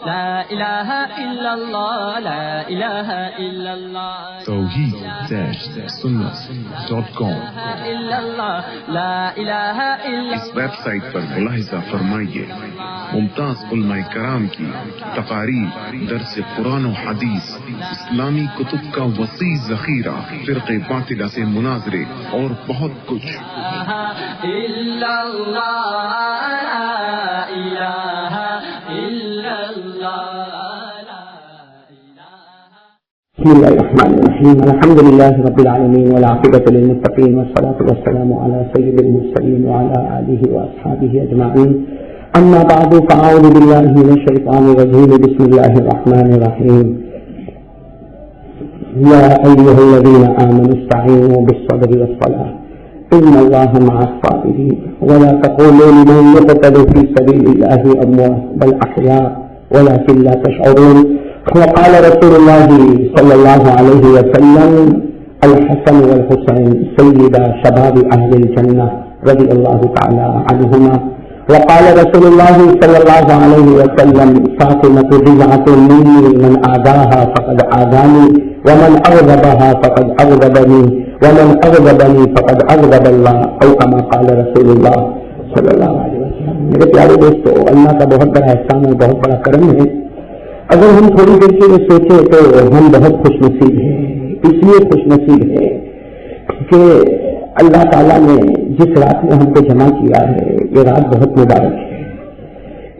لا الہ الا اللہ لا الہ الا اللہ توحید-sunnah.com لا الہ الا اس ویب سائٹ پر ملاحظہ فرمائیے ممتاز علماء کرام کی تقاریر، درس قرآن و حدیث، اسلامی کتب کا وسیع ذخیرہ، فرقے باطلہ سے مناظرے اور بہت کچھ۔ الا اللہ لا الہ الا اللہ بسم الله الرحمن الرحيم الحمد لله رب العالمين والعاقبة للمتقين والصلاة والسلام على سيد المرسلين وعلى آله وأصحابه أجمعين أما بعد فأعوذ بالله من الشيطان الرجيم بسم الله الرحمن الرحيم يا أيها الذين آمنوا استعينوا بالصبر والصلاة إن الله مع الصابرين ولا تقولوا لمن يقتل في سبيل الله أموات بل أحياء ولكن لا تشعرون وقال رسول الله صلى الله عليه وسلم الحسن والحسين سيدا شباب أهل الجنة رضي الله تعالى عنهما وقال رسول الله صلى الله عليه وسلم فاطمة بضعة مني من آذاها فقد آذاني ومن أغضبها فقد أغضبني ومن أغضبني فقد أغضب الله أو كما قال رسول الله صلى الله عليه وسلم۔ میرے پیارے دوستو، اللہ کا بہت بڑا احسان اور بہت بڑا کرم ہے۔ اگر ہم تھوڑی دیر کے لیے سوچیں تو ہم بہت خوش نصیب ہیں۔ اس لیے خوش نصیب ہے کہ اللہ تعالیٰ نے جس رات میں ہم کو جمع کیا ہے یہ رات بہت مبارک ہے۔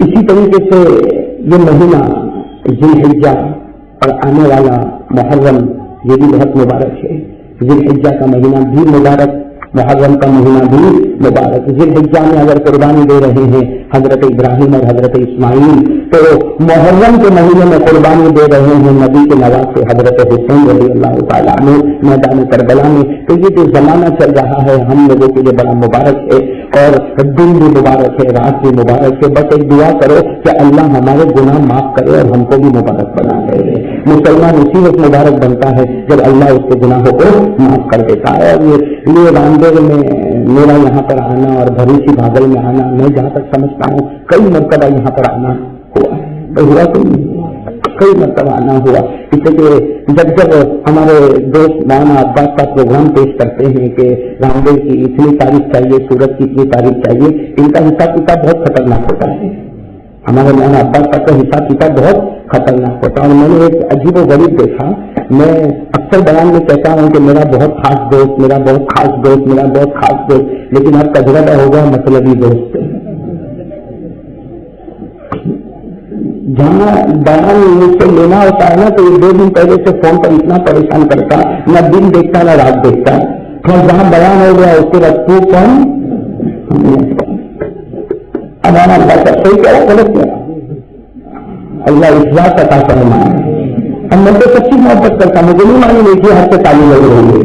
اسی طریقے سے یہ مہینہ ذی الحجہ اور آنے والا محرم یہ بھی بہت مبارک ہے۔ ذی الحجہ کا مہینہ بھی مبارک، محرم کا مہینہ بھی مبارک۔ ذی الحجہ میں اگر قربانی دے رہے ہیں حضرت ابراہیم اور حضرت اسماعیل، تو محرم کے مہینے میں قربانی دے رہے ہیں نبی کے نواسے حضرت حسین رضی اللہ تعالیٰ عنہ میدان کربلا میں۔ تو یہ جو زمانہ چل رہا ہے ہم لوگوں کے لیے بڑا مبارک ہے، اور دن بھی مبارک ہے، رات بھی مبارک ہے۔ بس ایک دعا کرو کہ اللہ ہمارے گناہ معاف کرے اور ہم کو بھی مبارک بنا دے۔ مسلمان اسی وقت مبارک بنتا ہے جب اللہ اس کے گناہوں کو معاف کر دیتا ہے۔ اور یہ رامدیر میں میرا یہاں پر آنا اور بھروسی بھاگل میں آنا، میں جہاں تک سمجھتا ہوں کئی مرتبہ یہاں پر آنا ہوا ہے، ہوا تو نہیں ہوا، کئی مرتبہ آنا ہوا۔ اس لیے جب ہمارے دوست مولانا عباس کا پروگرام پیش کرتے ہیں کہ رامدیر کی اتنی تاریخ چاہیے، سورت کی اتنی تاریخ چاہیے، ان کا حساب کتاب بہت خطرناک ہوتا ہے۔ ہمارے مولانا عباس کا حساب کتاب بہت خطرناک ہوتا ہے۔ اور میں نے ایک عجیب و غریب دیکھا، میں اکثر بیان میں کہتا ہوں کہ میرا بہت خاص دوست، میرا بہت خاص دوست، میرا بہت خاص دوست، لیکن اب تجربہ ہوگا مطلبی دوست۔ جہاں بیان مجھ سے لینا ہوتا ہے نا تو یہ 2 دن پہلے سے فون پر اتنا پریشان کرتا، نہ دن دیکھتا نہ رات دیکھتا، اور جہاں بیان ہو گیا اس کے بعد تو کون اب آنا اللہ کا صحیح کہہ رہا غلط کہہ رہا، اللہ اخلاص عطا فرمائے۔ اب میں تو سچی محبت کرتا، مجھے نہیں معلوم ہے کہ ہر سے تعلیم لگ رہی ہے۔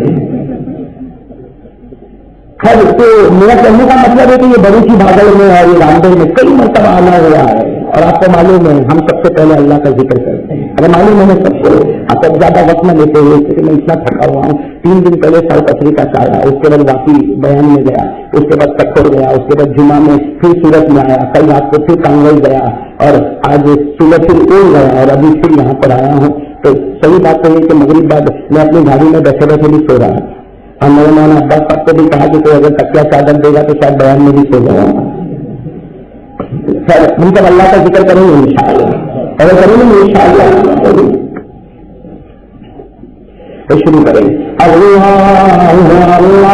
خیر، تو میرا کہنے کا مطلب ہے کہ یہ بڑی سی بھاگل میں اور یہ رامدیر میں کئی مرتبہ آنا ہوا ہے، اور آپ کو معلوم ہے ہم سب سے پہلے اللہ کا ذکر کرتے ہیں۔ اگر معلوم ہے سب کو، آپ اب زیادہ وقت نہ لیتے ہوئے کہ میں اتنا تھکا ہوا ہوں، 3 دن پہلے ساؤتھ افریقہ سے آیا، اس کے بعد واقعی بیان میں گیا، اس کے بعد کٹور گیا، اس کے بعد جمعہ میں پھر سورت میں آیا، کل رات کو پھر کانگل گیا، اور آج سورت پھر اڑ گیا، اور ابھی پھر یہاں پر آیا ہوں۔ تو صحیح بات تو یہ کہ مغرب بعد میں اپنی گاڑی میں بیٹھے بیٹھے بھی سو رہا تھا، اور میرے مولانا عباس صاحب کو بھی کہا کہ کوئی اگر تکیا چادر دے گا تو شاید بیان میں بھی سو جاؤں گا۔ خیر، ہم سب اللہ کا ذکر کریں گے انشاءاللہ، اگر کریں گے انشاءاللہ تو شروع کریں۔ اللہ اللہ اللہ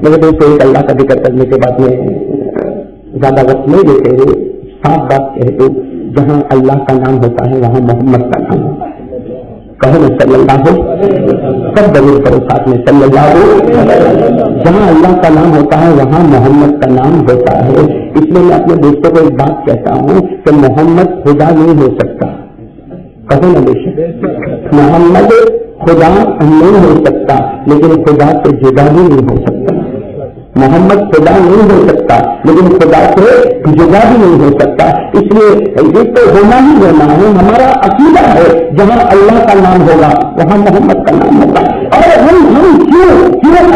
میرے دوست ایک اللہ کا ذکر کرنے کے بعد میں زیادہ وقت نہیں دیتے ہوئے صاف بات کہہ دو، جہاں اللہ کا نام ہوتا ہے وہاں محمد کا نام ہوتا ہے. کہو نا صلی اللہ ہو، سب ضرور کرو ساتھ میں صلی اللہ ہو. جہاں اللہ کا نام ہوتا ہے وہاں محمد کا نام ہوتا ہے. اس لیے میں اپنے دوستوں کو ایک بات کہتا ہوں کہ محمد خدا نہیں ہو سکتا. کہو نا بے شک محمد خدا نہیں ہو سکتا، لیکن خدا سے جدا بھی نہیں ہو سکتا. محمد خدا نہیں ہو سکتا لیکن خدا سے جدا بھی نہیں ہو سکتا. اس لیے یہ تو ہونا ہی ہونا ہے. ہمارا عقیدہ ہے جہاں اللہ کا نام ہوگا وہاں محمد کا نام ہوگا. اور ہم کیوں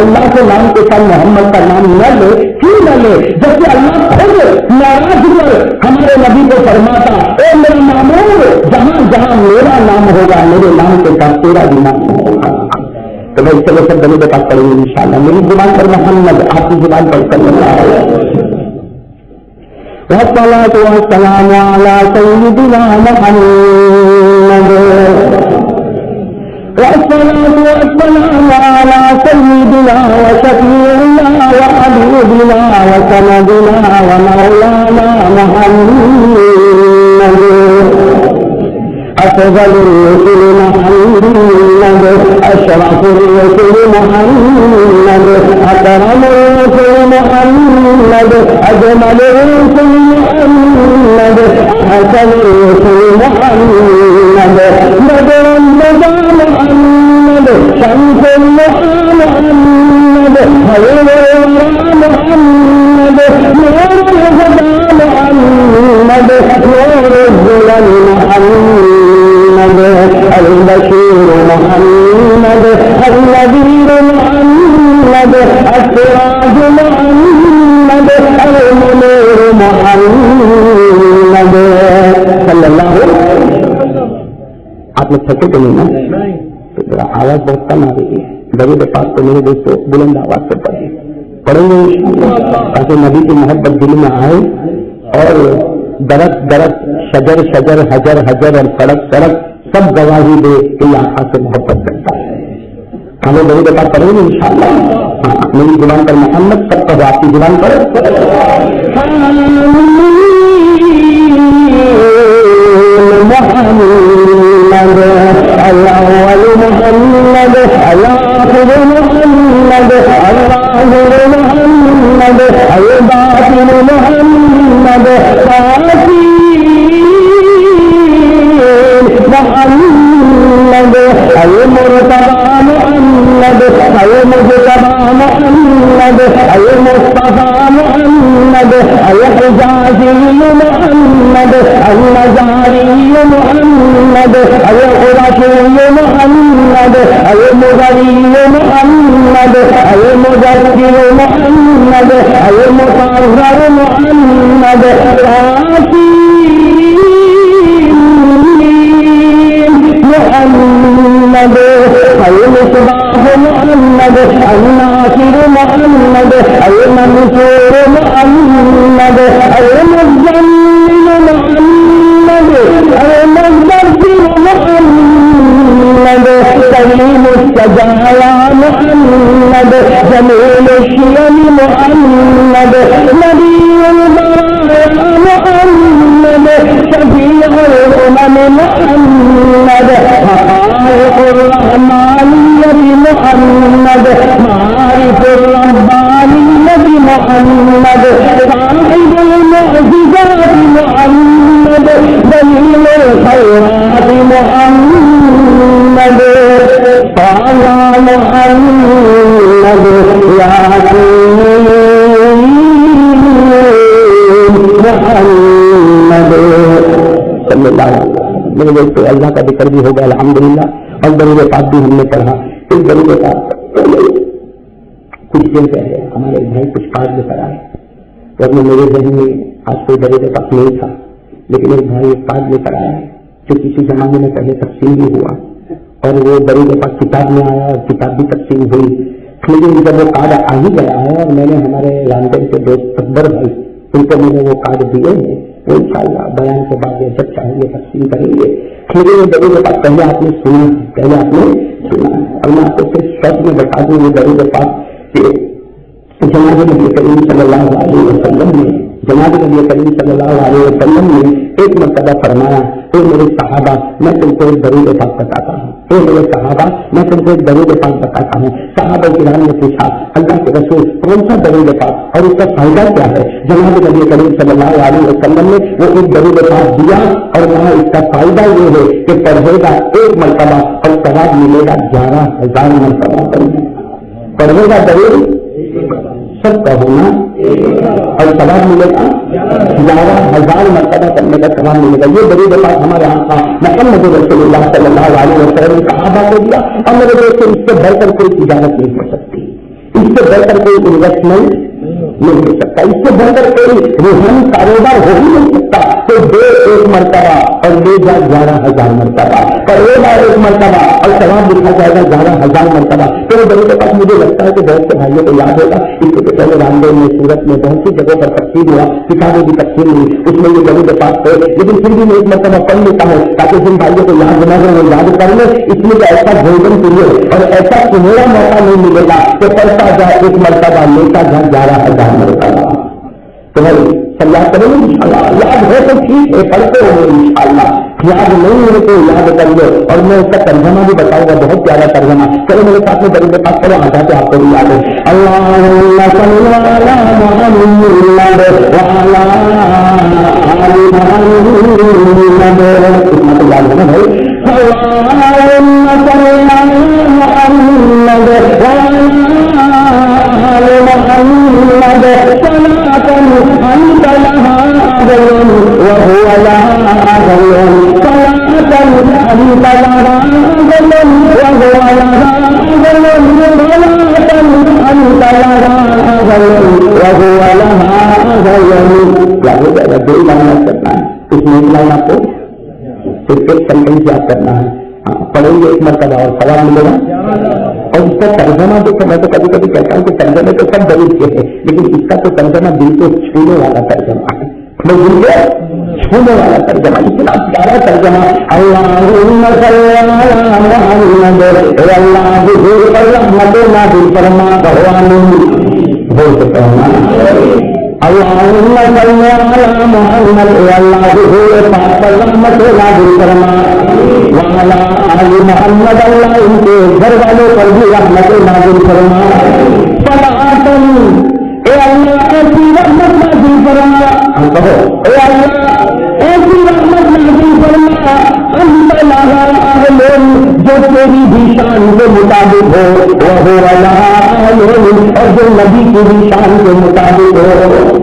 اللہ کے نام کے ساتھ محمد کا نام نہ لے؟ کیوں نہ لے جبکہ اللہ خود ناراض کر ہمارے نبی کو فرماتا اے میرا معمول جہاں جہاں میرا نام ہوگا میرے نام کے ساتھ تیرا بھی نام ہوگا. تو بھائی چلو سب دنوں کے پاس پڑھیں گے انشاءاللہ. میری زبان پر محمد، آپ کی زبان پر صلی اللہ علیہ وسلم. والصلاة والسلام على سيدنا محمد، والصلاة والسلام على سيدنا وشفيعنا وحبيبنا وسندنا ومولانا محمد، أفضل الرسل محمد، أشرف الرسل محمد، أكرم الرسل محمد، أجمل الرسل محمد، أحسن الرسل محمد، بدر البدر محمد، شمس الضحى محمد، خير الورى محمد، نور الهدى محمد، نور الظلم محمد، البشير محمد، النذير محمد، السراج محمد، المنير محمد صلی اللہ علیہ وسلم. آپ لوگ تھکے تو نہیں نا؟ تو ذرا آواز بہت کم آ رہی ہے. درود پاک تو میرے دوستوں بلند آواز سے پڑھیں گے تاکہ نبی کی محبت دل میں آئے اور درخت شجر شجر حجر حجر اور سڑک سڑک سب گواہی دے کہ یہ آقا سے محبت کرتا ہے. ہمیں درود پاک پڑھیں گے انشاءاللہ. ہاں میری زبان پر محمد، سب کا آپ کی زبان پر محمد، الاول محمد، الاخر محمد، الظاهر محمد، الباطن محمد، القاسم محمد، المرتضى محمد، المجتبى محمد، المصطفى محمد، الحجازي محمد، النجاري محمد، القرشي محمد، المغري محمد، المدثر محمد، المطهر محمد، فضیل الخیرات محمد طاہا محمد یاسین محمد صلی اللہ علیہ وسلم. میرے دوست اللہ کا ذکر بھی ہوگا الحمدللہ, اور درود پاک بھی ہم نے پڑھا. اس درود پاک کچھ دن پہلے ہمارے بھائی کچھ کارڈ لے کر آئے, تو میرے ذہن میں آج کوئی درود پاک نہیں تھا, لیکن ایک بھائی ایک کارڈ لے کر آیا ہے جو کسی زمانے میں پہلے تقسیم بھی ہوا, اور وہ درود پاک کتاب میں آیا اور کتاب بھی تقسیم ہوئی. لیکن جب وہ کارڈ آ ہی گیا ہے, اور میں نے ہمارے لندن کے دوست اکبر بھائی ان کو میں نے وہ کارڈ دیے ہیں, وہ انشاءاللہ بیان کے بعد جب چاہیں گے تقسیم کریں گے. لیکن یہ درود پاک پہلے آپ نے سنا ہے, اور میں آپ کو صرف شرط میں بتا دوں یہ درود پاک کہ جناب نبی کریم صلی اللہ علیہ وسلم نے ایک مرتبہ فرمایا, اے میرے صحابہ میں تم کو ایک درود پاک بتاتا ہوں, صحابہ کرام نے پوچھا اللہ کے رسول کون سا درود پاک اور اس کا فائدہ کیا ہے؟ جناب نبی کریم صلی اللہ علیہ وسلم نے وہ ایک درود پاک دیا, اور وہاں اس کا فائدہ یہ ہے کہ پڑھے گا ایک مرتبہ اور ثواب ملے گا 11,000 مرتبہ. پڑھے گا درود سب کا ہونا اور ثواب ملے گا 11,000 مرتبہ کرنے کا ثواب ملے گا. یہ درود پاک ہمارے آقا محمد رسول اللہ صلی اللہ علیہ وسلم نے صحابہ کو دیا, اور میرے دوست اس سے بڑھ کر کوئی تجارت نہیں ہو سکتی, اس سے بڑھ کر کوئی انویسٹمنٹ نہیں ہو سکتا, اس سے بڑھ کر کوئی روحانی کاروبار ہو ہی نہیں سکتا. تو دے ایک مرتبہ اور لے جا 11,000 مرتبہ, کرے گا ایک مرتبہ اور ثواب لکھا جائے گا 11,000 مرتبہ. تو وہ درود پاک مجھے لگتا ہے کہ بہت سے بھائیوں کو یاد ہوگا. اس سے پہلے رامدیو میں سورت میں بہت سی جگہوں پر تقسیم ہوا, کتابیں بھی تقسیم ہوئی, اس میں یہ درود پاک ہے, لیکن پھر بھی میں ایک مرتبہ پڑھ لیتا ہوں تاکہ جن بھائیوں کو یاد نہ ہو وہ یاد کر لیں. اس میں ایسا بھوجن کریے اور ایسا سنہرا موقع نہیں ملے گا کہ پڑھتا جائے ایک مرتبہ لیتا جائے 11,000 مرتبہ. تو بھائی سمجھا کریں گے انشاءاللہ, یاد ہے تو ٹھیک ہے پڑھتے ہوں گے انشاءاللہ, یاد نہیں ہے تو یاد کر لو. اور میں اس کا ترجمہ بھی بتاؤں گا, بہت پیارا ترجمہ. چلو میرے ساتھ میں درود پاک پڑھو, آتا تو آپ کو بھی یاد ہے. اللہم صل علی محمد وعلی آل محمد. اتنا تو یاد ہے نا بھائی. اللہم صل علی محمد وعلی آل محمد صلاة أنت لها أهل وهو لها أهل, صلاة أنت لها أهل وهو لها أهل, صلاة أنت لها أهل وهو لها أهل. لا دو لائن کرنا ہے, اس میں ایک لائن آپ کو صرف ایک سینٹینس یاد کرنا ہے. پڑھیں گے ایک مرتبہ اور ثواب ملے گا. اور اس کا ترجمہ دیکھو, میں تو کبھی کبھی کہتا ہوں کہ ترجمے تو سب درود کے ہیں, لیکن اس کا تو ترجمہ دل کو چھونے والا ترجمہ ہے, میں دل کو چھونے والا ترجمہ, اتنا پیارا ترجمہ. اللہم صل علی محمد واللہ رحمت نازل فرما, بول سکتا ہوں اللہم صل علی محمد واللہ پاک پر رحمت نازل فرما, وعلی آل محمد اللہ ان کے گھر والوں پر بھی رحمت نازل فرما. صلاۃ اے اللہ ایسی رحمت نازل فرما, ہم کہو اے اللہ ایسی رحمت نازل فرما انت لہا اہل, جو تیری بھی شان کے مطابق ہو, وہو لہا اہل, اور جو نبی کی بھی شان کے مطابق ہو.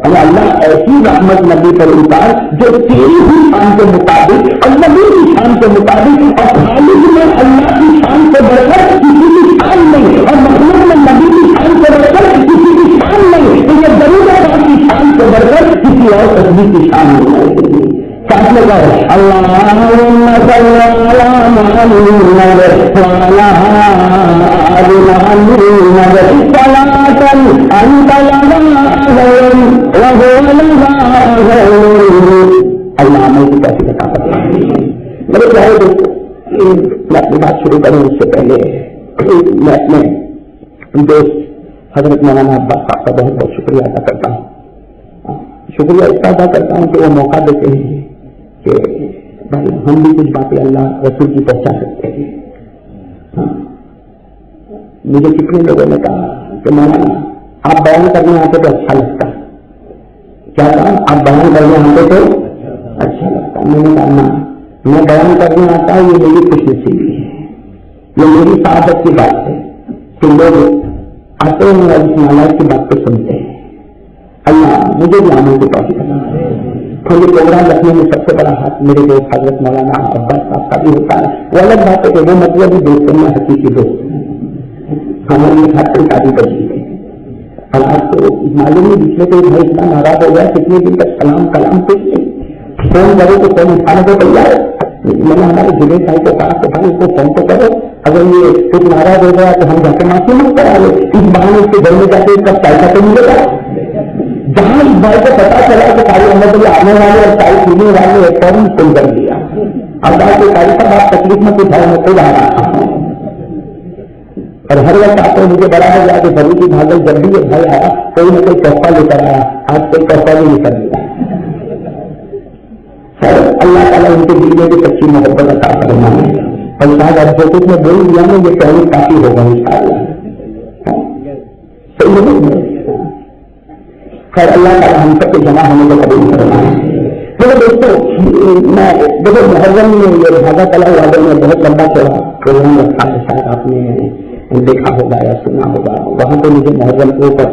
اللہ ایسی رحمت نبی پر اتار جو تیری بھی شان کے مطابق اور نبی کی شان کے مطابق, اور خالق میں اللہ کی شان سے بڑھ کر کسی کی شان نہیں, اور مخلوق میں نبی کی شان سے بڑھ کر کسی کی شان نہیں. تو یہ درود پاک کی شان سے بڑھ کر کسی اور تصویر کی شان نہیں. ساتھ میں کہو اللہم صل علی محمد وعلی آل محمد صلاۃ انت لها اہل وهو لها اہل. اللہ عمل کی کیسی ثقافت ہے. میرے پیارے دوستو, میں اپنی بات شروع کروں اس سے پہلے میں اپنے دوست حضرت مولانا عباس صاحب کا بہت بہت شکریہ ادا کرتا ہوں. شکریہ اس کا ادا کرتا ہوں کہ وہ موقع دیتے ہیں کہ بھائی ہم بھی کچھ باتیں اللہ رسول کی پہنچا سکتے ہیں. مجھے کتنے لوگوں نے کہا کہ مولانا آپ بیان کرنے آتے تو اچھا لگتا. کیا کہا؟ آپ بیان کرنے آتے تو اچھا لگتا ہے. میں نے کہا نا میں بیان کرنے آتا ہوں یہ میری خوش نصیبی ہے, یہ میری سعادت کی بات ہے کہ لوگ آتے ہیں اور اس نالائق کی بات کو سنتے ہیں. اللہ مجھے بھی عمل کی توفیق عطا کرے. کھلی پروگرام رکھنے میں سب سے بڑا ہاتھ میرے دوست حضرت مولانا عباس صاحب کا بھی ہوتا ہے. وہ الگ بات ہے کہ وہ مطلب دوست نہیں حقیقی دوست ہماری خاطر کا بھی بچی ہے. اور آج تو معلوم نہیں دوسرے کو بھائی اتنا ناراض ہو گیا کتنے دن تک سلام کلام کچھ نہیں, فون کرو تو فون اٹھانے کو تیار ہے. میں نے ہمارے جنید بھائی کو کہا کہ بھائی اس کو فون تو کرو, اگر یہ کچھ ناراض ہو گیا تو ہم جا کے معافی مت کرا لیں. اس بہانے اس کے گھر میں جا کے اس کا پیسہ تو ملے گا. جہاں اس بھائی کو پتا چلا کہ قاری احمد علی آنے والے اور چائے پینے والے ایک فوراً فون کر دیا. اب بات کے قاری صاحب آپ تکلیف میں کچھ ہے میں خود آ رہا ہوں اور ہر وقت آپ کو مجھے بڑا ہو گیا کہ بھری کی بھاگل جب بھی یہ بھائی آیا کوئی نہ کوئی تحفہ لے کر آیا, آج کوئی تحفہ بھی نہیں کر دیا. اللہ تعالیٰ ان کے دل میں سچی محبت عطا فرمائے اور شاید اب جو کچھ میں بول دیا نا یہ پہلے کافی ہوگا انشاءاللہ. خیر اللہ تعالیٰ ہم سب کے جمع ہونے کو قبول فرمائے. میرے دوستوں میں دیکھو محرم میں یہ بھاگا تلا والے میں بہت لمبا چوڑا پروگرام رکھا ہے, شاید آپ نے دیکھا ہوگا یا سنا ہوگا. وہاں پہ مجھے محرم کے اوپر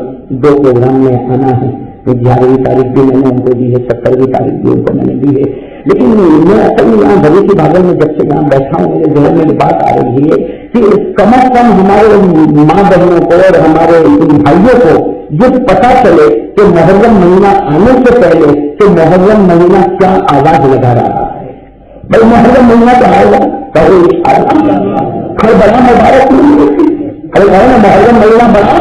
2 پروگرام میں آنا ہے. 11ویں تاریخ بھی میں نے ان کو دی ہے, 17ویں تاریخ بھی ان کو میں نے دی ہے. لیکن میں اصل میں یہاں بھری کی بھاگل میں جب سے یہاں بیٹھا ہوں میرے ذہن میں یہ بات آ رہی ہے کہ کم از کم ہمارے ماں بہنوں کو اور ہمارے بھائیوں کو یہ پتا چلے کہ محرم مہینہ آنے سے پہلے کہ محرم مہینہ کیا آواز لگا رہا ہے. بھائی محرم مہینہ تو آئے گا خیر بڑا مبارک نہیں, محرم مہینہ بڑا.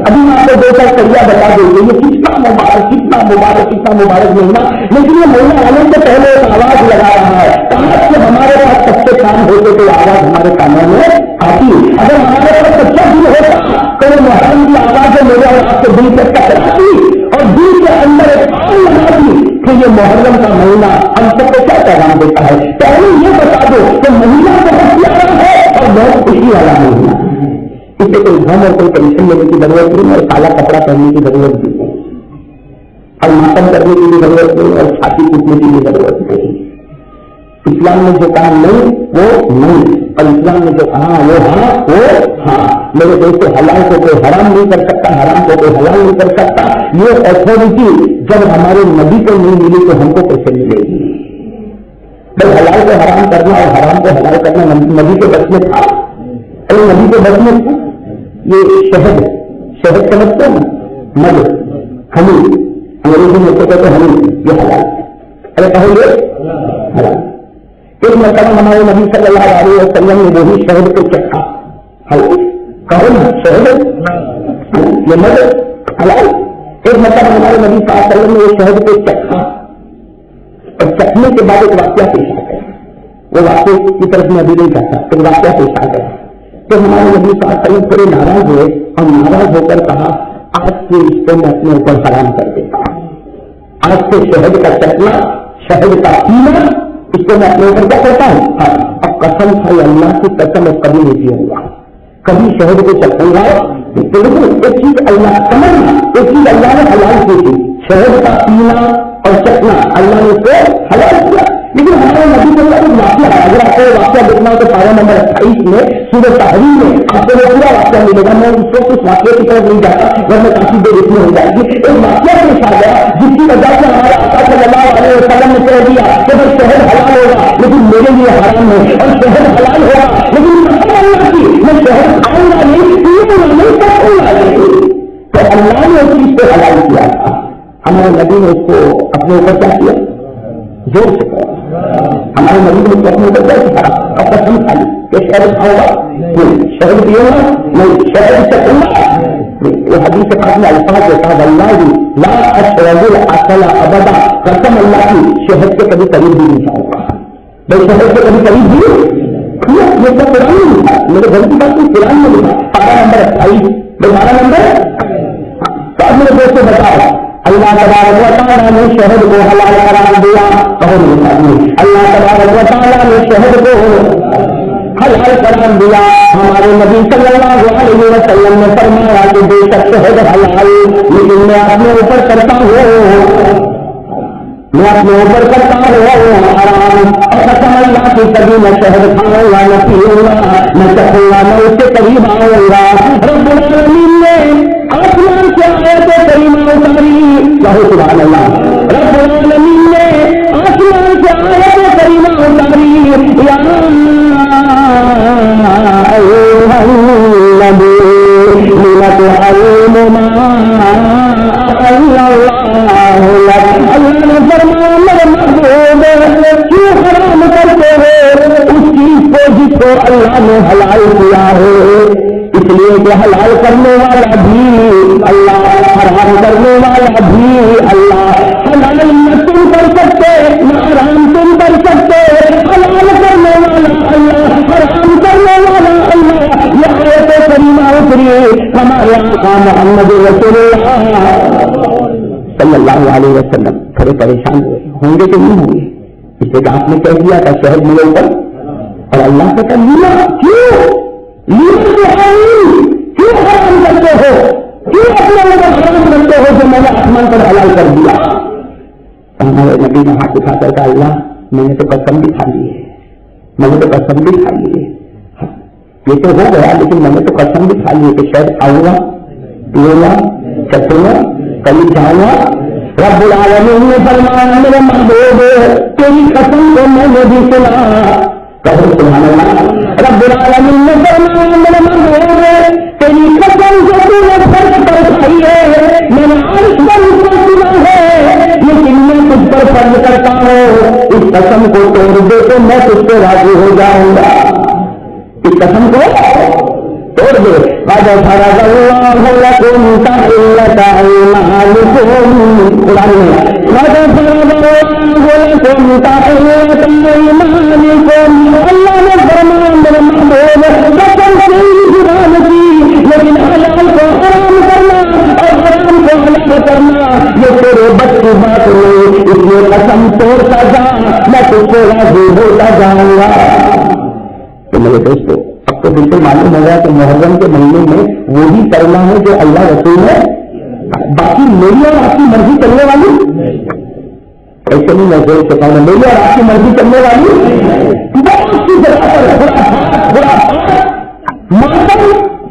ابھی میں آپ کو 2 سال پہلے بتا دیں گے یہ کتنا مبارک کتنا مبارک کتنا مبارک مہینہ. لیکن یہ مہینہ آنے سے پہلے ایک آواز لگا رہا ہے. کہاں سے ہمارے پاس سچے کام ہوتے تو آواز ہمارے کانوں میں آتی. اگر ہمارے پاس سچا دل ہوتا تو وہ محرم کی آواز ہے میرے اور آپ کے دل تک کراتی اور دل کے اندر ایک آگ لگاتی کہ یہ محرم کا مہینہ ہم سب کو کیا پیغام دیتا ہے. پہلے یہ بتا دو کہ مہینہ بہت پیارا ہے اور بہت خوشی والا مہینہ ہے. اسے کوئی غم اور کوئی ٹینشن لینے کی ضرورت نہیں اور کالا کپڑا پہننے کی ضرورت بھی نہیں اور ماتم کرنے کی بھی ضرورت نہیں اور چھاتی پیٹنے کی بھی ضرورت نہیں. اسلام نے جو کہا نہیں وہ نہیں اور اسلام نے جو کہا وہ ہاں وہ ہاں. میرے دوستوں حلال کو کوئی حرام نہیں کر سکتا, حرام کو کوئی حلال نہیں کر سکتا. یہ اتھارٹی جب ہمارے نبی کو نہیں ملی تو ہم کو کیسے ملے گی. بس حلال کو حرام کرنا اور حرام کو حلال کرنا نبی کے بس میں تھا. ارے نبی کے بس میں تھا. یہ شہد سمجھتے ہیں مد ہنی انگریزی میں تو کہتے ہنی یہ حلال ہے. ارے کہو یہ حلال. ایک مرتبہ ہمارے نبی صلی اللہ علیہ وسلم نے وہی شہد کو چکھا. کہو نا شہد یہ مد حلال. ایک مرتبہ ہمارے نبی صلی اللہ علیہ وسلم نے یہ شہد کو چکھا اور چکھنے کے بعد ایک واقعہ پیش آ گیا. وہ واقعے کی طرف میں ابھی نہیں کہتا ایک واقعہ پیش آ گیا. تو ہمارے نبی صلی اللہ علیہ وسلم تھوڑے ناراض ہوئے اور ناراض ہو کر کہا آج سے اس کو میں اپنے اوپر حرام کر دیتا ہوں. آج سے شہد کا چکنا شہد کا پینا اس کو میں اپنے اوپر کیا کرتا ہوں. اب قسم کھائی اللہ کی قسم میں کبھی نہیں پیوں گا, کبھی شہد کو چکھوں گا. ایک چیز اللہ سمجھنا, ایک چیز اللہ نے حلال کی تھی شہد کا پینا اور چکنا اللہ نے اس کو حلال کیا. لیکن ہمارے نبی صلی اللہ علیہ وسلم واقعہ ہے. اگر آپ کو واقعہ دیکھنا ہو تو پارہ نمبر 28 میں سورہ تحریم میں آپ کو وہ پورا واقعہ ملے گا. میں اس کو کچھ واقعے کی طرف نہیں جاتا ورنہ کافی دیر اس میں ہو جائے گی. ایک واقعہ پیش آ گیا جس کی وجہ سے ہمارا آقا صلی اللہ علیہ وسلم نے کہہ دیا کہ بھائی شہد حلال ہوگا لیکن میرے لیے حرام ہے اور شہد حلال ہوگا لیکن میں شہد کھاؤں گا نہیں پیوں گا نہیں کروں گا نہیں. تو اللہ نے اس چیز کو حلال کیا تھا. ہمارے نبی نے اس کو اپنے اوپر کیا کیا زور سے کہا. ہمارے نبی نے اس کو اپنے اوپر کیا کیا اب قسم کھائی کہ شہد کھاؤں گا نہیں, شہد پیوں گا نہیں, شہد چکھوں گا. وہ حدیث سے پاس میں الفاظ دیتا واللہ لا اشرب الاصل ابدا, قسم اللہ کی شہد کے کبھی قریب بھی نہیں جاؤں گا. بھائی شہد کے کبھی قریب بھی یہ سب قرآن میں لکھا, میرے گھر کی بات نہیں قرآن میں لکھا. پارہ نمبر 28 12 نمبر. تو اب میرے دوستوں بتاؤ اللہ تبارک و تعالیٰ نے شہد کو حلال قرار دیا. اللہ تبارک و تعالیٰ نے شہد کو حلال قرار دیا. ہمارے نبی صلی اللہ علیہ وسلم نے فرمایا کہ بے شک شہد حلال لیکن میں اپنے اوپر کرتا ہوں. میں اپنے اوپر کرتا ہوں آرام، اور قسم اللہ کی کبھی نہ شہد کھاؤں گا نہ پیوں گا نہ چکھوں گا نہ اس کے قریب آؤں گا۔ رب العالمین نے آسمان سے آیت کریمہ اتاری، کہو سبحان اللہ۔ رب العالمین نے آسمان سے آیت کریمہ اتاری، یا ایھا النبی لم تحرم ما احل اللہ لک۔ اللہ نے فرمایا میرے محبوب کیوں حرام کرتے ہو اس چیز کو جس کو اللہ نے حلال کیا ہے؟ اس لیے کہ حلال کرنے والا بھی اللہ، حرام کرنے والا بھی اللہ۔ حلال نہ تم کر سکتے نہ حرام تم کر سکتے، حلال کرنے والا اللہ، حرام کرنے والا اللہ۔ یہ آیت کریمہ اتری ہمارے آقا محمد رسول اللہ صلی اللہ علیہ وسلم تھوڑے پریشان ہوئے ہوں گے کہ نہیں ہوں گے؟ اس لیے کہ آپ نے کہہ دیا تھا شہد میرے اوپر، اور اللہ سے کہا لینا کیوں کیوں حرام کرتے ہو، کیوں اپنے اوپر حرام کرتے ہو جو میں نے آسمان پر حلال کر دیا؟ ہمارے نبی نے ہاتھ اٹھا کر کہا اللہ میں نے تو قسم بھی کھا لی ہے، میں نے تو قسم بھی کھا لی ہے، یہ تو ہو گیا لیکن میں نے تو قسم بھی کھا لی ہے کہ شاید آؤں گا پیوں گا چکھوں گا کہیں جاؤں گا۔ رب العالمین نے فرمایا میرے محبوب تیری قسم کو میں نے بھی سنا، کہو سبحان اللہ۔ رب العالمین نے فرمایا میرے محبوب تیری قسم جو تو نے فرض پر کھائی ہے میں نے عرش پر اس کو سنا ہے، لیکن میں تجھ پر فرض کرتا ہوں اس قسم کو توڑ دے تو میں تجھ سے راضی ہو جاؤں گا، اس قسم کو توڑ دے۔ قد فرض اللہ لکم تحلۃ ایمانکم، قرآن میں قد فرض اللہ لکم تحلۃ ایمانکم، اللہ نے فرمایا میرے محبوب قسم سے زبان کی، لیکن حلال کو حرام کرنا اور حرام کو حلال کرنا یہ تیرے بس کی بات نہیں، اس لیے قسم توڑتا جا میں تجھ سے راضی ہوتا جاؤں گا۔ تو میرے دوستو اب تو بالکل معلوم ہوگا کہ محرم کے مہینے میں وہی کرنا ہے جو اللہ رسول ہے، باقی میری اور آپ کی مرضی چلنے والی ایسے نہیں، میں زور سے کہوں گا میری اور آپ کی مرضی چلنے والی بہت سی جگہ پر ماتم،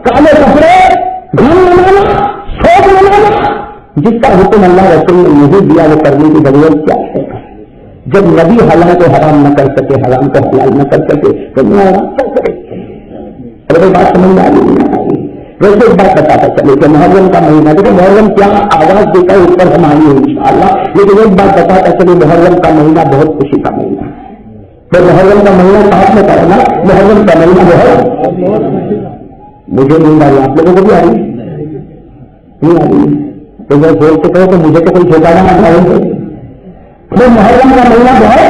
کالے کپڑے، گھر منانا، شوق منانا، جس کا حکم اللہ رسول نے نہیں دیا وہ کرنے کی ضرورت کیا ہے؟ جب نبی حلال کو حرام نہ کر سکے، حرام کو حلال نہ کر سکے تو میں حرام کیا کرے؟ اگر بات سمجھ میں آئی نہیں آئی؟ ویسے ایک بات بتاتا چلے کہ محرم کا مہینہ، دیکھو محرم کیا آواز دیتا ہے اس پر ہم آئیں گے انشاءاللہ، لیکن ایک بات بتاتا چلے محرم کا مہینہ بہت خوشی کا مہینہ ہے۔ تو محرم کا مہینہ ساتھ میں کرنا، محرم کا مہینہ بہت، مجھے نہیں آ رہی، آپ لوگوں کو بھی آ رہی نہیں آ رہی؟ تو میں زور سے کہوں تو مجھے تو کوئی ٹھکانا نہ آئے۔ تو محرم کا مہینہ بہت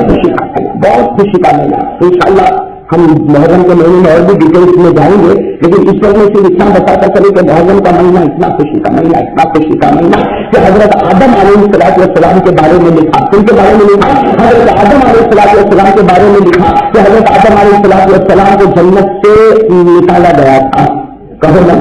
خوشی کا مہینہ، بہت خوشی کا مہینہ۔ انشاءاللہ ہم محرم کے مہینے میں اور بھی ڈیٹیلس میں جائیں گے، لیکن اس وقت میں صرف اتنا بتاتا چلے کہ محرم کا مہینہ اتنا خوشی کا مہینہ، اتنا خوشی کا مہینہ کہ حضرت آدم علیہ السلام کے بارے میں لکھا، کن کے بارے میں لکھا؟ حضرت آدم علیہ السلام کے بارے میں لکھا کہ حضرت آدم علیہ السلام کو جنت سے نکالا گیا تھا، کہو نا،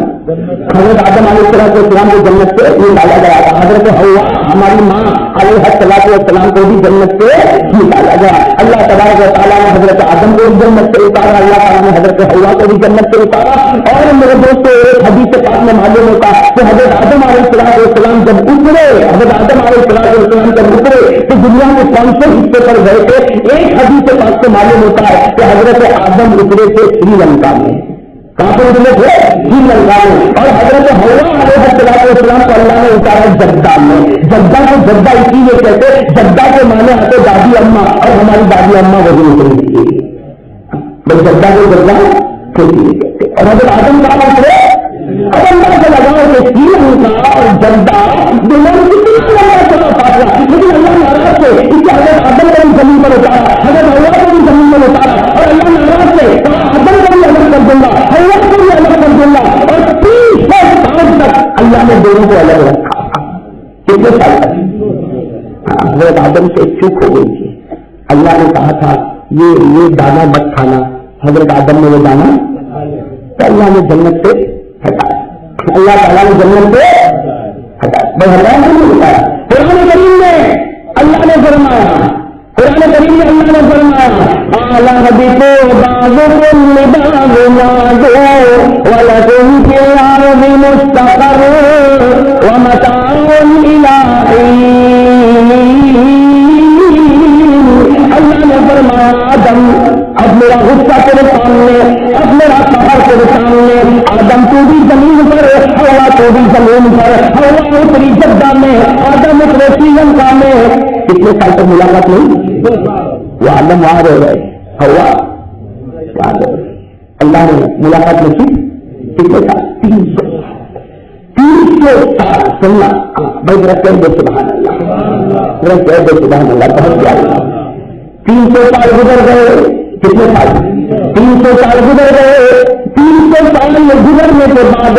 حضرت آدم علیہ السلام کو جنت سے نکالا گیا تھا، حضرت حوا ہماری ماں علیہ السلام کو بھی جنت سے نکالا گیا، اللہ تبارک و تعالیٰ نے حضرت آدم کو بھی جنت سے اتارا، اللہ تعالیٰ نے حضرت حوا کو بھی جنت سے اتارا۔ اور میرے دوستوں ایک حدیث پاک میں معلوم ہوتا کہ حضرت آدم علیہ السلام جب اترے، حضرت آدم علیہ السلام جب اترے تو دنیا میں کون سے حصے پر گئے تھے؟ ایک حدیث پاک سے معلوم ہوتا ہے کہ حضرت آدم اترے تھے سری لنکا میں، کہاں پر اترے تھے؟ سری لنکا میں، اور حضرت حوا علیہ السلام کو اللہ نے اتارا جدہ میں۔ جدہ کو جدہ اسی لیے کہتے، جدہ کے معنی آتے دادی اماں، اور ہماری دادی اماں وہی اتری تھی، بس جدہ کو جدہ کھیتی نہیں کہتے۔ اور حضرت آدم کہاں اترے؟ اب اللہ سے لگاؤ کہ سری لنکا اور جدہ دونوں کتنا لمبا چلا فاصلہ، لیکن اللہ ناراض تھے، اس لیے حضرت آدم کو بھی زمین پر اتارا، حضرت حوا کو بھی زمین پر اتارا، اور اللہ ناراض تھے آدم کو بھی الگ کر دوں گا، حوا کو بھی الگ کر دوں گا، اور 30 سال تک اللہ نے دونوں کو الگ رکھا۔ کتنے سال تک؟ حضرت آدم سے چوک ہو گئی تھی، اللہ نے کہا تھا یہ دانا مت کھانا، حضرت آدم نے وہ دانا تو اللہ نے جنت سے ہٹایا، اللہ تعالیٰ نے جنت سے ہٹایا، بس ہٹایا نہیں ہٹایا۔ قرآن کریم میں اللہ نے فرمایا قرآن کریم میں اللہ نے فرمایا اعلیٰ بکو بعضکم لبعض عدو ولکم فی الارض مستقر ومتاع الی حین. اللہ نے فرمایا آدم اب میرا غصہ تیرے سامنے، اب میرا قہر تیرے سامنے. آدم تو بھی زمین پر، ہوا تو بھی زمین پر، ہوا اتری جدہ میں، آدم اترے سری لنکا میں. کتنے سال تک ملاقات نہیں؟ وہ آدم وہاں رہ گئے، ہوا وہاں رہ گئے. اللہ نے ملاقات میں کی کتنے سال؟ 300 سال. سننا بھائی ذرا کہہ دو سبحان اللہ، ذرا کہہ دو سبحان اللہ. بہت پیارا 300 سال گزر گئے. کتنے سال؟ 300 سال گزر گئے. 300 سال میں گزرنے کے بعد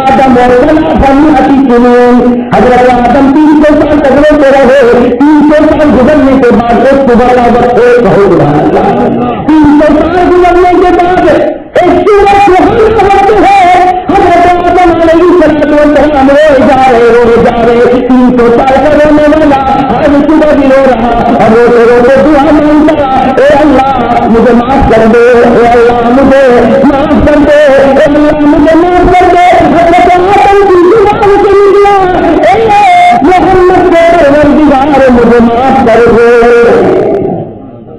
آدم اور حضرت آدم 300 سال تک روتے رہے. 300 سال گزرنے کے بعد ایک صبح کا وقت ہے. 300 سال گزرنے کے بعد ایک صبح کا وقت ہے. حضرت آدم علیہ السلام روئے جا رہے. 300 سال کا رونے والا آج صبح بھی رو رہا اور روتے روتے دعا مانگتا اے اللہ مجھے معاف کر دے، اے اللہ مجھے معاف کر دے، اے اللہ مجھے معاف کر دے. حضرت آدم کی زبان سے نکلا اے محمد کے پروردگار مجھے معاف کر دے.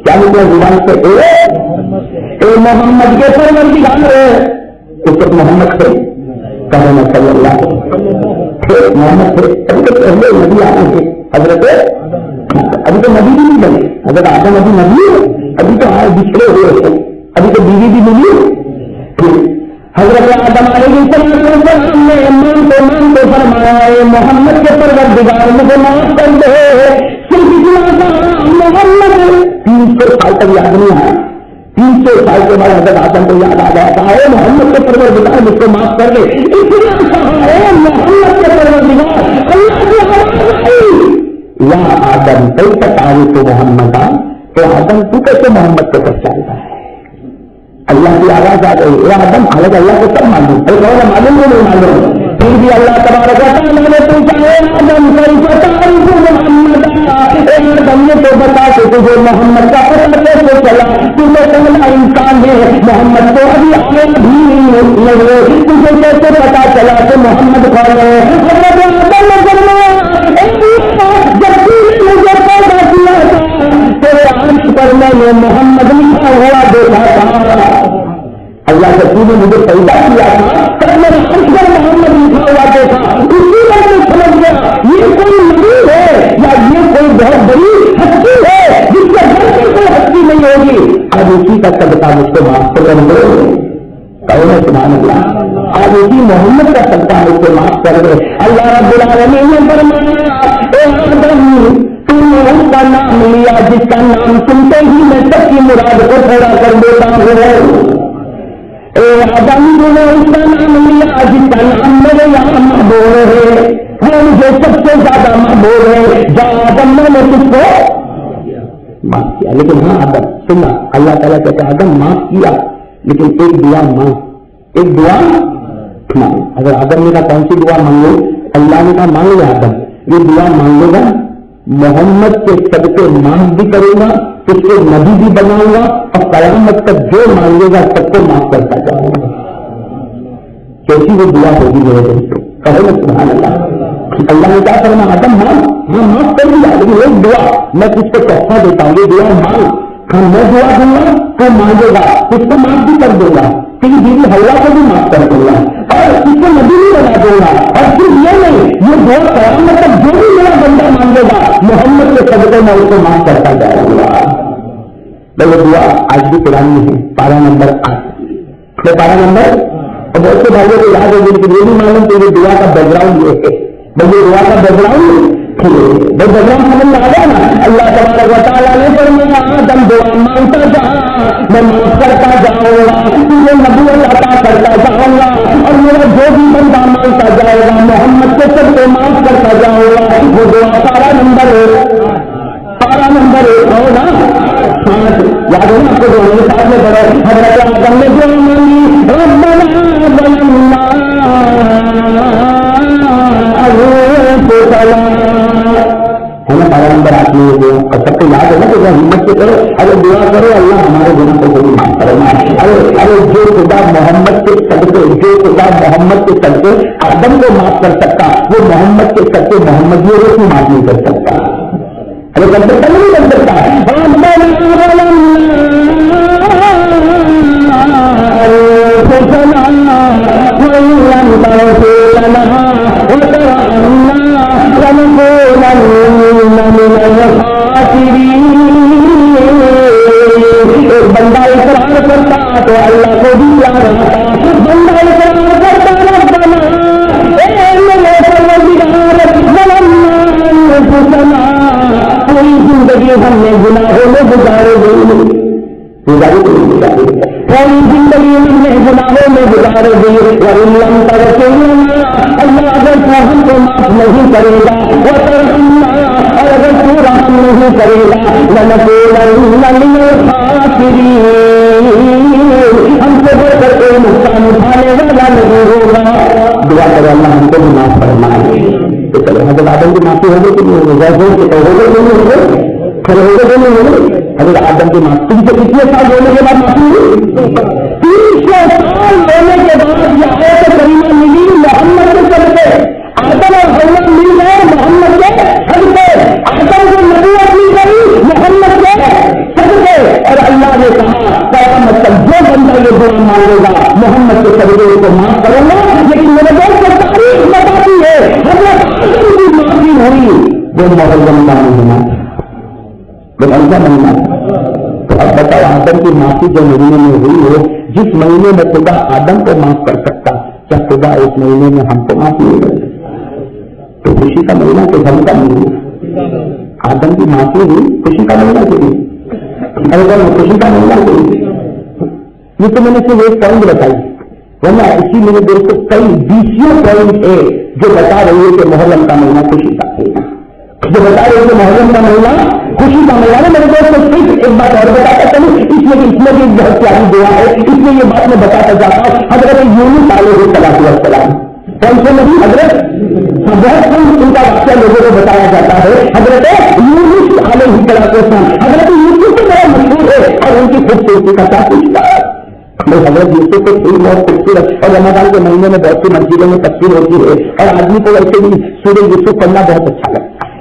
کیا نکلا زبان سے؟ اے محمد کے پروردگار. اس وقت محمد تھے کہنا صلی اللہ محمد تھے. ابھی تو پہلے نبی آتے تھے حضرت، ابھی تو نبی بھی نہیں بنے. حضرت آدم ابھی نبی ہے، ابھی تو بچھڑے ہوئے تھے، ابھی تو بیوی بھی ملی. حضرت آدم علیہ السلام نے مانگتے فرمایا اے محمد کے پروردگار مجھے معاف کر دے. صرف اتنا سا محمد 300 سال تک یاد نہیں آیا. 300 سال کے بعد حضرت آدم کو یاد آ جاتا ہے محمد کے پروردگار مجھ کو معاف کر دے. اتنا سا ہے محمد کے پروردگار اللہ کی آواز آئی یا آدم کئی تعریف تو محمد آ تو آدم تو کیسے محمد کو پہچانتا ہے؟ اللہ کی آواز آ گئی اے آدم. حالانکہ اللہ کو سب معلوم ہے، معلوم نہیں معلوم، پھر بھی اللہ تبارک و تعالیٰ نے پوچھا اے آدم کیسے تعریف محمد آ. اے آدم یہ تو بتا کہ تجھے محمد کا پتہ کیسے چلا؟ تجھے پہلا انسان ہے، محمد کو ابھی آیا بھی نہیں لگے، تجھے کیسے پتا چلا کہ محمد کون ہے؟ حضرت آدم نے فرمایا جب مجھے پیدا کیا تھا تیرے عرش پر میں نے محمد لکھا ہوا دیکھا تھا. اللہ کے نے مجھے پیدا کیا تھا تب میں نے عرش پر محمد لکھا ہوا دیکھا. اسی وقت میں سمجھ گیا یہ کوئی نبی ہے یا یہ کوئی بہت بڑی ہستی ہے جس کے گھر کی کوئی ہستی نہیں ہوگی. آج اسی کا صدقہ مجھ کو معاف کر دے. سبحان اللہ. آج اسی محمد کا صدقہ مجھ کو معاف کر دے. اللہ رب العالمین نے فرمایا اے آدم تم نے اس کا نام لیا جس کا نام سنتے ہی میں سب کی مراد کو پورا کر دیتا ہوں. اے آدم تم نے اس کا نام لیا جس کا نام میرے یہاں محبوب ہے، وہ مجھے سب سے زیادہ محبوب ہے. جا آدم میں نے تجھ کو معاف کیا. لیکن ہاں آدم سننا، اللہ تعالیٰ کہتے آدم معاف کیا لیکن ایک دعا مانگ، ایک دعا مانگ. اگر آدم نے کہا کون سی دعا مانگو؟ اللہ نے کہا مانگ لے آدم یہ دعا مانگے گا محمد کے صدقے معاف بھی کروں گا، اس کو نبی بھی بناؤں گا اور قیامت تک جو مانگے گا سب کو معاف کرتا جاؤں گا. کیسی وہ دعا ہوگی میرے دوستوں؟ کہو نا سبحان اللہ. اللہ نے کیا کرنا آدم مانگ، ہاں معاف کر دیا لیکن ایک دعا میں کس کو تحفہ دیتا ہوں، یہ دعا مانگ. ہاں میں دعا دوں گا تو مانگے گا، اس کو معاف بھی کر دوں گا، تیری بیوی حوا کو بھی معاف کر دوں گا اور اس کو نبی بھی بنا دوں گا. اور صرف یہ نہیں، یہ دعا قیامت تک جو بھی میرا بندہ مانگے گا محمد کے صدقے میں اس کو معاف کرتا جاؤں گا. وہ دعا آج بھی پرانی ہے. پارا نمبر 8 پارا نمبر. اور بہت سے بھائیوں کو یاد ہے جن کی یہ بھی معلوم کہ یہ دعا کا بیک گراؤنڈ یہ ہے. بھائی دعا کا بیک گراؤنڈ بیک گراؤنڈ سمجھ میں آ گیا نا. اللہ تبارک و تعالیٰ نے فرمایا آدم دعا مانگتا جا میں معاف کرتا جاؤں گا، تجھے نبوت عطا کرتا جاؤں گا اور میرا جو بھی بندہ مانگتا جائے گا محمد کے سب کو معاف کرتا جاؤں گا. وہ دعا پارا نمبر 1 ہو نا. یاد ہے نا آپ کو دونوں ساتھ میں پڑھو. حضرت آدم نے جو مانگی ربنا ظلمنا انفسنا، ہے نا محمد سے کرو. ارے دعا کرو اللہ ہمارے گناہ کو بھی معاف فرمائے. ارے جو خدا محمد کے صدقے آدم کو معاف کر سکتا وہ محمد کے صدقے محمدیوں کو بھی معاف نہیں کر سکتا. ارے کر سکتا نہیں کر سکتا. بندہ اقرار کرتا تو اللہ کو بھی یاد رہتا. بندہ اقرار کرتا پوری زندگی ہم نے گناہوں میں گزارے دی. پوری زندگی ہم نے گناہوں میں گزارے دی. اللہ اگر تو ہم کو معاف نہیں کرے گا اور اگر تو رحم نہیں کرے گا ہم سے بڑھ کر کوئی نقصان اٹھانے والا نہیں ہوگا. دعا کرو اللہ ہم کو بھی معاف فرمائے. تو چلو حضرت آدم کی معافی ہوگی کہ نہیں ہوگی؟ کھڑے ہو گئے نہیں ہوگے. حضرت آدم کی معافی تم سے کتنے سال ہونے کے بعد معافی ہوئی؟ 300 سال ہونے کے بعد یہ آیت کریمہ ملی محمد کے صدقے. آدم اور حوا مل گئے محمد کے صدقے. آدم کو نبوت مل گئی محمد کے صدقے. اور اللہ نے کہا مطلب جو بندہ یہ دعا مانگے گا محمد کے صدقے کو معاف کروں گا. لیکن میرے دوست کو تاریخ بتاتی ہے حضرت آدم کی معافی ہوئی وہ محرم کا مہینہ مہینہ. تو اب بتاؤ آدم کی معافی جو مہینے میں ہوئی ہو, جس مہینے میں خدا آدم کو معاف کر سکتا, کیا خدا اس مہینے میں ہم کو معاف نہیں کر سکتا؟ تو خوشی کا مہینہ کہ غم کا مہینہ؟ آدم کی معافی ہوئی خوشی کا مہینہ کے لیے. خوشی کا مہینہ کے لیے یہ تو میں نے صرف ایک پوائنٹ بتائی, ورنہ اسی میرے دوستوں کئی 20 پوائنٹ ہے جو بتا رہی ہے کہ محرم کا مہینہ خوشی کا مہینہ, جو بتا رہے کہ محرم کا مہینہ خوشی کا مہینہ. میرے دوست کو صرف ایک بات اور بتاتا چلوں, اس میں بھی بہت پیاری دعا ہے, اس میں یہ بات میں بتاتا جاتا ہوں. حضرت یونس علیہ السلام کون سے نبی؟ حضرت بہت کم ان کا واقعہ لوگوں کو بتایا جاتا ہے. حضرت یونس علیہ السلام حضرت یوسف سے بڑا مشہور ہے اور ان کی خوبصورتی کا کیا پوچھتا ہے. حضرت یوسف کو کوئی بہت خوبصورت اور رمضان کے مہینے میں بہت سی مسجدوں میں تفسیر ہوتی ہے اور آدمی کو ویسے بھی سورہ یوسف پڑھنا بہت اچھا لگتا ہے.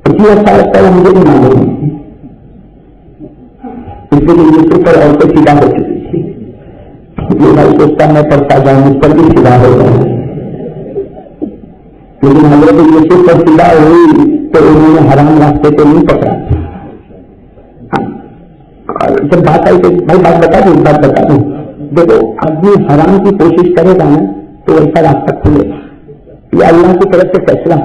اتنی اچھا لگتا ہے مجھے بھی معلوم ہے, اس لیے یوسف پر عورتیں فدا ہو چکی تھی. یہ میں سوچتا میں پڑھتا جاؤں مجھ پر بھی فدا ہو جاؤں, لیکن حضرت یوسف پر فدا ہوئی تو انہوں نے حرام راستے کو نہیں پکڑا. جب بات آئی کہ بھائی بات بتا دوں, بات بتا دوں, دیکھو آدمی حرام کی کوشش کرے گا نا تو ایسا راستہ کھلے گا. یہ اللہ کی طرف سے فیصلہ.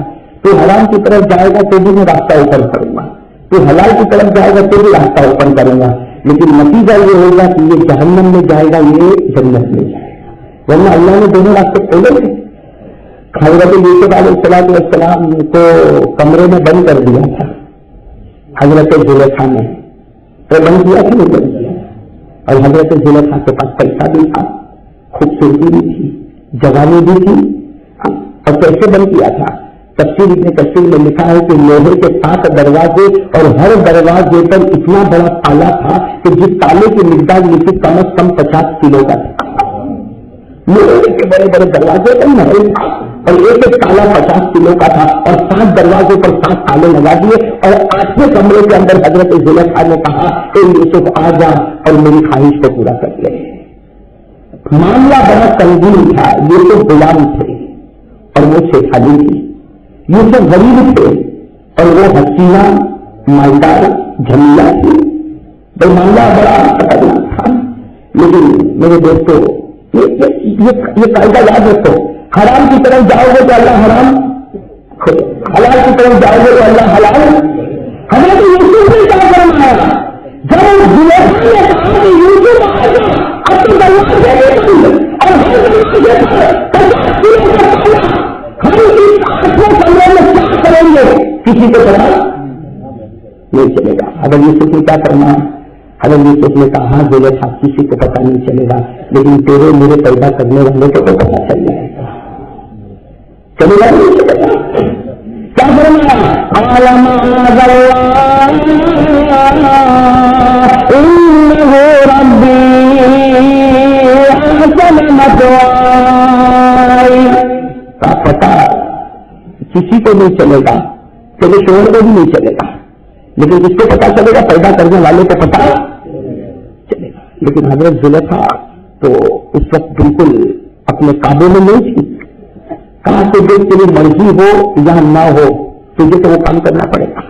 تو حرام کی طرف جائے گا تو بھی میں راستہ اوپن کروں گا, تو حلال کی طرف جائے گا تو بھی راستہ اوپن کروں گا. لیکن نتیجہ یہ ہوگا کہ یہ جہنم میں جائے گا, یہ جنت میں جائے گا. ورنہ اللہ نے دونوں راستے کھولے تھے. حضرت یوسف علیہ السلام کو کمرے میں بند کر دیا تھا حضرت زلیخا نے, تو بند کیا کہ نہیں بند کیا؟ اور حضرت زلیخا کے پاس پیسہ بھی تھا, خوبصورتی بھی تھی, جوانی بھی تھی. اور کیسے بند کیا تھا؟ تفسیر میں لکھا ہے کہ لوہے کے 7 دروازے اور ہر دروازے پر اتنا بڑا تالا تھا کہ جس تالے کی مقدار یہ تھی کم از کم 50 کلو کا تھا. لوہے کے بڑے بڑے دروازے پر محل تھا اور ایک ایک تالا 50 کلو کا تھا اور 7 دروازوں پر 7 تالے لگا دیے. اور 8ویں کمرے کے اندر حضرت زلیخا نے کہا کہ یوسف آ جا اور میری خواہش کو پورا کر لے. معاملہ بڑا سنگین تھا. یوسف غلام تھے اور وہ شیخالی تھی. یوسف غریب تھے اور وہ حسینہ مالدار جمیلہ تھی. معاملہ بڑا خطرناک تھا. لیکن میرے دوستوں یہ قاعدہ یاد رکھو, حرام کی طرف جاؤ گے تو اللہ حرام, حلال کی طرف جاؤ گے تو اللہ حلال. حضرت یوسف نے کیا فرمایا جب زلیخا نے کہا کہ یوسف آ جا اب تو دروازے اور ہر دروازے پر 50 کلو کا تالا, ہم اس 8ویں کمرے میں کیا کریں گے کسی کو پتا نہیں چلے گا. اگر یوسف نے کیا کرنا, اگر یوسف نے کہا ہاں زلیخا کسی کو پتا نہیں چلے گا لیکن تیرے میرے پیدا کرنے والے کو تو پتا چل جائے گا. چلے گا نہیں چلے گا. کیا فرمایا کو نہیں چلے گا، تیرے شوہر کو بھی نہیں چلے گا، لیکن کس کو پتا چلے گا؟ پیدا کرنے والے کو پتا چلے گا. لیکن حضرت زلیخا تو اس وقت بالکل اپنے قابو میں نہیں تھی. کہاں سے دیکھ تیری مرضی ہو یا نہ ہو تجھے تو وہ کام کرنا پڑے گا.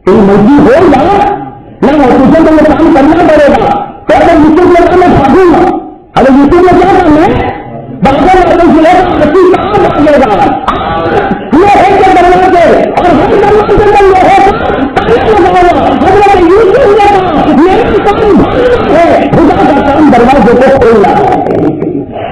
تیری مرضی ہو یا نہ ہو تجھے تو وہ کام کرنا پڑے گا. تو اگر یوسف نے کہا میں بھاگوں گا، اگر یوسف نے کیا کرنا ہے کہاں بھاگے گا؟ لوہے کے دروازے اور ہر دروازے میں لوہے کا تالا لگا. حضرت یوسف نے کہا میرا کام بھاگنا ہے، خدا کا کام دروازے کو کھولنا ہے.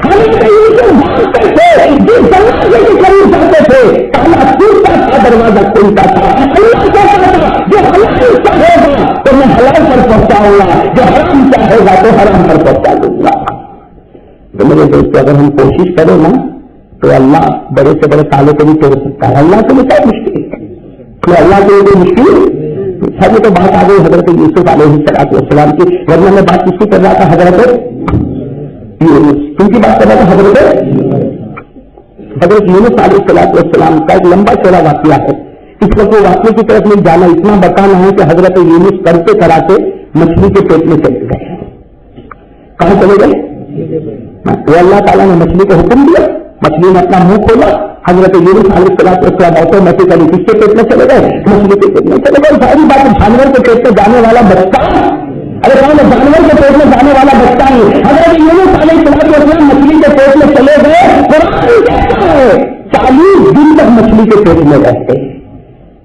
حضرت یوسف بھاگتے تھے، جس دروازے کے قریب جاتے تھے تالا ٹوٹتا تھا، دروازہ کھلتا تھا. اللہ کہتا تھا جو حلال چاہے گا تو میں حلال پر پہنچاؤں گا، جو حرام چاہے گا تو حرام پر پہنچا دوں گا. تو میرے دوست اگر ہم کوشش کریں نا تو اللہ بڑے سے بڑے تالے کو بھی توڑ سکتا ہے. اللہ کے لیے کیا مشکل ہے؟ تو اللہ کے لیے کوئی مشکل سب میں تو بات آ گئی حضرت یوسف علیہ السلام کی، ورنہ میں بات کس کی کر رہا تھا؟ حضرت یونس. کن کی بات کر رہا تھا؟ حضرت یونس علیہ السلام کا ایک لمبا چوڑا واقعہ ہے. اس وقت وہ واقعے کی طرف میں جانا اتنا بتانا ہے کہ حضرت یونس کرتے کراتے مچھلی کے پیٹ میں چلے گئے. کہاں چلے گئے؟ وہ اللہ تعالیٰ نے مچھلی کو حکم دیا، مچھلی نے اپنا منہ کھولا، حضرت یونس علیہ السلام آٹومیٹیکلی کس کے پیٹ میں چلے گئے؟ مچھلی کے پیٹ میں چلے گئے. ساری بات جانور کے پیٹ میں جانے والا بچہ، ارے کون ہے جانور کے پیٹ میں جانے والا بچہ ہی. حضرت یونس علیہ السلام مچھلی کے پیٹ میں چلے گئے. قرآن کہتا ہے 40 دن تک مچھلی کے پیٹ میں رہتے.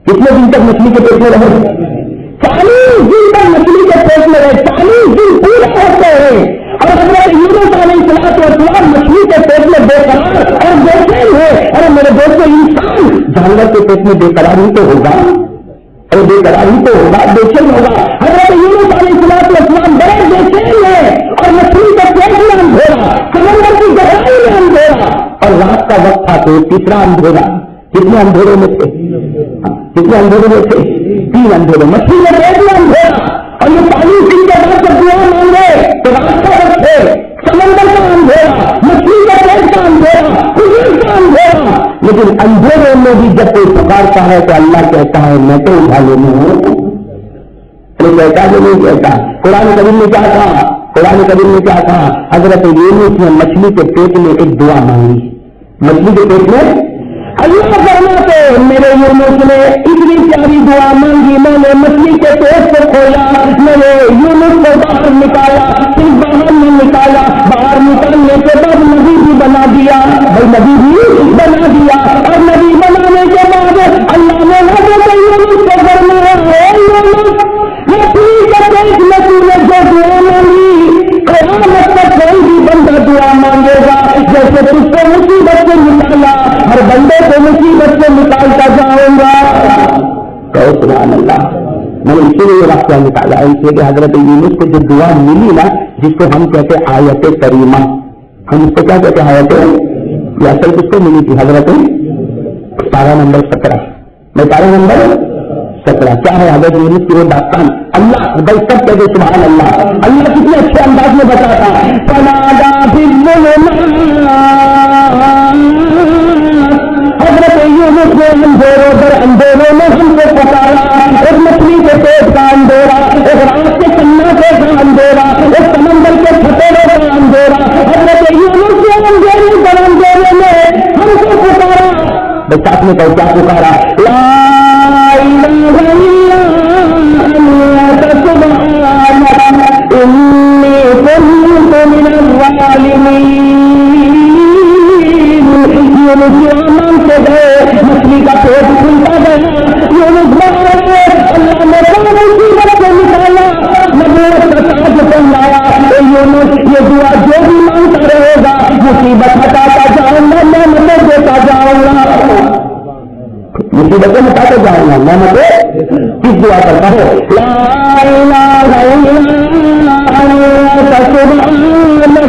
کتنے دن تک مچھلی کے پیٹ میں رہے؟ 40 دن تک مچھلی کے پیٹ میں رہے. 40 دن پورے ہوتے ہیں. اور حضرت یونس علیہ السلام مچھلی کے پیٹ میں بے قرار اور بے چین ہے. ارے میرے دوستوں انسان جانور کے پیٹ میں بے قرار ہی تو ہوگا، اور بے قرار ہی تو ہوگا، بے چین ہوگا. حضرت یونس علیہ السلام بڑے بے چین ہے اور مچھلی کے پیٹ میں اندھیرا، سمندر کی گہرائی میں اندھیرا، اور رات کا وقت تھا تو تیسرا اندھیرا. کتنے اندھیرے میں تھے؟ کتنے اندھیرے میں تھے؟ 3 اندھیرے. مچھلی کے پیٹ میں اندھیرا، اور یہ 40 دن کے بعد جب دعا مانگے تو رات کا وقت ہے، سمندر کا اندھیرا، مچھلی کا پیٹ کا اندھیرا، خجل کا اندھیرا. لیکن اندھیرے میں بھی جب کوئی پکارتا ہے تو اللہ کہتا ہے میں تو اجالے میں ہوں. کہتا جو نہیں کہتا. قرآن کریم نے کیا کہا؟ قرآن کریم نے کیا کہا؟ حضرت یونس نے مچھلی کے پیٹ میں ایک دعا مانگی. مچھلی کے پیٹ میں اللہ فرماتے میرے یونس نے اتنی پیاری دعا مانگی، میں نے مچھلی کے پیٹ کو کھولا، میں نے یونس کو باہر نکالا، پھر باہر نہیں نکالا، باہر نکالنے کے بعد نبی بھی بنا دیا. بھائی نبی بھی بنا دیا، اور نبی بنانے کے بعد اللہ نے حضرت یونس کو فرمایا مچھلی کے پیٹ میں تو نے جو دعا مانگی قیامت تک کوئی بھی بندہ دعا مانگے گا جیسے تجھ کو مصیبت سے نکالا، ہر بندے کو مصیبت سے نکالتا جاؤں گا. تو سبحان اللہ. میں نے اسی لیے یہ واقعہ نکالا ہے، اس لیے کہ حضرت یونس کو جو دعا ملی نا، جس کو ہم کہتے ہیں آیت کریمہ، ہم اس کو کیا کہتے ہیں؟ آیت. یہ اصل کس کو ملی تھی؟ حضرت پارہ نمبر 17 میں پارہ نمبر 17 کیا ہے حضرت یونس کی وہ داستان. اللہ بھائی سب کہتے سبحان اللہ. اللہ کتنے اچھے انداز میں بتاتا فنادا فی الظلمات. حضرت یونس نے اندھیروں پر اندھیروں میں ہم کو پکارا. ایک مچھلی کے پیٹ کا اندھیرا، ایک رات کے سناٹے کا اندھیرا، ایک سمندر کے پھٹیرے کا اندھیرا. حضرت یونس نے اندھیرے پر اندھیرے میں ہم کو پکارا. بچہ نے کہا کیا پکارا؟ لا الہ الا انت سبحانک انی کنت من الظالمین. یونس آمان سے گئے، مچھلی کا پیٹ کھلتا گیا، یونس باہر گئے، اللہ نے مصیبت سے نکالا، نبوت کا تاج پہنایا. یونس یہ دعا جو بھی مانگتا رہے گا مصیبت ہٹاتا جاؤں گا، نعمتیں دیتا جاؤں گا. مصیبتیں ہٹاتے جاؤں گا، نعمتیں کس دعا کرتا ہو؟ لا الہ الا انت سبحانک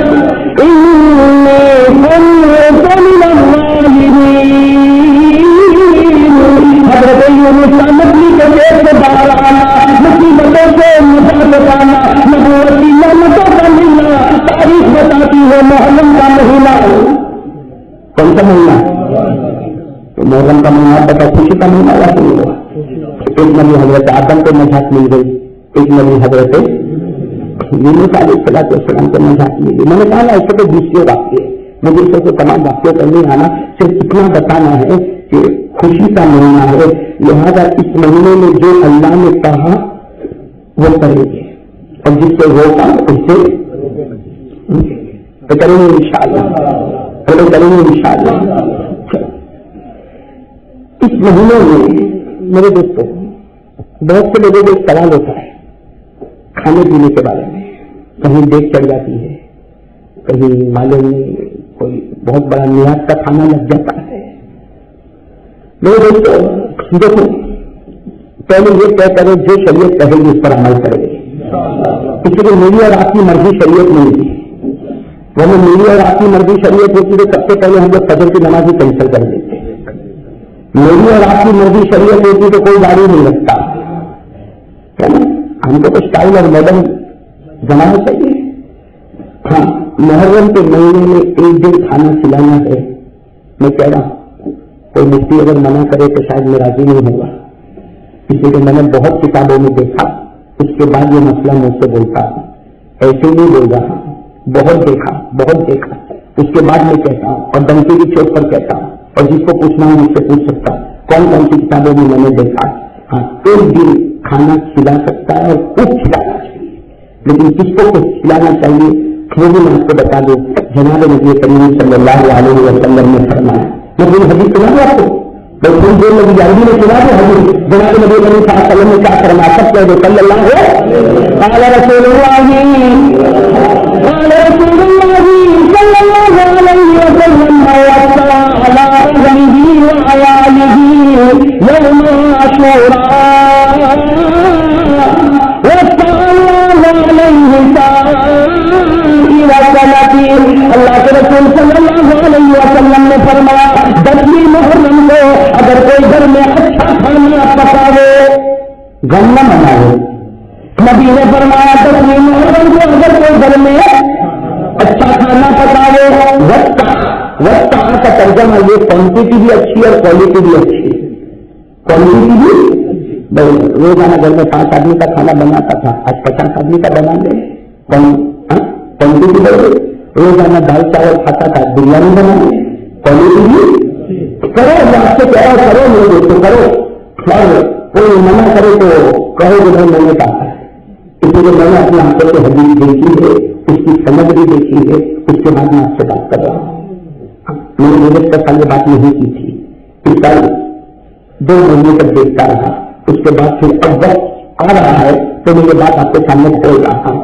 انی کنت من الظالمین. حضرت یونس کا مچھلی کے پیٹ سے باہر آنا، مصیبتوں سے نجات پانا، نبوت کی نعمتوں کا ملنا. تاریخ بتاتی ہے محرم کا مہینہ. کون سا مہینہ؟ محرم کا مہینہ پتا کا مہینہ ویسے نہیں ہوا. ایک نبی حضرت آدم کو نجات مل گئی, ایک نبی حضرت یونس علیہ السلام کو نجات مل گئی. میں نے کہا نا ایسے تو 20 واقعے, مجھے اس کو تمام واقعوں پر نہیں آنا, صرف اتنا بتانا ہے کہ خوشی کا مہینہ ہے, لہذا اس مہینے میں جو اللہ نے کہا وہ کریں گے, اور جس سے روکا اس سے کریں گے انشاءاللہ, کریں گے انشاءاللہ. اس مہینے میں میرے دوستوں بہت سے لوگوں کو ایک سوال ہوتا ہے کھانے پینے کے بارے میں. کہیں دیکھ چڑھ جاتی ہے, کہیں معلوم نہیں کوئی بہت بڑا نیاز کا کھانا لگ جاتا ہے. میرے دوستوں دیکھو, پہلے یہ طے کرو جو شریعت کہے گی اس پر عمل کرے گی. اس لیے میری اور آپ کی مرضی شریعت نہیں تھی, وہ میری اور آپ کی مرضی شریعت ہوتی تو سب سے پہلے ہم لوگ فجر کی نماز ہی کینسل کر دیتے. میری اور آپ کی مرضی شریعت ہوتی تو کوئی گاڑی نہیں رکھتا. ہم کو تو اسٹائل اور ماڈرن زمانہ چاہیے. ہاں, محرم کے مہینے میں ایک دن کھانا کھلانا ہے. میں کہہ رہا ہوں کوئی مفتی اگر منع کرے تو شاید میں راضی نہیں ہوگا, اس لیے میں نے بہت کتابوں میں دیکھا, اس کے بعد یہ مسئلہ مجھ سے بولتا ہوں, ایسے نہیں بول رہا, بہت دیکھا. اس کے بعد میں کہتا ہوں اور ڈنکی کی چوٹ پر کہتا ہوں, اور جس کو پوچھنا ہوں مجھ سے پوچھ سکتا ہوں کون کون سی کتابوں میں نے دیکھا. ہاں, ایک دن کھانا کھلا سکتا ہے اور خوب کھلانا چاہیے, لیکن کس کو کچھ کھلانا چاہیے وہ بھی میں آپ کو بتا دوں. جناب نبی کریم صلی اللہ علیہ وسلم نے فرمایا, میں پوری حدیث سنا دوں آپ کو, میں پوری دیر لگی جائے گی, میں سنا دوں حدیث. جناب نبی کریم صلی اللہ علیہ وسلم نے کیا فرمایا, سب کہہ دو صلی اللہ علیہ وسلم قال رسول اللہ صلی اللہ علیہ وسلم على رجله وعياله يوم عاشوراء اللہ کے رسول صلی اللہ علیہ وسلم نے فرمایا 10ویں محرم کو اگر کوئی گھر میں اچھا کھانا پکاوے, غم نہ مناوے. نبی نے فرمایا 10ویں محرم کو اگر کوئی گھر میں اچھا کھانا پکاوے, وقت کا ترجمہ یہ کوانٹٹی بھی اچھی اور کوالٹی بھی اچھی. کوالٹی بھی روزانہ گھر میں 5 آدمی کا کھانا بناتا تھا, آج 50 آدمی کا بنا لے. کوانٹٹی بڑھے, روزانہ دال چاول کھاتا تھا, بریانی بنا لے. کوالٹی بھی کرو, آپ سے کہہ رہا کرو, میرے دوستوں کرو, اور کوئی منع کرے تو کہو کہ بھائی میں نے کہا ہے. اس لیے میں نے اپنے آنکھوں سے حدیث دیکھی ہے, اس کی سمجھ بھی دیکھی ہے, اس کے بعد میں آپ سے بات کر رہا ہوں. میں نے میرے سال یہ بات نہیں کی تھی, اس سال 2 مہینے تک دیکھتا رہا, اس کے بعد پھر اب وقت آ رہا ہے تو میں یہ بات آپ کے سامنے کھول رہا ہوں.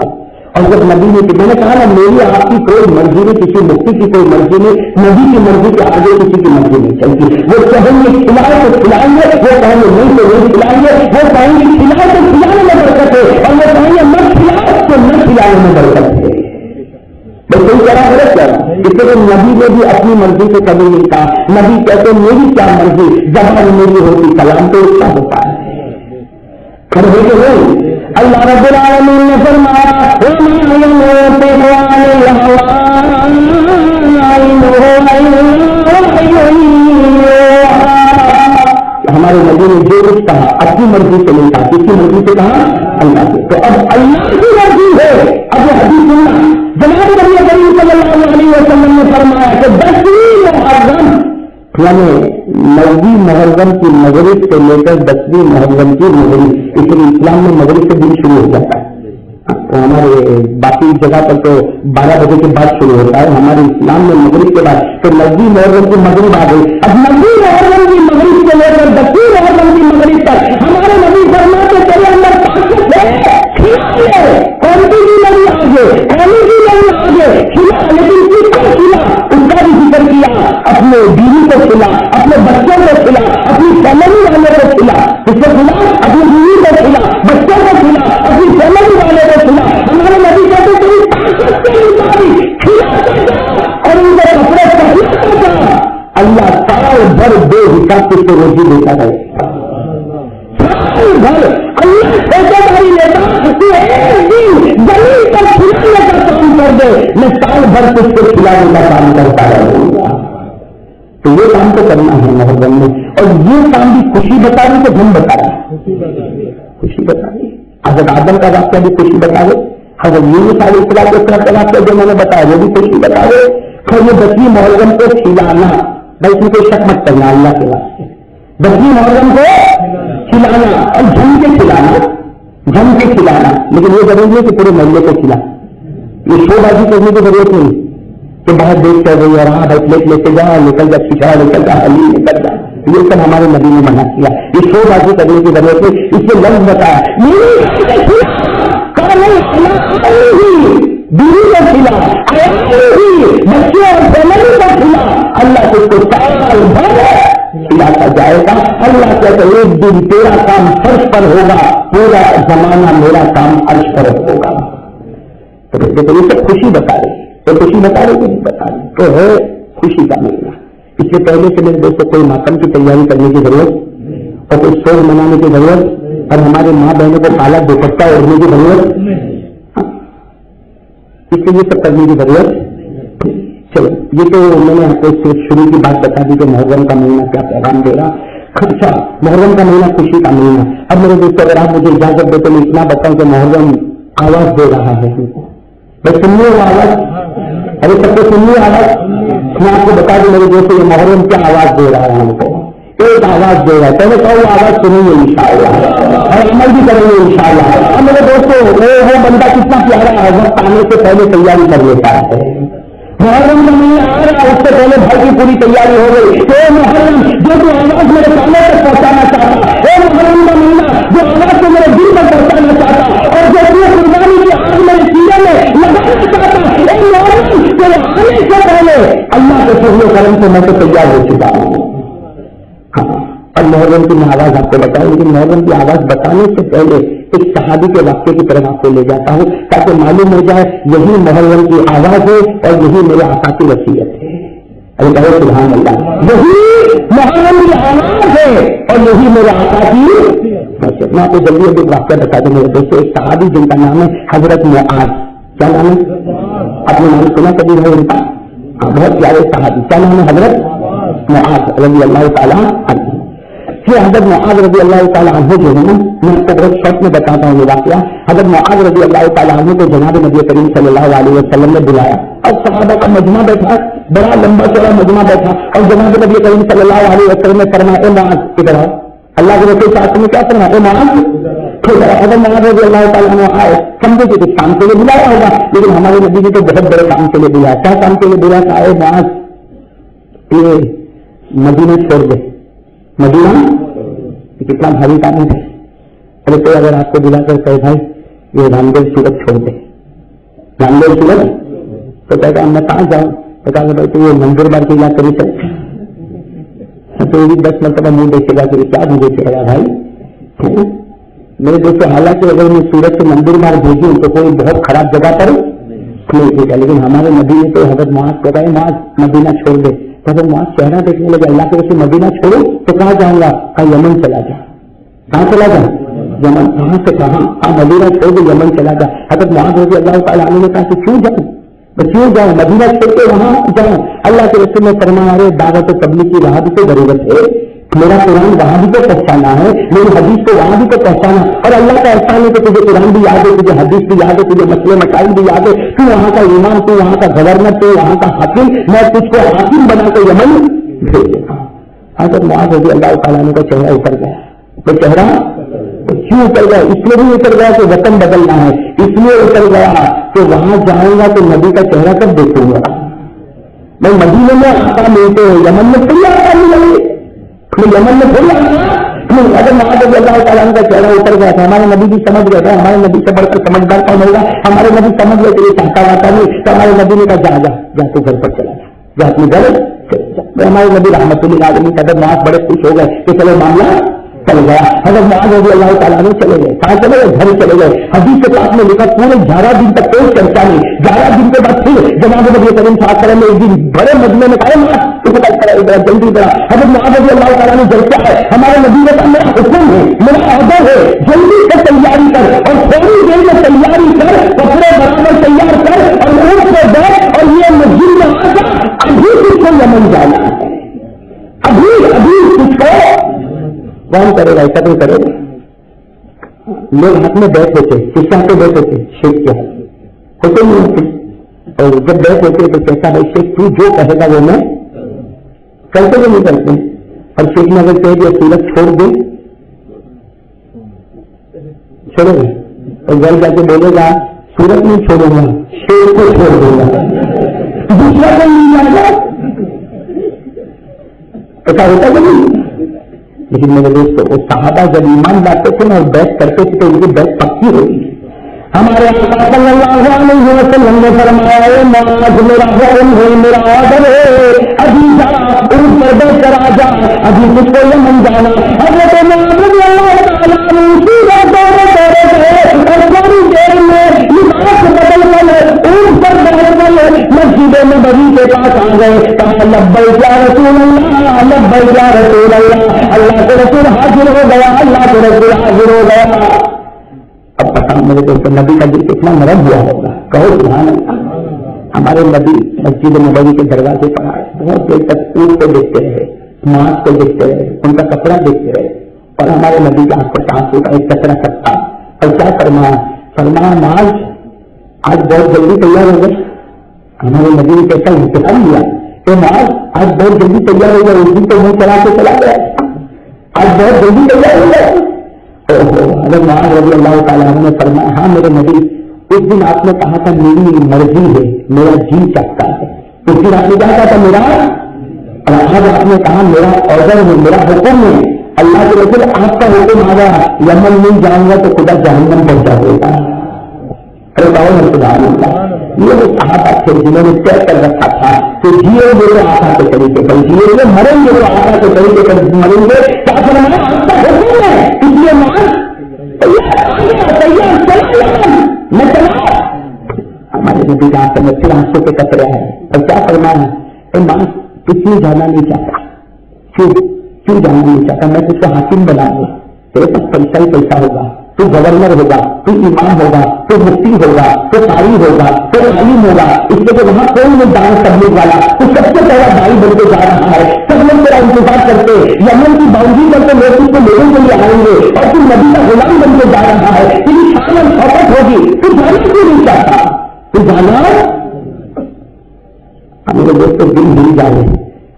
اور جب نبی نے میں نے کہا نا میری آپ کی کوئی مرضی نہیں, کسی مفتی کی کوئی مرضی نہیں, نبی کی مرضی کے آگے کسی کی مرضی نہیں چلتی. وہ کہیں گے کھلائے تو کھلائیں گے, وہ کہیں گے نہیں تو نہیں کھلائیں گے, وہ کہیں گے کھلائے تو کھلانے میں برکت ہے, اور وہ کہیں گے مت کھلائے تو نہ کھلانے میں برکت ہے. کوئی طرح غلط کر اس لیے نبی نے بھی اپنی مرضی سے کبھی نہیں کہا. نبی کہتے میری کیا مرضی, زبان میری ہوتی, کلام تو اس کا ہوتا ہے. اللہ رب العالمین نے فرمایا ہمارے نبی نے جو کچھ کہا اپنی مرضی سے نہیں کہا, کس کی مرضی سے کہا, اللہ سے. تو اب اللہ کی مرضی ہے. اب یہ حدیث سننا, جناب نبی کریم صلی اللہ علیہ وسلم نے فرمایا کہ 10ویں محرم یعنی 9ویں محرم کی مغرب سے لے کر 10ویں محرم کی مغرب, اس لیے اسلام میں مغرب سے دن شروع ہو جاتا ہے. ہمارے باقی جگہ پر تو 12 بجے کے بعد شروع ہوتا ہے, ہمارے اسلام میں مغرب کے بعد. تو 9ویں محرم کی مغرب آ گئی. اب 9ویں محرم کی مغرب سے لے کر 10ویں محرم کی مغرب تک ہمارے نبی فرماتے تیرے اندر طاقت ہے, کوالٹی نہیں آگے, کوالٹی نہیں آگے کھلا, لیکن کس کو کھلا ان کا بھی ذکر کیا. اپنے بیوی کو کھلا, اپنے بچوں کو کھلا, اپنی فیملی والے کو کھلا, اس کو کھلا, اپنی بیوی کو کھلا, بچوں کو کھلا, اپنی فیملی والے کو کھلا. ہمارے نبی کہتے تیری طاقت سے کھلاتا جا اور ان کو کپڑے پہناتا جا. اللہ سال بھر بے حساب سے روزی دیتا ہے. گھر اللہ ٹھیکیداری لیتا, تو ایک دن زمین پر کھلانے کا کام کر دے, میں سال بھر کچھ کو کھلانے کا کام کرتا رہوں گا. تو یہ کام تو کرنا ہے محرم میں. اور یہ کام بھی خوشی بتا رہی تو غم بتا رہا ہے، خوشی بتا رہی. حضرت آدم کا واقعہ بھی خوشی بتا رہے، حضرت یونس علیہ السلام کا واقعہ جو میں نے بتایا وہ بھی خوشی بتا رہے. پھر یہ 10ویں محرم کو کھلانا، بھائی اس میں کوئی شک مت کرنا اللہ کے واسطے، 10ویں محرم کو کھلانا اور جم کے کھلانا، جم کے کھلانا. لیکن یہ ضروری نہیں کہ پورے محلے کو کھلا، یہ شو بازی کرنے کی ضرورت نہیں کہ بہت دیر چل رہی ہے اور ہاں بھائی پلیٹ لے کے جا، نکل جا کھچا، نکل جا علی نکل جا. یہ سب ہمارے نبی نے منع کیا، یہ شو بازی کرنے کی ضرورت نہیں. اس سے لفظ بتایا بیوی کا کھلا، بچوں اور فیملی کا کھلا، اللہ کو اس کو سال بھر کھلاتا جائے گا. اللہ کہتے ہیں ایک دن تیرا کام فرش پر ہوگا، پورا زمانہ میرا کام عرش پر ہوگا. تو یہ سب خوشی بتا رہی ہے، تو خوشی بتا رہی کہ نہیں بتا رہی، تو ہے خوشی کا مہینہ. اس سے پہلے سے میرے دوستوں کوئی ماتم کی تیاری کرنے کی ضرورت اور کوئی شور منانے کی ضرورت اور ہمارے ماں بہنوں کو کالا دوپٹہ اوڑھنے کی ضرورت، اس لیے یہ سب کرنے کی ضرورت. چلو یہ تو میں نے آپ کو شروع کی بات بتا دی کہ محرم کا مہینہ کیا پیغام دے رہا. اچھا محرم کا مہینہ خوشی کا مہینہ. اب میرے دوستوں اگر آپ مجھے اجازت دے تو میں اتنا بتاؤں کہ محرم آواز دے رہا ہے. بس سنیے وہ آواز، ارے سب کو سنیے آواز. میں آپ کو بتا دوں میرے دوستوں یہ محرم کیا آواز دے رہا ہے ہم کو. ایک آواز دے رہا ہے، پہلے کہو وہ آواز سنیں گے انشاءاللہ اور عمل بھی کریں گے انشاءاللہ. اب میرے دوستوں وہ بندہ کتنا پیارا ہے، وقت آنے سے پہلے تیاری کر لیتا ہے. محرم کا مہینہ آ رہا ہے، اس سے پہلے بھائی کی پوری تیاری ہو گئی. اے محرم جو تو آواز میرے سامنے تک پہنچانا چاہتا، اے محرم کا مہینہ جو آواز کو میرے دل تک پہنچانا چاہتا اور جو اپنی قربانی کی آگ میرے سینے میں لگانا چاہتا، اے محرم تیرے آنے سے پہلے اللہ کے فضل و کرم سے میں تو تیار ہو چکا ہوں. اور محرم کی میں آواز آپ کو بتاؤں، لیکن محرم کی آواز بتانے سے پہلے ایک صحابی کے واقعے کی طرف آپ کو لے جاتا ہوں تاکہ معلوم ہو جائے یہی محرم کی آواز ہے اور یہی میرے آقا کی وصیت ہے. ارے کہو سبحان اللہ، یہی محرم کی آواز ہے اور یہی میرے آقا کی وصیت. میں آپ کو جلدی ابھی واقعہ بتا دوں میرے دوستوں. ایک صحابی جن کا نام ہے حضرت معاذ. کیا نام ہے؟ آپ نے نام سنا کبھی ہے ان کا؟ بہت پیارے صحابی. کیا نام ہے؟ حضرت معاذ رضی اللہ تعالیٰ عنہ. حضرت معاذ رضی اللہ تعالیٰ عنہ جو ہے نا، میں آپ کو بہت شوق میں بتاتا ہوں یہ واقعہ. حضرت معاذ رضی اللہ تعالیٰ عنہ کو جناب نبی کریم صلی اللہ علیہ وسلم نے بلایا اور صحابہ کا مجمع بیٹھا، بڑا لمبا چوڑا مجمع بیٹھا اور جناب نبی کریم صلی اللہ علیہ وسلم نے فرمایا اے معاذ ادھر آؤ. اللہ کے رسول صلی اللہ علیہ وسلم نے کیا فرمایا؟ اے معاذ. حضرت معاذ رضی اللہ تعالیٰ عنہ آئے، سمجھے کہ کچھ کام کے لیے بلایا ہوگا، لیکن ہمارے نبی نے تو بہت بڑے کام کے لیے بلایا. کیا کام کے لیے بلایا تھا؟ اے معاذ یہ مدینہ چھوڑ دے. مدینہ کتنا بھاری کام ہے. ارے کوئی اگر آپ کو بلا کر کہے بھائی یہ رام دیو سورت چھوڑ دے، رام دیو سورت، تو کہتا میں کہاں جاؤں؟ تو کہا بھائی تو یہ مندر بار کے علاقے کری چل تو بھی 10 مرتبہ منہ دیکھے گا کہ کیا مجھے چلے گا بھائی. میرے دوستوں حالانکہ اگر میں سورت سے مندر بار بھیجوں تو کوئی بہت خراب جگہ پر نہیں بھیجا، لیکن ہمارے نبی نے تو حضرت معاذ کو کہا معاذ مدینہ چھوڑ دے. تو اگر معاذ چہرہ دیکھنے لگے اللہ کے رسول مدینہ چھوڑو تو کہاں جاؤں گا؟ کہا یمن چلا جا. کہاں چلا جا؟ یمن. کہاں سے کہاں؟ مدینہ چھوڑ دے یمن چلا جا. حضرت معاذ رضی اللہ تعالیٰ عنہ نے کہا کہ کیوں جاؤں؟ کیوں جاؤں؟ مدینہ چھوڑ کے وہاں جاؤں. اللہ کے رسول نے فرمایا ارے دعوت و تبلیغ کی وہاں بھی تو ضرورت ہے، میرا قرآن وہاں بھی تو پہچانا ہے، میری حدیث کو وہاں بھی تو پہچانا. اور اللہ کا احسان ہے کہ تجھے قرآن بھی یاد ہے، تجھے حدیث بھی یاد ہے، تجھے مسئلے مسائل بھی یاد ہے. تو وہاں کا امام، تو وہاں کا گورنر، تو وہاں کا حاکم، میں تجھ کو حاکم بنا کے یمن بھیج دیتا ہوں. حضرت معاذ رضی اللہ تعالیٰ عنہ کا چہرہ اتر گیا. تو چہرہ کیوں اتر گیا؟ اس لیے بھی اتر گیا کہ وطن بدلنا ہے، اس لیے اتر گیا کہ وہاں جاؤں گا تو نبی کا چہرہ کب دیکھوں گا. میں مدینے میں آقا ملتے ہیں، یمن میں تھوڑی آقا ملیں گے، یمن میں تھوڑی آقا. اگر معاذ رضی اللہ تعالیٰ عنہ کا چہرہ اتر گیا تھا، ہمارے نبی بھی سمجھ گئے تھے. ہمارے نبی سے بڑھ کر سمجھدار کون ہوگا؟ ہمارے نبی سمجھ گئے کہ یہ چاہتا واتا نہیں، تو ہمارے نبی نے کہا جا جا جا تو گھر پر چلا جا، جا اپنے گھر. ہمارے نبی رحمت اللہ علیہ حضرت معاذ بڑے خوش ہو گئے کہ چلو معاملہ چل گیا. حضرت معاذ رضی اللہ تعالیٰ عنہ چلے گئے. کہاں چلے گئے؟ گھر چلے گئے. حدیث کے پاس میں لکھا پورے 11 دن تک کوئی چرچا نہیں. 11 دن کے بعد پھر جناب نبی کریم صلی اللہ علیہ وسلم نے ایک دن بڑے مجمع میں کہا جلدی کرا. حضرت معاذ رضی اللہ تعالیٰ عنہ جلسہ ہے، ہمارے نبی نے کہا میرا حکم ہے، میرا آرڈر ہے، جلدی سے تیاری کر اور تھوڑی دیر میں تیاری کر، کپڑے برابر تیار کر اور اونٹ پہ بیٹھ اور یہ مسجد میں آ جا. ابھی کچھ کو یمن جانا ہے، ابھی کچھ کو کرے گا، ایسا تو کرے گا. لوگ ہاتھ میں بیٹھ ہوتے، کس طرح پہ بیٹھ ہوتے؟ شیخ کے ہاتھ ہوتے نہیں ہوتے. اور جب بیٹھ ہوتے تو کہتا ہے شیخ تو جو کہے گا وہ میں کرتے ہوئے نہیں کرتے. اور شیخ نے اگر کہہ دیا سورج چھوڑ دے، چھوڑے گا. اور گھر جا کے بولے گا سورج نہیں چھوڑوں گا، شیر کو چھوڑ دوں گا، دوسرا کوئی نہیں جائے گا. ایسا ہوتا کہ نہیں؟ لیکن میرے دوستوں وہ صحابہ جب ایمان لاتے تھے نا اور بیعت کرتے تھے تو ان کی بیعت پکی ہوتی ہے. ہمارے آقا صلی اللہ علیہ وسلم نے فرمایا معاذ میرا حکم ہے، میرا آرڈر ہے، ابھی جا اونٹ پر بیٹھ کر آ جا، ابھی تجھ کو یمن جانا. حضرت معاذ رضی اللہ تعالیٰ عنہ سیدھا دورے گئے اور تھوڑی دیر میں لباس بدل کر اونٹ پر بیٹھ کر مسجد نبوی کے پاس آ گئے. کہا لبیک یا رسول اللہ، لبیک یا رسول اللہ. اللہ کے رسول حاضر ہو گیا، اللہ کے رسول حاضر ہو گیا. اب پتا میرے دوست نبی کا دل کتنا نرم ہوا ہوگا، کہو سبحان اللہ. ہمارے نبی مسجد نبوی کے دروازے پر آئے، بہت دیر تک اونٹ کو دیکھتے رہے، ماس کو دیکھتے رہے، ان کا کپڑا دیکھتے رہے. اور ہمارے نبی کے آنکھ پر آنسو کا ایک کچرا سکتا. اور کیا فرمایا معاذ آج بہت جلدی تیار ہو گئے. ہمارے نبی نے کیسا امتحان لیا کہ معاذ آج بہت جلدی تیار ہو گیا، اس دن تو منہ چلا کے چلا گیا، آج بہت جلدی تیار ہو گیا. حضرت معاذ رضی اللہ تعالیٰ عنہ نے فرمایا ہاں میرے نبی، اس دن آپ نے کہا تھا میری مرضی ہے، میرا جی چاہتا ہے. اس دن آپ نے کہا تھا میرا، اور آج آپ نے کہا میرا آرڈر ہے، میرا حکم ہے. اللہ کے رسول آپ کا حکم آ گیا یمن نہیں جاؤں گا تو خدا جہنم پہنچا دے گا. ارے باؤ سبحان اللہ. یہ وہ صحابہ تھے جنہوں نے طے کر رکھا تھا کہ جیے گے تو آقا کے طریقے پر جیے گے، مریں گے تو آقا کے طریقے پر مریں گے. کیا فرمایا آپ کا حکم ہے، اس لیے میں چلا. ہمارے نبی کا آنکھ میں پھر آنسوں کے قطرے ہیں. اور کیا فرمایا اے ماں کتنی جانا نہیں چاہتا، کیوں جانا نہیں چاہتا؟ میں تجھ کو حاکم بناؤں گا، تیرے پاس پیسہ ہی پیسہ ہوگا، تو گورنر ہوگا، تو امام ہوگا، تو مفتی ہوگا، تو قاری ہوگا، تو عالم ہوگا. اس لیے کہ وہاں کوئی نہیں دان کرنے والا، تو سب سے پہلا بھائی بن کے جا رہا ہے. سب لوگ تیرا انتظار کرتے، یمن کی باؤنڈری پر تو لوگ اس کو لوگوں کے لیے آئیں گے اور تو نبی کا غلام بن کے جا رہا ہے. تیری شان اور شوقت ہوگی، تو جانا کیوں نہیں چاہتا؟ تو جانا ہمارے دوستوں دل ہل جائے.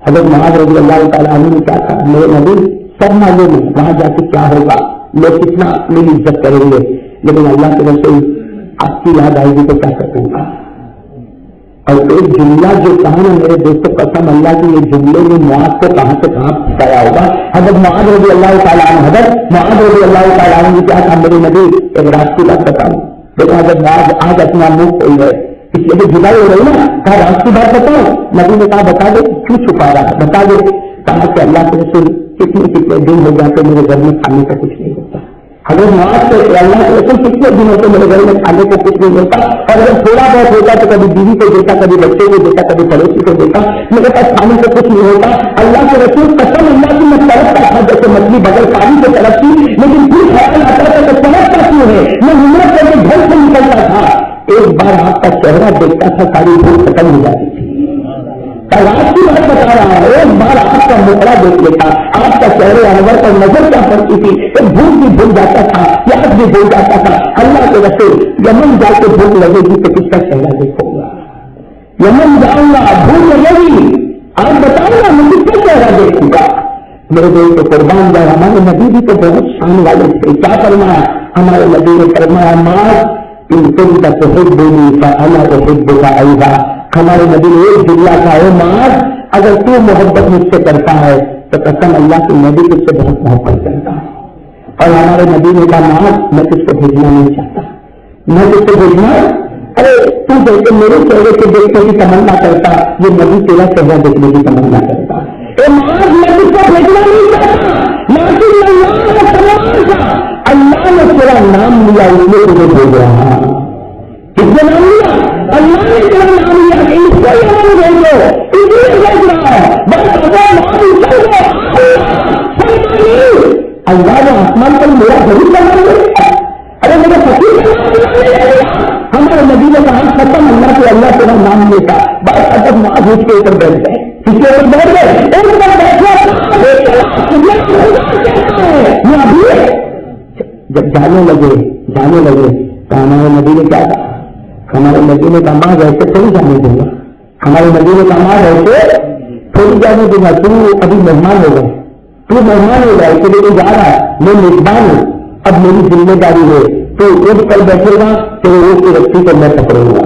حضرت معاذ رضی اللہ تعالیٰ عنہ نے کیا کہا میرے نبی سب معلوم ہے وہاں جا کے کیا ہوگا، لوگ کتنا اپنی عزت کریں گے، لیکن اللہ کے رسول آپ کی یاد آئے گی تو کیا کروں گا. اور ایک جملہ جو کہا نا میرے دوستوں قسم اللہ کی، یہ جملے میں معاذ کو کہاں سے کہاں پہنچایا ہوگا. حضرت معاذ رضی اللہ تعالیٰ عنہ، حضرت معاذ رضی اللہ تعالیٰ عنہ نے کیا کہا میرے نبی ایک رات کی بات بتاؤں. دیکھو حضرت معاذ آج اپنا منہ کھول گئے، اس لیے جدائی ہو رہی نا. کہا رات کی بات بتاؤ. نبی نے کہا بتا دے. کیوں چھپا رہا ہے، بتا دے. کہا کہ اللہ کے رسول کتنے دن ہو جاتے میرے گھر میں کھانے کا کچھ نہیں ہوتا. حضرت معاذ سے اللہ کے رسول کتنے دنوں سے میرے گھر میں کھانے کو کچھ نہیں ہوتا، اور اگر تھوڑا بہت ہوتا تو کبھی بیوی کو دیکھا، کبھی بچے کو دیکھا، کبھی پڑوسی کو دیکھا، میرے پاس کھانے کو کچھ نہیں ہوتا. اللہ کے رسول قسم اللہ کی میں تڑپتا تھا جیسے مچھلی بغیر پانی سے تڑپتی، لیکن پھر خیال آتا تھا کہ تڑپتا کیوں ہے. میں ہمت کر کے گھر سے نکلتا تھا، ایک بار آپ کا چہرہ دیکھتا تھا ساری بھوک ختم ہو جاتی تھی. رات کی بات بتا رہا ہے، ایک بار آپ کا مکڑا دیکھ لیتا، آپ کا چہرے انور پر نظر کیا پڑتی تھی، ایک بھوک بھی بھول جاتا تھا، پیاس بھی بھول جاتا تھا. اللہ کے رسول یمن جا کے بھوک لگے گی تو کس کا چہرہ دیکھوں گا، یمن جاؤں گا بھوک لگے گی، آپ بتاؤں گا میں کس کا چہرہ دیکھوں گا. میرے دل کو قربان جائے. ہمارے نبی بھی تو بہت شان والے تھے. کیا فرمایا ہمارے نبی نے؟ فرمایا معاذ ان كنت تحبني فانا احبك ايضا. ہمارے نبی نے ایک جملہ کہا ہے معاذ اگر تو محبت مجھ سے کرتا ہے تو قسم اللہ کے نبی تجھ سے بہت محبت کرتا ہے. اور ہمارے نبی نے کہا معاذ میں تجھ کو بھیجنا نہیں چاہتا، میں تجھ سے بھیجنا، ارے تو جیسے میرے چہرے کے دیکھنے کی تمنا کرتا، یہ نبی تیرا چہرہ دیکھنے کی تمنا کرتا. اے معاذ میں تجھ کو بھیجنا نہیں چاہتا، لیکن اللہ نے تیرا نام لیا اس لیے تجھے بھیج رہا ہے. کس نے نام لیا؟ اللہ نے تیرا نام لیا کہ اس کو یمن بھیجو، اس لیے بھیج رہا ہے. بس اللہ نے آسمان پر میرا ضرور کرنا ہے. ارے میرے فقیر ہمارے نبی نے کہا ختم اللہ کے اللہ تیرا نام لیتا. بس ادب معاذ اس کے اوپر بیٹھ گئے، اس کے اوپر بیٹھ گئے، ایک بار بیٹھے جانے لگے تو ہمارے نبی نے کیا کہا؟ ہمارے نبی نے کہا ماں ویسے تھوڑی جانے دوں گا، ہمارے نبی نے کہا ماں ویسے تھوڑی جانے دوں گا، تو ابھی مہمان ہو گئے اس لیے جا رہا ہے، میں میزبان ہوں، اب میری ذمہ داری ہے، تو اٹھ کر بیٹھے گا تو اونٹ کی رسی کو میں پکڑوں گا،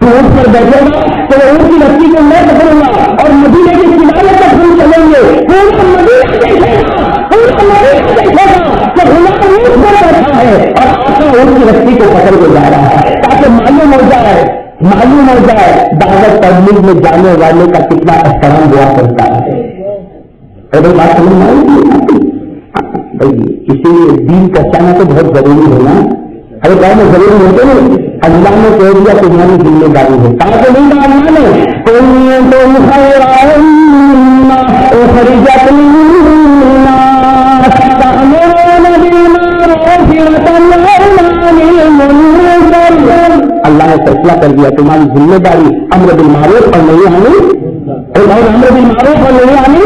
تو اٹھ کر بیٹھے گا تو اونٹ کی رسی کو میں پکڑوں گا، اور مدینے کے کنارے تک ہم چلیں گے، پورا مدینہ دیکھے گا کہ غلام اونٹ پر بیٹھا ہے اور آقا اونٹ کی رسی کو پکڑ کے جا رہا ہے، تاکہ معلوم ہو جائے دعوت تبلیغ میں جانے والے کا کتنا احترام ہوا کرتا ہے۔ اور بات سمجھ میں آئی بھائی، اسی لیے دین پہچانا تو بہت ضروری ہے نا، اگر گاؤں میں ضروری ہوتے نا، اللہ نے کہہ دیا تمہاری ذمہ داری ہے، کہا کہ نہیں ڈالنا ہے اللہ نے فیصلہ کر دیا تمہاری ذمہ داری امر بالمعروف پر نہیں آنی، اور امر بالمعروف پر نہیں آنی۔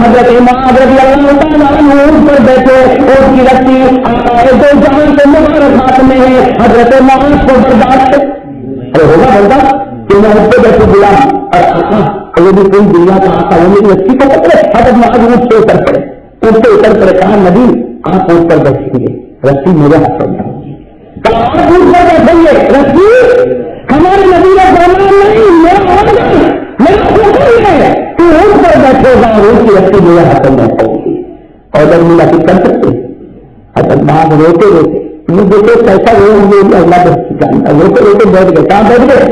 حضرت معاذ رضی اللہ تعالیٰ عنہ پر بیٹھے اور کی رسی دو جہان کے مبارک ہاتھ میں ہے، حضرت معاذ کو برداشت ہوگا برداشت کہ میں اس پہ بیٹھے غلام اور بھی کوئی دنیا کا آقا وہ میری رسی کو پکڑے، حضرت معاذ اونٹ سے اتر پڑے کہا نبی آپ اونٹ پر بیٹھیں گے، رسی میرے ہاتھ پر جاؤں گی، کہا آپ اونٹ پر بیٹھیں گے، رسی ہمارے نبی کا فرمان نہیں، میرا آرڈر، میرا حکم ہے، تو اونٹ پر بیٹھے گا، اونٹ کی رسی میرے ہاتھ میں پہنچ گی، آرڈر ملا کہ کر سکتے حضرت معاذ روتے دیکھو کیسا اللہ جانتا، روتے بیٹھ گئے، کہاں بیٹھ گئے؟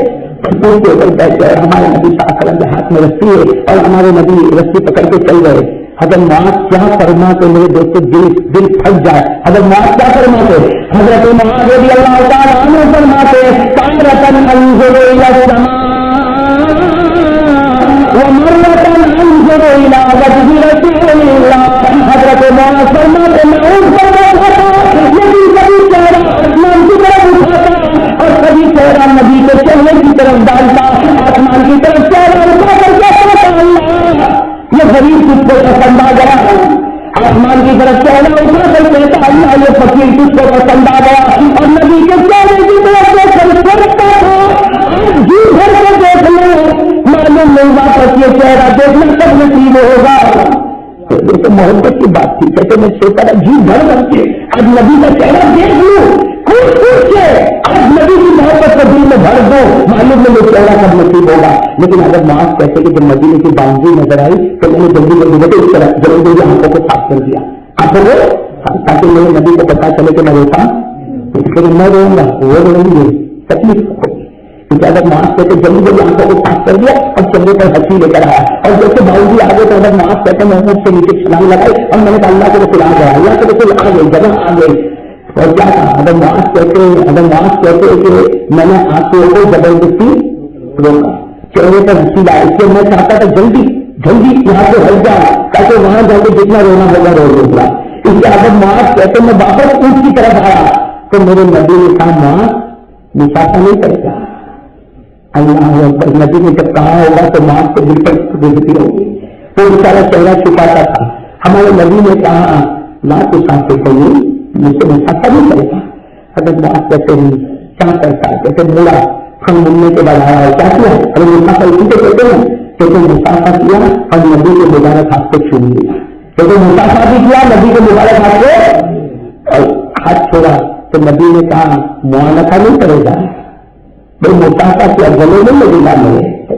اونٹ کے اوپر بیٹھ گئے، ہمارے نبی صلی اللہ علیہ وسلم کے ہاتھ میں رسی ہے اور ہمارے نبی رسی پکڑ کے چل گئے۔ حضرت معاذ کیا فرماتے میرے دوستوں، دل پھٹ جائے، حضرت معاذ کیا فرماتے؟ حضرت معاذ رضی اللہ تعالیٰ عنہ فرماتے تارة انظر الى السماء ومرة انظر الى وجه رسول اللہ۔ حضرت معاذ فرماتے میں اونٹ پر بیٹھا تھا، لیکن کبھی چہرہ آسمان کی طرف اٹھاتا اور کبھی چہرہ نبی کے چہرے کی طرف ڈالتا، آسمان کی طرف چہرہ اٹھا کر کہتا تھا اللہ یہ غریب تجھ کو پسند آ گیا، آسمان کی طرف چہرہ اٹھا کر کہتا اللہ یہ فقیر تجھ کو پسند آ گیا، اور نبی کے چہرے کی طرف دیکھ کر سوچتا تھا جی بھر کے دیکھ لو، معلوم نہیں واپس یہ چہرہ دیکھنا کب نصیب ہوگا۔ تو محبت کی بات تھی، کہتے میں سوچا تھا جی بھر کر کے اب نبی کا چہرہ دیکھ لوں، خوش کے آج نبی کی محبت کو دل میں بھر دو، معلوم نہیں یہ چہرہ کب نصیب ہوگا۔ لیکن اگر معاذ کہتے کہ جب مدینے کی باؤنڈری نظر آئی تو میں نے جلدی بیٹے اس طرح جلدی آنکھوں کو صاف کر دیا، آنکھوں کو، تاکہ میرے نبی کو پتا چلے کہ میں روتا لیکن میں رہوں گا، وہ رہیں گے، تکلیف ہوگی۔ کیونکہ اگر معاذ کہتے جلدی آنکھوں کو صاف کر دیا اور چہرے پر ہنسی لے کر آیا، اور جیسے باؤنڈری آگے تو اگر معاذ کہتے میں اونٹ سے نیچے چھلانگ لگائی اور میں نے کہا اللہ کے رسول آ گیا، اللہ کے رسول آ گئے، جگہ آ گئی، اور کیا کہا اگر معاذ کہتے کہ میں نے آنکھوں کو زبردستی روکا، چہرے پر ہنسی لائی، اس لیے میں چاہتا تھا جلدی یہاں سے ہٹ جاؤ تاکہ وہاں جا کے جتنا رونا ہوگا رو لوں گا۔ اس لیے اگر معاذ کہتے میں واپس اونٹ کی طرف آیا تو میرے نبی نے کہا معاذ مسافہ نہیں کرے گا، اللہ اکبر۔ نبی نے جب کہا ہوگا تو معاذ کو دل پر گزرتی ہوگی، وہ بیچارہ چہرہ چھپاتا تھا۔ ہمارے نبی نے کہا لا تو ساتھ کو نہیں، مجھ سے مسافہ نہیں کرے گا۔ اگر معاذ کہتے ہیں کیا کرتا ہے، کہتے بولا ہم ملنے کے بعد آیا کیا کیا، ارے مسافہ اسی کو کہتے ہیں، کہتے مسافہ کیا اور نبی کے مبارک ہاتھ کو چھوڑ دیا، کہتے مسافہ بھی کیا نبی کے مبارک ہاتھ کو اور ہاتھ چھوڑا تو نبی نے کہا معانقہ نہیں کرے گا، بھائی مسافہ کیا گلے میں لگے گا میرے۔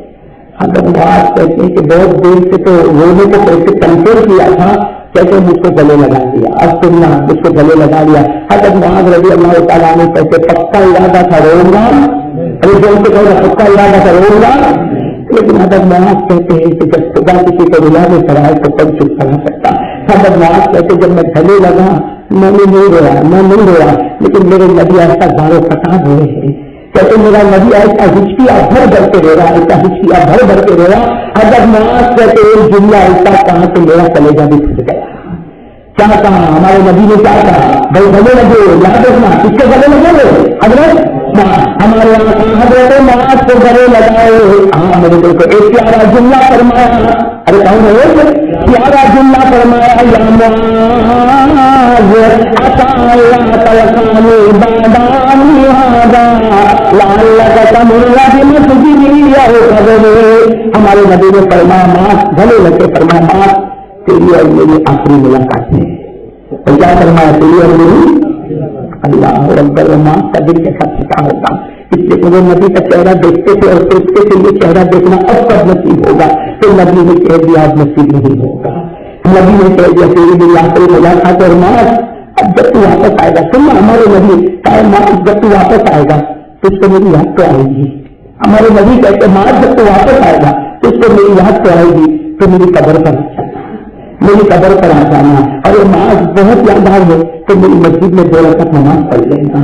اگر بات کہتے ہیں کہ بہت دیر سے تو رونے کو کیسے کنٹرول کیا تھا، کہتے مجھ کو گلے لگا دیا، اب سننا مجھ کو گلے لگا دیا۔ حضرت معاذ رضی اللہ تعالیٰ نے کہتے پکا ارادہ تھا روؤں گا، پکا ارادہ تھا روؤں گا، لیکن حضرت معاذ کہتے ہیں کہ جب خدا کسی کو رلا میں کرائے تو کب چپ کرا سکتا۔ حضرت معاذ کہتے جب میں گلے لگا میں نہیں رویا، لیکن میرے نبی ایسا دارو فتح ہوئے ہیں، کہتے میرا نبی ایسا ہچکیاں بھر بھر کے رو رہا، ایسا ہچکیاں بھر بھر کے رو رہا۔ حضرت معاذ کہتے ایک جملہ ایسا کہا کہ میرا کلیجہ بھی پھٹ گیا۔ کیا کہا ہمارے نبی نے، کیا کہا بھائی گلے لگے، یاد رکھنا کس کے گلے لگے حضرت ہمارے یہاں حضرت معاذ کو گلے لگائے۔ ہاں میرے دل کو ایک پیارا جملہ فرمایا، ارے کون ہے پیارا جملہ فرمایا، یا معاذ عطا اللہ ہمارے نبی نے فرمایا ماں گلے لگے، فرمایا ماں تیری اور میری آخری ملاقات ہے، اور کیا فرمایا تیری اور میری اللہ رب ماں کا دل کے ساتھ چھٹا ہوگا، اس لیے وہ نبی کا چہرہ دیکھتے تھے اور سوچتے تھے یہ چہرہ دیکھنا اب کب نصیب ہوگا، تو نبی نے کہہ دیا اب نصیب نہیں ہوگا، نبی نے کہہ دیا تیری میری آخری ملاقات اور ماں اب جب تو واپس آئے گا، سننا ہمارے نبی کہا ماں جب تو واپس آئے گا تو اس کو میری یاد تو آئے گی، ہمارے نبی کہتے ماں جب تو واپس آئے گا تو اس کو میری یاد تو آئے گی، تو میری قبر پر آ جانا، میری قبر پر آ جانا، اور یہ ماں بہت یاد آئے تو میری مسجد میں 2 رکعت نماز پڑھ لینا۔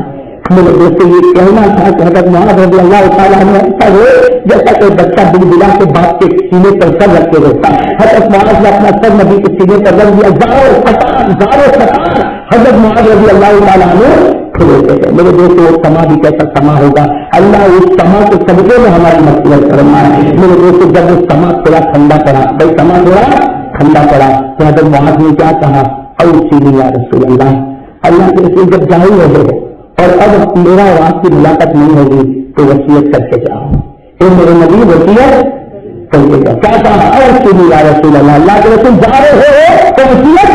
میرے دوست یہ کہنا تھا کہ حضرت معاذ رضی اللہ تعالیٰ عنہ ایسا ہو جیسا کہ بچہ بل بلا کے باپ کے سینے پر سر رکھ کے روتا، حضرت معاذ نے اپنا سر نبی کے سینے پر رکھ دیا، زارو فتان حضرت معاذ رضی اللہ تعالیٰ عنہ کھلوتے تھے۔ میرے دوست وہ سما بھی کیسا سما ہوگا، اللہ اس سما کے صدقے میں ہماری مغفرت فرمائے۔ میرے دوست جب وہ سما تھوڑا ٹھنڈا پڑا، بھائی سما تھوڑا ٹھنڈا پڑا تو حضرت معاذ نے کیا کہا، اوصینی یا رسول اللہ کے رسول جب جا ہی رہے ہو اور اب میرا اور آپ کی ملاقات نہیں ہوگی تو وصیت کر کے جاؤ، اے میرے نبی وصیت کر کے جاؤ۔ کیا کہا، اوصینی یا رسول اللہ کے رسول جا رہے ہو تو وصیت۔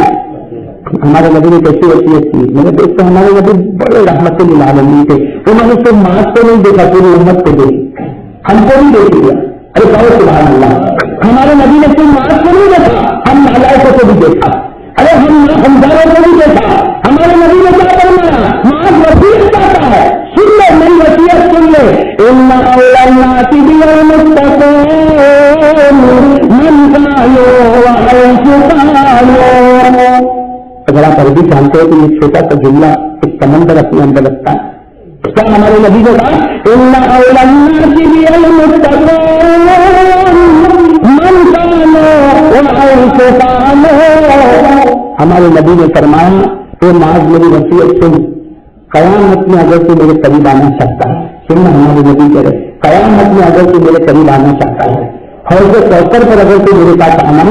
ہمارے نبی نے کیسی وصیت کی؟ میرے دوستوں ہمارے نبی بڑے رحمت للعالمین تھے، انہوں نے صرف معاذ کو نہیں دیکھا پوری امت کو دیکھا، ہم کو بھی دیکھ لیا۔ ارے کہو سبحان اللہ، ہمارے نبی نے صرف معاذ کو نہیں دیکھا، ہم ملائکہ کو بھی دیکھا، ارے ہم داروں کو بھی دیکھا۔ ہمارے نبی نے کیا فرمایا، معاذ وصیت کرتا ہے، سن لے میری وصیت سن لے، ان اولى الناس بالمتقين من كانوا وحيث كانوا۔ اگر آپ عربی جانتے ہو تو یہ چھوٹا سا جملہ ایک سمندر اپنے اندر رکھتا ہے۔ کیا ہمارے نبی نے کہا، ان اولى الناس بالمتقين من كانوا وحيث كانوا۔ ہمارے نبی نے فرمایا تو معاذ میری وصیت سن، قیامت میں اگر تو میرے قریب آنا چاہتا ہے، سننا ہمارے نبی کہہ رہے، قیامت میں اگر تو میرے قریب آنا چاہتا ہے، حوض کوثر پر اگر تو میرے پاس آنا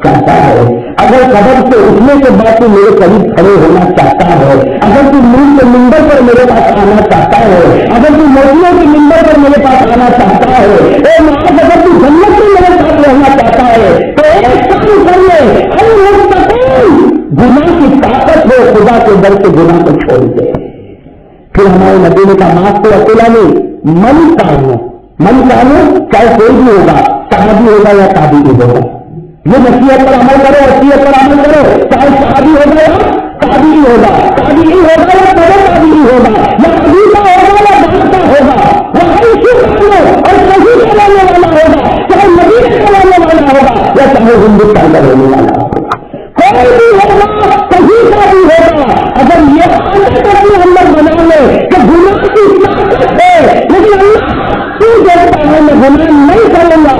چاہتا ہے، اگر قبر سے اٹھنے کے بعد تو میرے قریب کھڑے ہونا چاہتا ہے، اگر تو نور کے منبر پر میرے پاس آنا چاہتا ہے، اگر تو موتیوں کے منبر پر میرے پاس آنا چاہتا ہے، اے معاذ اگر تو جنت میں میرے ساتھ رہنا چاہتا ہے تو ایک کام کر لے، المتقین، گناہ کی طاقت ہو، خدا کے در سے گناہ کو چھوڑ دے۔ پھر ہمارے نبی نے کہا معاذ کو اکیلا نہیں، من کانو چاہے کوئی بھی ہوگا، صحابی ہوگا یا تابعی ہوگا، یہ نصیحت پر عمل کرو، وصیت پر عمل کرو، چاہے صحابی ہوگا یا تابعی ہوگا، تابعی ہوگا یا تابعی ہوگا، یا حدیثہ ہوگا یا بھانتا ہوگا، وہ ایسی اور صحیح چلانے والا ہوگا، چاہے مدینہ چلانے والا ہوگا یا چاہے ہندوستان کا رہنے والا ہوگا، کوئی بھی ہوگا، صحیح کا بھی ہوگا۔ اگر یہ عادت اپنے اندر بنا لے کہ گناہ کی طاقت ہے لیکن اللہ تو دیکھتا ہے میں گناہ نہیں کروں گا،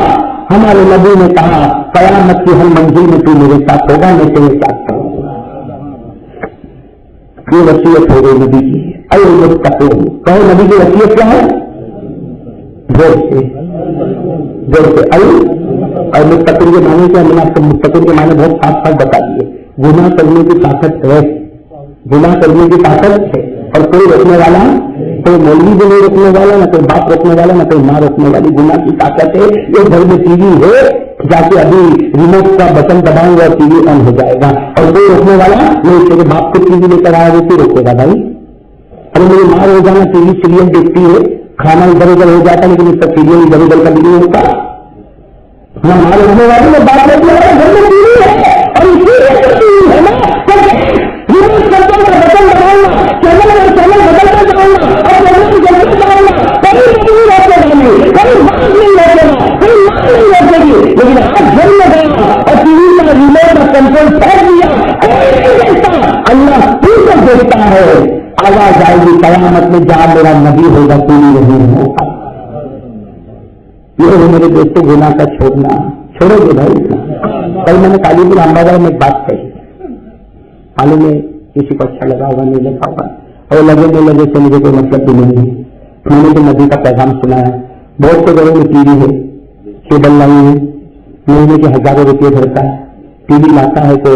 ہمارے نبی نے کہا قیامت کی ہر منزل میں تو میرے ساتھ ہوگا، میں تیرے ساتھ کروں گا۔ یہ وصیت ہو گئی نبی کی، المتقون، کہو نبی کی وصیت کیا ہے؟ زور سے اور متقین کے معنی کیا؟ میں نے آپ کو متقین کے معنی بہت صاف صاف بتا دیے، گناہ کرنے کی طاقت ہے، گناہ کرنے کی طاقت ہے، اور کوئی روکنے والا، کوئی مولوی بھی نہیں روکنے والا، نہ کوئی باپ روکنے والا، نہ کوئی ماں روکنے والی، گناہ کی طاقت ہے۔ یہ گھر میں ٹی وی ہے، جا کے ابھی ریموٹ کا بٹن دباؤں گا ٹی وی آن ہو جائے گا، اور کوئی روکنے والا نہیں، تیرے باپ کو ٹی وی لے کر آیا وہ تو روکے گا بھائی؟ ارے میری ماں روزانہ ٹی وی سیریل دیکھتی ہے، کھانا ادھر ادھر ہو جاتا ہے لیکن اس کا سیریل ادھر ادھر کا نہیں ہوتا، نہ ماں روکنے والی نہ باپ روکنے والا، گھر میں ٹی وی ہے، اور اسی لیے ہے نا ریموٹ کنٹرول کا بٹن دباؤں گا، چینل بدلتا جاؤں گا، اور چینل کو جلتا جاؤں گا، کبھی نہیں روکے گا، نہیں کبھی باپ نہیں روکے گا، کوئی ماں نہیں روکے گی، لیکن آج گھر میں گیا اور ٹی وی کا ریموٹ کا کنٹرول پھینک دیا، کوئی نہیں دیکھتا، اللہ پھر کر دیکھتا ہے، آواز آئے گی قیامت میں جا میرا نبی ہوگا تو نہیں ہوگا۔ یہ میرے دوستوں گناہ کا چھوڑنا، چھوڑو گے بھائی۔ کل میں نے کالی پور امبادہ میں ایک بات کہی، معلوم ہے کسی کو اچھا لگا ہوگا نہیں لگا ہوگا، اور لگے نہیں لگے سے مجھے کوئی مطلب بھی نہیں ہے، میں نے تو نبی کا پیغام سنا ہے، بہت سے گھروں میں ٹی وی ہے، کیبل لائن ہے، مہینے کے 1000 روپئے بھرتا ہے، ٹی وی لاتا ہے تو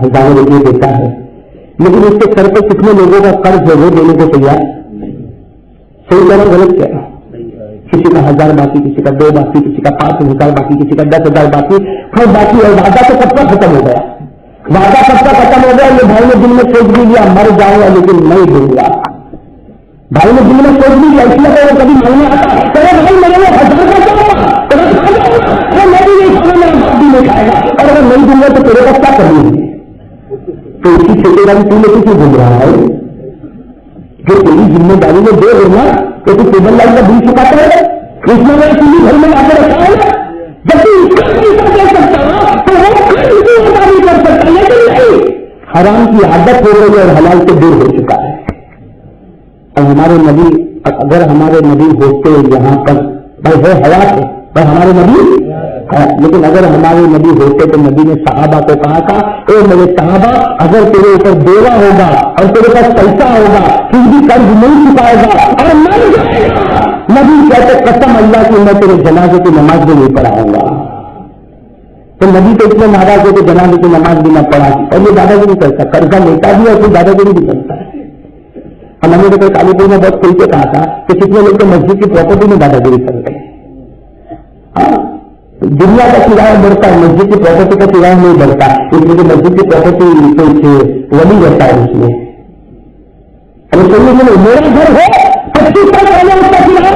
1000 روپئے دیتا ہے، لیکن اس کے سر پہ کتنے لوگوں کا قرض ہے وہ دینے کو تیار؟ صحیح کہہ رہا غلط کہہ رہا؟ کسی کا 1000 باقی, کسی کا 2 باقی, کسی کا 5000 باقی, کسی کا 10,000 باقی. ہر باقی ہے. وعدہ تو کب تک ختم ہو گیا, وعدہ کب تک ختم ہو گیا. یہ بھائی نے دل میں سوچ بھی لیا مر جاؤں گا لیکن نہیں دوں گا. بھائی نے دل میں سوچ بھی لیا, اس لیے وہ کبھی مانگنے آتا چلے بھائی میرے لیے 1000 کا کیا ہوگا, میں بھی نہیں کھانا, میرا باپ بھی نہیں کھائے گا, اور اگر نہیں دوں گا تو تیرے پاس کیا کرنی ہے. تو اسی چھوٹے والی تم نے کسی گھوم رہا ہے جو تیری ذمہ داری میں دے دینا تو تو ٹیبل لائن کا بل چکاتا ہے. اس میں میں تیری گھر میں لا کے رکھا ہے, جب تو اس کا نہیں کر سکتا تو وہ نہیں کر سکتا. لیکن نہیں, حرام کی عادت ہو گئی اور حلال سے دور ہو چکا ہے. اور ہمارے نبی, اگر ہمارے نبی ہوتے یہاں پر بھائی ہے حیات ہے, پر ہمارے نبی ہے, لیکن اگر ہمارے نبی ہوتے تو نبی نے صحابہ کو کہا تھا اے میرے صحابہ اگر تیرے اوپر بیوہ ہوگا اور تیرے پاس پیسہ ہوگا پھر بھی قرض نہیں چکائے گا اور مر جائے گا, نبی کہتے قسم اللہ کی میں تیرے جنازے کی نماز بھی نہیں پڑھاؤں گا. تو نبی تو اتنے ناراض ہو کہ جنازے کی نماز بھی نہ پڑھا, اور یہ دادا گیری کرتا, قرضہ لیتا بھی اور پھر دادا گیری بھی کرتا ہے. ہم نے تو کالی پور میں بہت کھل کے کہا تھا کہ کتنے لوگ تو مسجد کی پراپرٹی میں دادا گیری کرتے ہیں. دنیا کا کرایہ بڑھتا ہے, مسجد کی پراپرٹی کا کرایہ نہیں بڑھتا, اس لیے مسجد کی پراپرٹی کچھ ولی رہتا ہے اس میں. ارے چلیے میرا گھر ہے 25 سال پہلے اس کا کرایہ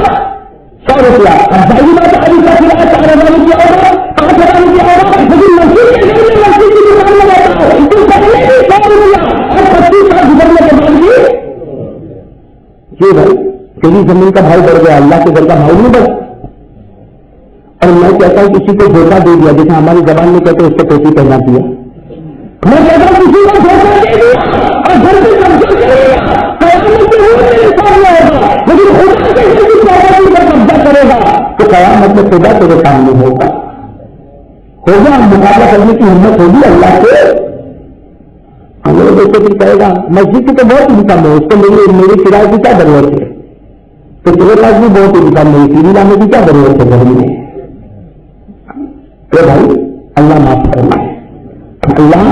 100 روپیہ, اب بھائی بات ابھی کا کرایہ 4000 روپیہ ہوگا, 5000 روپیہ ہوگا, لیکن مسجد کے گھر میں مسجد کی دکان میں رہتا ہے تو پہلے بھی 100 روپیہ اور 25 سال گزرنے کے بعد بھی جی بھائی تیری زمین کا بھاؤ بڑھ گیا, اللہ کے گھر کا بھاؤ نہیں بڑھ. اور میں کہتا ہوں کسی کو دھوکہ دے دیا, جیسے ہماری زبان میں کہتے ہیں اس کو ٹوپی پہنا دیا. میں کہتا ہوں کسی کو دھوکہ دے دیا اور گھر پہ قبضہ کر لیا, لیکن خدا کے گھر کی پراپرٹی پر قبضہ کرے گا تو قیامت میں خدا تیرے سامنے ہوگا. مقابلہ کرنے کی ہمت ہوگی اللہ سے. ہم لوگ دیکھتے پھر کہے گا مسجد کی تو بہت انکم ہے, اس کو میری کرایے کی کیا ضرورت ہے, تو تیرے پاس بھی بہت انکم ہے, ٹی وی لانے کی کیا ضرورت ہے گھر میں. بھائی اللہ معاف فرمائے. اللہ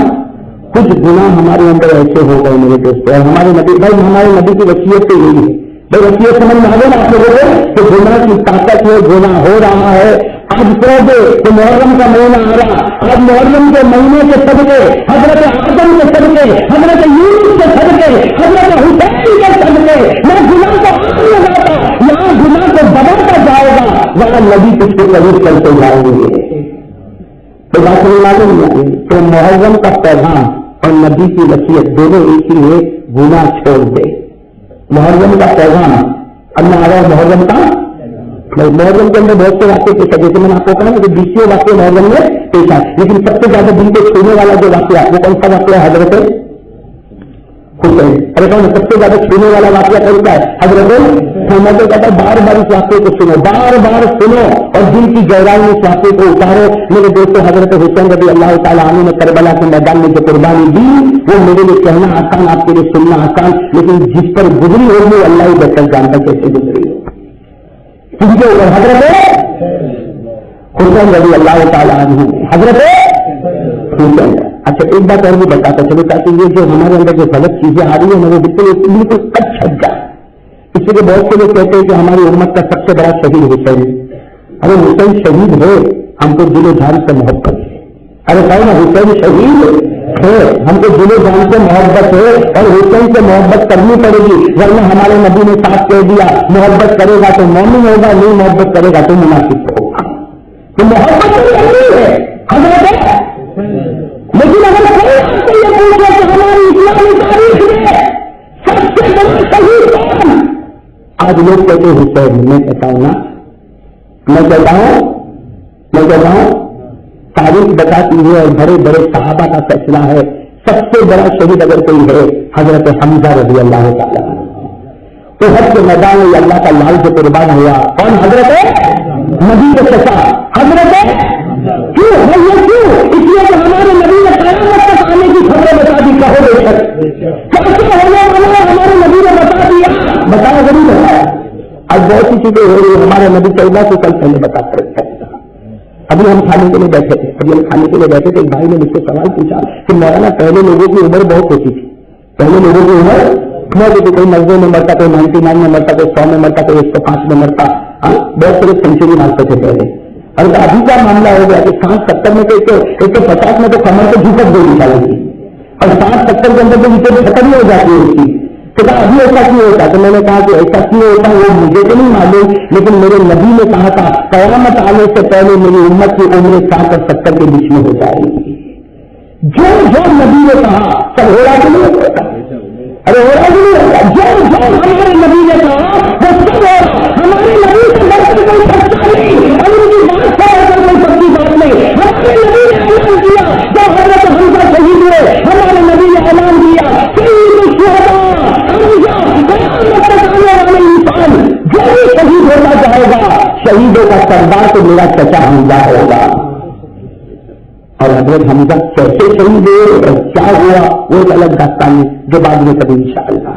کچھ گناہ ہمارے اندر ایسے ہو گئے میرے دوستوں, اور ہمارے نبی بھائی ہمارے نبی کی وصیت تو یہی ہے. بھائی وصیت سمجھ میں آ گئے نا آپ لوگوں کو کہ گناہ کی طاقت ہے, گناہ ہو رہا ہے. آج سو دے تو محرم کا مہینہ آ رہا, آج محرم کے مہینے کے صدقے, حضرت آدم کے صدقے, حضرت یونس کے صدقے, حضرت حسین کے صدقے میں گناہ کو آگ لگاتا, یہاں گناہ کو دباتا جائے گا, وہاں نبی کچھ کو قبول کرتے جائیں گے. تو بات نہیں معلوم ہے. تو محرم کا پیغام اور نبی کی وصیت دونوں ایک ہی ہے, گناہ چھوڑ دے. محرم کا پیغام اللہ آ محرم کا, محرم کے اندر بہت سے واقعے پیش ہے, جیسے میں نے آپ کو کہا کہ 20 واقعے محرم میں پیش ہے, لیکن سب سے زیادہ دل کو چھونے والا جو واقعہ وہ کون سا واقعہ ہے, حضرت حسین. ارے کون سب سے زیادہ چھونے والا واقعہ کون سا ہے, حضرت. میں تو کہتا بار بار اس واقعے کو سنو, بار بار سنو اور دل کی گہرائی میں اس واقعے کو اتارو. میرے دوستوں حضرت حسین رضی اللہ تعالیٰ عنہ نے کربلا کے میدان میں جو قربانی دی وہ میرے لیے کہنا آسان, آپ کے لیے سننا آسان, لیکن جس پر گزری ہوگی اللہ ہی بہتر جانتا کیسے گزری ہو. کن کے اوپر حضرت حسین رضی اللہ تعالیٰ عنہ, حضرت حسین. اچھا ایک بات اور بھی بتاتا چلو تاکہ یہ جو ہمارے اندر جو غلط چیزیں آ رہی ہیں وہ بالکل کچھ چھٹ جائے. اس لیے بہت سے لوگ کہتے ہیں کہ ہماری امت کا سب سے بڑا شہید حسین. ارے حسین شہید ہے, ہم کو دل و جان سے محبت ہے. ارے کہو نا حسین شہید ہے, ہم کو دل و جان سے محبت ہے, اور حسین سے محبت کرنی پڑے گی, ورنہ ہمارے نبی نے صاف کہہ دیا محبت کرے گا تو مومن ہوگا, نہیں محبت کرے گا تو منافق ہوگا. تو محبت کرنی ہے حضرت. لیکن اگر کوئی آپ سے یہ پوچھے کہ ہماری اسلامی تاریخ میں سب سے بڑا شہید کون, آج لوگ کہتے ہیں حسین. میں کہتا ہوں نا, میں کہتا ہوں تاریخ بتاتی ہے اور بڑے بڑے صحابہ کا فیصلہ ہے, سب سے بڑا شہید اگر کوئی ہے حضرت حمزہ رضی اللہ تعالیٰ. تو حج کے میدان میں اللہ کا لال جو قربان ہوا کون, حضرت نبی کے چچا حضرت. کیوں ہے یہ کیوں, اس لیے کہ ہمارے نبی نے قیامت تک آنے کی خبریں بتا دی. کہو بے شک کیسے ہونے والا ہے ہمارے نبی نے بتا دیا, بتایا ضرور ہے. آج بہت سی چیزیں ہو رہی ہے, ہمارے نبی 14 سے کل پہلے بتا کر. ابھی ہم کھانے کے لیے بیٹھے تھے, ایک بھائی نے مجھ سے سوال پوچھا کہ مولانا پہلے لوگوں کی عمر بہت ہوتی تھی, پہلے لوگوں کی عمر کوئی 90 میں مرتا, کوئی 99 میں مرتا, کوئی 100 میں مرتا, کوئی 105 میں مرتا. بہت سارے سینچری مارتے تھے پہلے، اور ابھی کا معاملہ ہو گیا کہ 60-70 میں تو 150 میں تو کمر کو جھکٹ دے دی چاہیے تھی، اور 60-70 کے اندر تو وکٹ ختم ہی ہو جاتی ہے اس کی. تو کہا ابھی ایسا کیوں ہوتا؟ تو میں نے کہا کہ ایسا کیوں ہوتا وہ مجھے تو نہیں معلوم، لیکن میرے نبی نے کہا تھا قیامت آنے سے پہلے میری امت کی عمر 60 اور 70 کے بیچ میں ہو جائے گی. جو نبی نے کہا سب ہو رہا کہ نہیں ہوتا؟ ارے ہو رہا کہ نہیں ہوتا؟ جو ہمارے نبی نے کہا وہ سب ہو رہا. ہمارے نبی سے بڑھ کر کوئی سچا نہیں، اور ان کی بات سے بڑھ کر کوئی سچی بات نہیں. ہمارے نبی نے اعلان کیا جو حضرت حمزہ شہید ہوئے، ہمارے نبی نے اعلان کیا انسان جو بھی شہید ہونا چاہے گا شہیدوں کا سردار تو میرا چچا حمزہ ہوگا. اور حضرت حمزہ کیسے شہید ہوئے اور کیا ہوا وہ ایک الگ داستان ہے جو بعد میں کبھی انشاءاللہ.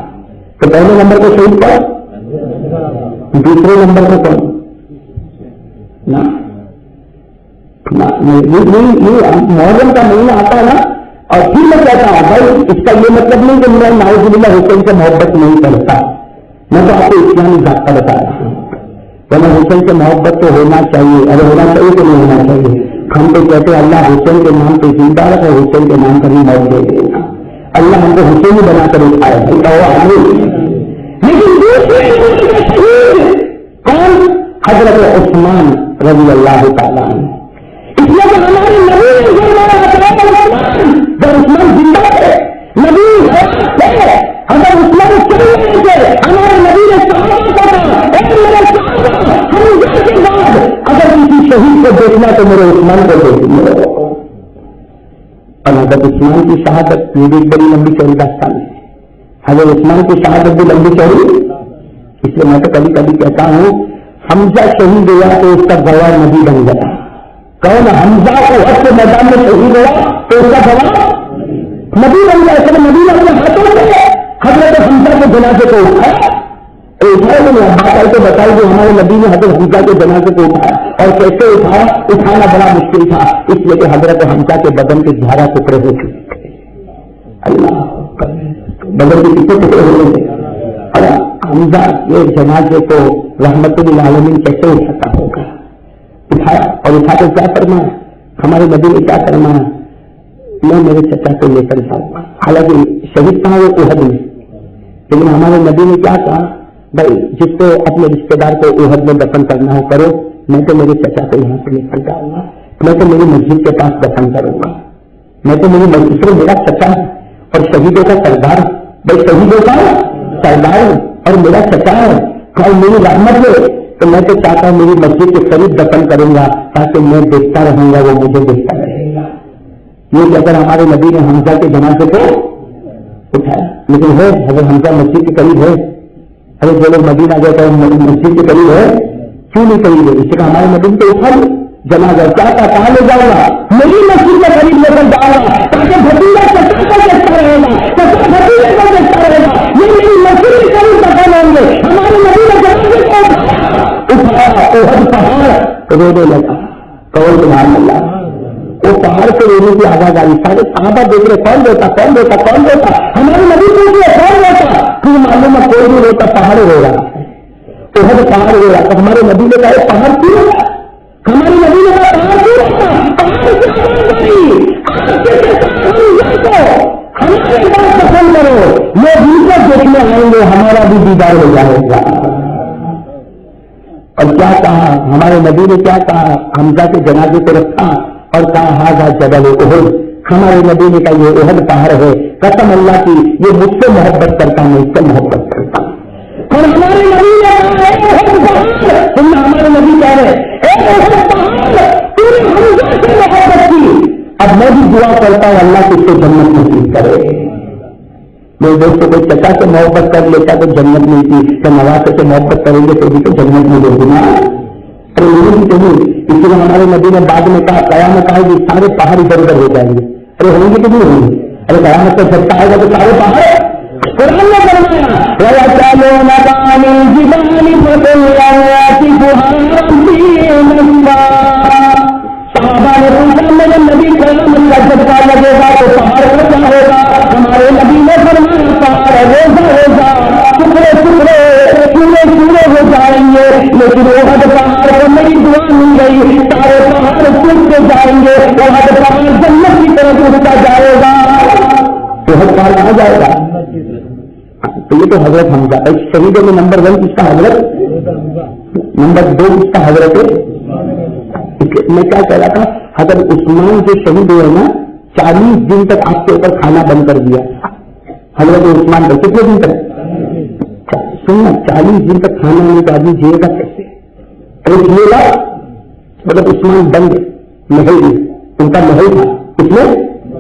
تو پہلے نمبر کو شہید پڑا، دوسرے نمبر کو کون محرم کا مہینہ آتا ہے نا، اور پھر میں کہتا ہوں بھائی اس کا یہ مطلب نہیں کہ میرا ناؤز باللہ حسین سے محبت نہیں کرتا، میں تو آپ کو اسلامی ضابطہ بتا رہا ہوں. ورنہ حسین سے محبت تو ہونا چاہیے، اگر ہونا چاہیے تو نہیں ہونا چاہیے. ہم تو کہتے ہیں اللہ حسین کے نام پہ زندہ رکھے، حسین کے نام پر ہی موت دے دینا. اللہ ہم کو حسین ہی بنا کر اٹھائے. لیکن دوسرے کون؟ حضرت عثمان رضی اللہ تعالیٰ عنہ. اس لیے کہ ہمارے نبی جب عثمان زندہ تھے، نبی اگر عثمان چل رہے تھے، ہمارے نبی نے صحابہ کو کہا کے بعد اگر کسی شہید کو دیکھنا تو میرے عثمان کو دیکھنا. اور حضرت عثمان کی شہادت یہ بھی بڑی لمبی چوڑی داستان ہے. حضرت عثمان کی شہادت بھی لمبی چوڑی، اس لیے میں تو کبھی کبھی کہتا ہوں حمزہ شہید ہوا تو اس کا گواہ نبی بن گیا. کون؟ حمزہ کو حج کے میدان میں شہید ہوا تو اس کا گواہ نبی بن گیا. اس نبی نے اپنے ہاتھوں سے حضرت حمزہ کے جنازے کو اٹھایا. بات کو بتائی کہ ہمارے نبی نے حضرت حمزہ کے جنازے کو اٹھایا، اور کیسے اٹھایا؟ اٹھانا بڑا مشکل تھا، اس لیے کہ حضرت حمزہ کے بدن کے 11 ٹکڑے ہو چکے تھے. اللہ بدن کے کتنے ٹکڑے ہونے تھے؟ اور حمزہ کے جنازے کو رحمت للعالمین کیسے اٹھاتا ہوگا؟ اٹھایا اور اٹھا کر کیا فرمایا؟ ہمارے نبی نے کیا فرمایا؟ میں میرے چچا کو لے کر جاؤں گا. حالانکہ شہید کہاں وہ احد میں، لیکن ہمارے نبی نے کیا کہا؟ بھائی جس کو اپنے رشتے دار کو احد میں دفن کرنا ہو کرو، میں تو میرے چچا کو یہاں سے لے کر جاؤں گا، میں تو میری مسجد کے پاس دفن کروں گا، میں تو میری مسجد میں میرا چچا ہے اور شہیدوں کا سردار، بھائی شہیدوں کا سردار اور میرا چچا ہے اور میری رحمت ہے، تو میں تو چاہتا ہوں میری مسجد کے قریب دفن کروں گا تاکہ میں دیکھتا رہوں گا، وہ مجھے دیکھتا رہے گا. یہ کہ اگر ہمارے نبی نے حمزہ کے جنازے کو اٹھایا، لیکن ہے اگر حمزہ مسجد کے قریب ہے، ارے جو لوگ مدینہ گئے تو مسجد کے قریب ہے، کیوں نہیں قریب ہے؟ اس سے ہمارے نبی کو اٹھا جنازہ کیا تھا؟ کہاں لے جاؤں گا؟ میری مسجد کے قریب لے کر جاؤں گا تاکہ بھتیجا چچا کو دیکھتا رہے گا، چچا بھتیجے کو دیکھتا رہے گا. یہ میری مسجد کے قریب دفن ہوں گے. ہمارے نبی نے جنازے کو اٹھایا، احد پہاڑ رونے لگا. قول سبحان اللہ. وہ پہاڑ سے رونے کی آواز آئی، سارے صحابہ دیکھ رہے کون روتا کون روتا کون روتا. ہمارے نبی پوچھ رہے کون روتا، پھر معلوم ہے کوئی نہیں روتا، پہاڑ رو رہا ہے. احد پہاڑ رو رہا. تو ہمارے نبی نے کہا پہاڑ کیوں روتا؟ ہمارے نبی نے کہا پہاڑ کیوں روتا؟ پہاڑ کی آواز آئی، ہمارے بات پسند کرو، یہ بھی دیکھنے آئیں گے، ہمارا بھی دیدار ہو جائے گا. اور کیا کہا ہمارے نبی نے؟ کیا کہا؟ حمزہ کے جنازے کو رکھا اور کہا ہاذا جبل احد. ہمارے نبی نے کہا یہ احد پہاڑ ہے، قسم اللہ کی یہ مجھ سے محبت کرتا ہوں، اس سے محبت کرتا ہوں. اور ہمارے نبی نے کہا احد پہاڑ، ہمارے نبی کہہ رہے احد پہاڑ تو نے حمزہ سے محبت کی. اب میں بھی دعا کرتا ہوں اللہ کو اس کو جنت نصیب کرے. میرے دوستوں کو چچا سے محبت کر لیتا تو جنت ملتی، تو نواسے سے محبت کریں گے تو بھی تو جنت میں لوگ نا. ارے یہ بھی تو نہیں. اس لیے ہمارے نبی نے بعد میں کہا قیامت آئے گی سارے پہاڑ ادھر ادھر ہو جائیں گے. ارے ہوں گے کہ نہیں ہوں گے؟ ارے قیامت کا جھٹکا آئے گا تو سارے پہاڑ. قرآن نے فرمایا صحابہ نے پوچھا میرے نبی قیامت کا جھٹکا لگے گا تو پہاڑ کیسا ہوگا؟ ہمارے نبی نے فرمایا پہاڑ روزہ روزہ ٹکڑے ٹکڑے چورے چورے ہو جائیں گے، لیکن وہ کہاں جائے گا؟ تو یہ تو حضرت حمزہ شہیدوں میں نمبر 1 کس کا؟ حضرت. نمبر 2 کس کا؟ حضرت. میں کیا کہہ رہا تھا، حضرت عثمان جو شہید ہوئے نا 40 دن تک آپ کے اوپر کھانا بند کر دیا حضرت عثمان کا. کتنے دن تک؟ سننا، 40 دن تک کھانا نہیں تو آدمی جیے گا کیسے؟ ایک یہ لا حضرت عثمان بند محل میں، ان کا محل تھا اس میں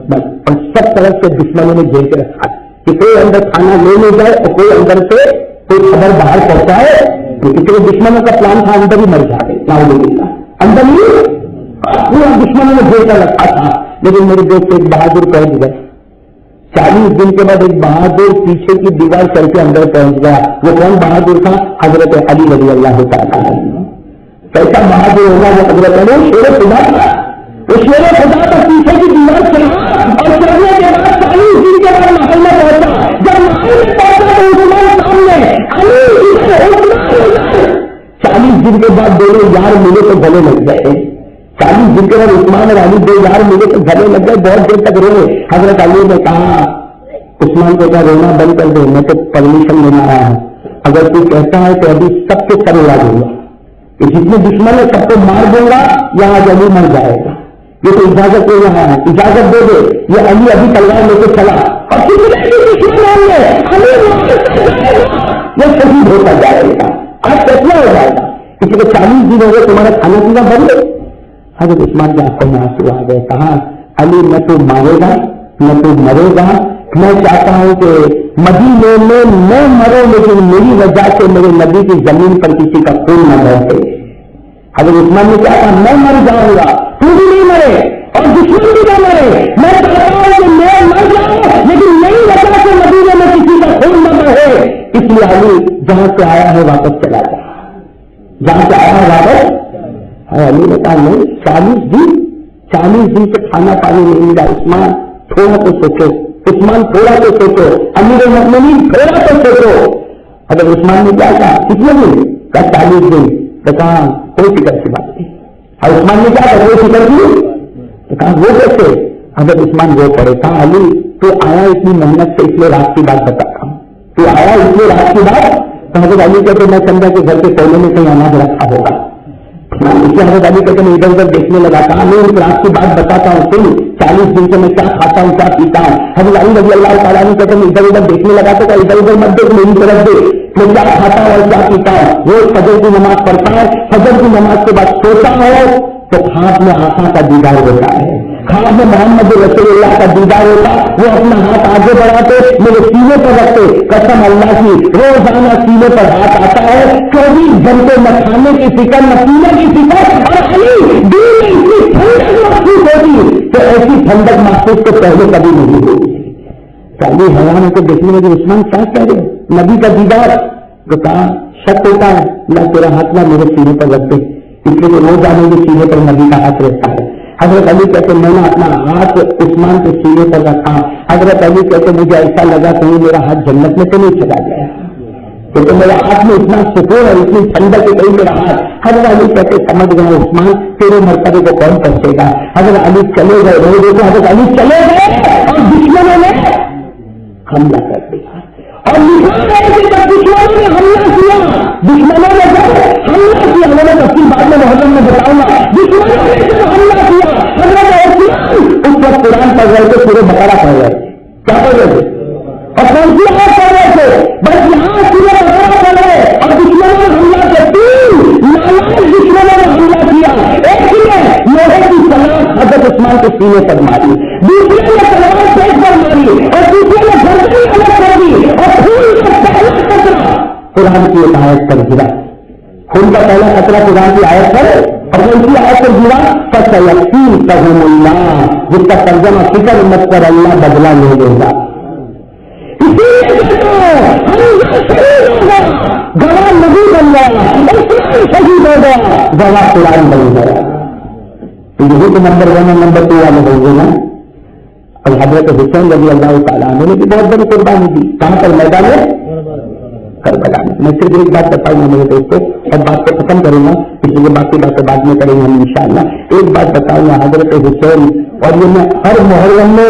بس، اور سب طرف سے دشمنوں نے جیل کے رکھا کہ کوئی اندر کھانا لے نہیں جائے اور کوئی اندر سے کوئی خبر باہر پہنچائے. کیونکہ دشمنوں کا پلان تھا اندر ہی مر جائے، اندر ہی پورا دشمنوں نے جیل کر رکھا تھا. لیکن میرے دوست ایک بہادر پہنچ گئے. 40 دن کے بعد ایک بہادر پیچھے کی دیوار کر کے اندر پہنچ گیا. وہ کون بہادر تھا؟ حضرت علی رضی اللہ تعالیٰ عنہ. کیسا بہادر ہوگا وہ حضرت علی؟ شیر خدا تھا. وہ شیر خدا کا پیچھے کی دیوار چڑھا اور چڑھنے کے بعد 40 دن کے بعد محل میں پہنچا. جب محل میں پہنچا تو عثمان سامنے 40 دن کے بعد دونوں یار ملے تو گلے لگ گئے. 40 دن کے بعد عثمان اور علی دو یار ملے تو گلے لگ گئے. بہت دیر تک روئے. حضرت علی نے کہا عثمان کو کیا رونا بند کر دے، میں تو پرمیشن لینا آیا ہوں. اگر کوئی کہتا ہے تو ابھی سب کو سر اڑا دوں گا، جتنے دشمن ہے سب کو مار دوں گا، یہاں علی مر جائے گا. یہ تو اجازت لے رہا ہے، اجازت دے دے. یہ علی ابھی تلوار لے کے چلا اور کتنے بھی دشمن ہوں گے یہ شہید ہوتا جائے گا. آج فیصلہ ہو جائے گا. اس لیے 40 دن ہو گئے تمہارا کھانا پینا بند. حضرت عثمان کی آنکھوں میں آنسو آ گئے. کہا علی نہ تو مارے گا نہ تو مرے گا. میں چاہتا ہوں کہ مدینے میں میں مروں لیکن میری وجہ سے میرے نبی کی زمین پر کسی کا خون نہ بہے. حضرت عثمان نے کیا کہا میں مر جاؤں گا، تو بھی نہیں مرے اور دشمن بھی نہ مرے. میں چاہتا ہوں کہ میں مر جاؤں لیکن میری وجہ سے مدینے میں کسی کا خون نہ بہے. اس لیے علی جہاں سے آیا ہے واپس چلا جا، جہاں سے آیا ہے واپس. علی نے کہا نہیں، 40 دن سے کھانا پانی نہیں ملا. عثمان تھوڑا تو سوچو، عثمان تھوڑا تو سوچو، امیر المؤمنین تھوڑا تو سوچو. اگر عثمان نے کیا کہا کتنے دن کا؟ 40 دن. تو کہا کوئی فکر کی بات نہیں. اور عثمان نے کیا کہا کوئی فکر کی؟ تو کہا وہ کیسے؟ حضرت عثمان وہ پڑے. کہا علی تو آیا اتنی محنت سے، اس لیے رات کی بات بتاتا ہوں. تو آیا اس لیے رات کی بات. تو حضرت علی کہتے میں سمجھا کہ گھر کے کونے میں کہیں اناج رکھا ہوگا. اس لیے حضرت علی کہتے میں ادھر ادھر دیکھنے لگا. کہا میں اس رات کی بات بتاتا ہوں، سن 40 دن سے میں کیا کھاتا ہوں کیا پیتا ہوں. حضرت علی رضی اللہ تعالیٰ عنہ کہتے میں ادھر ادھر دیکھنے لگا تو ادھر ادھر مت دیکھ، میری طرف دے. میں کیا کھاتا ہوں اور کیا پیتا ہوں. روز فجر کی نماز پڑھتا ہے، فجر کی نماز کے بعد سوتا ہوں تو خواب میں آقا کا دیدار ہوتا ہے، خواب میں محمد رسول اللہ کا دیدار ہوتا. وہ اپنا ہاتھ آگے بڑھاتے میرے سینے پر رکھتے. قسم اللہ کی روزانہ سینے پر ہاتھ آتا ہے. 24 گھنٹے نہ کھانے کی فکر نہ پینے کی فکر. اور علی دل میں اتنی ٹھنڈک محسوس ہوتی کہ ایسی ٹھنڈک محسوس تو پہلے کبھی نہیں ہوئی. علی حیران کو دیکھنے میں عثمان کیا کہہ رہے نبی کا دیدار. تو کہا شک ہوتا ہے، اللہ تیرا ہاتھ نہ میرے سینے پر رکھ دے. اس لیے روز آنے کے سینے پر نبی کا ہاتھ رہتا ہے. حضرت علی کہتے میں نے اپنا ہاتھ عثمان کے سینے پر رکھا. حضرت علی کہتے مجھے ایسا لگا کہیں میرا ہاتھ جنت میں تو نہیں چلا گیا، کیونکہ میرے ہاتھ میں اتنا سکون اور اتنی ٹھنڈک کہ کہیں میرا ہاتھ. حضرت علی کہتے سمجھ گئے عثمان تیرے مرتبے کو کون پہنچے گا. حضرت علی چلے گئے. روز دیکھو حضرت علی چلے گئے اور دشمنوں نے حملہ کر دیا. اور دشمنوں نے حملہ کیا، دشمنوں نے حملہ کیا. میں نے تفصیل بعد میں محرم میں بتاؤں گا. دشمنوں نے جب حملہ کیا حضرت اس وقت قرآن پڑھ رہے تھے، پورے بقرہ پڑھ رہے تھے. کیا پڑھ رہے تھے؟ اور کون سی آیت پڑھ رہے تھے؟ بس یہاں پورے بقرہ پڑھ رہے اور دشمنوں نے حملہ کیا. 3 نالائق دشمنوں نے حملہ کیا. ایک نے لوہے کی سلاخ حضرت عثمان کے سینے پر ماری، دوسرے نے تلوار پیٹ پر ماری اور تیسرے نے گردن الگ کر دی اور خون کا پہلا قطرہ قرآن کی ایک آیت پر گرا. خون کا پہلا قطرہ قرآن کی آیت پر اور ان کی آیت پر گرا. فَسَيَكْفِيكَهُمُ اللَّهُ، جس کا ترجمہ فکر مت کر اللہ بدلہ لے لے گا. اسی لیے گواہ نبی بن گیا، اسلام شہید ہو گیا، گواہ قرآن بن گیا. تو یہی تو نمبر 1 اور نمبر 2 والے ہوں گے نا. اور حضرت حسین رضی اللہ تعالیٰ عنہ نے بھی بہت بڑی قربانی دی. کہاں پر؟ میدان میں کربلا میں. میں صرف ایک بات بتاؤں گا میرے دوستوں اور بات کو ختم کروں گا، اس لیے باقی باتیں بعد میں کریں گے ہم انشاءاللہ. ایک بات بتاؤں گا حضرت حسین، اور یہ میں ہر محرم میں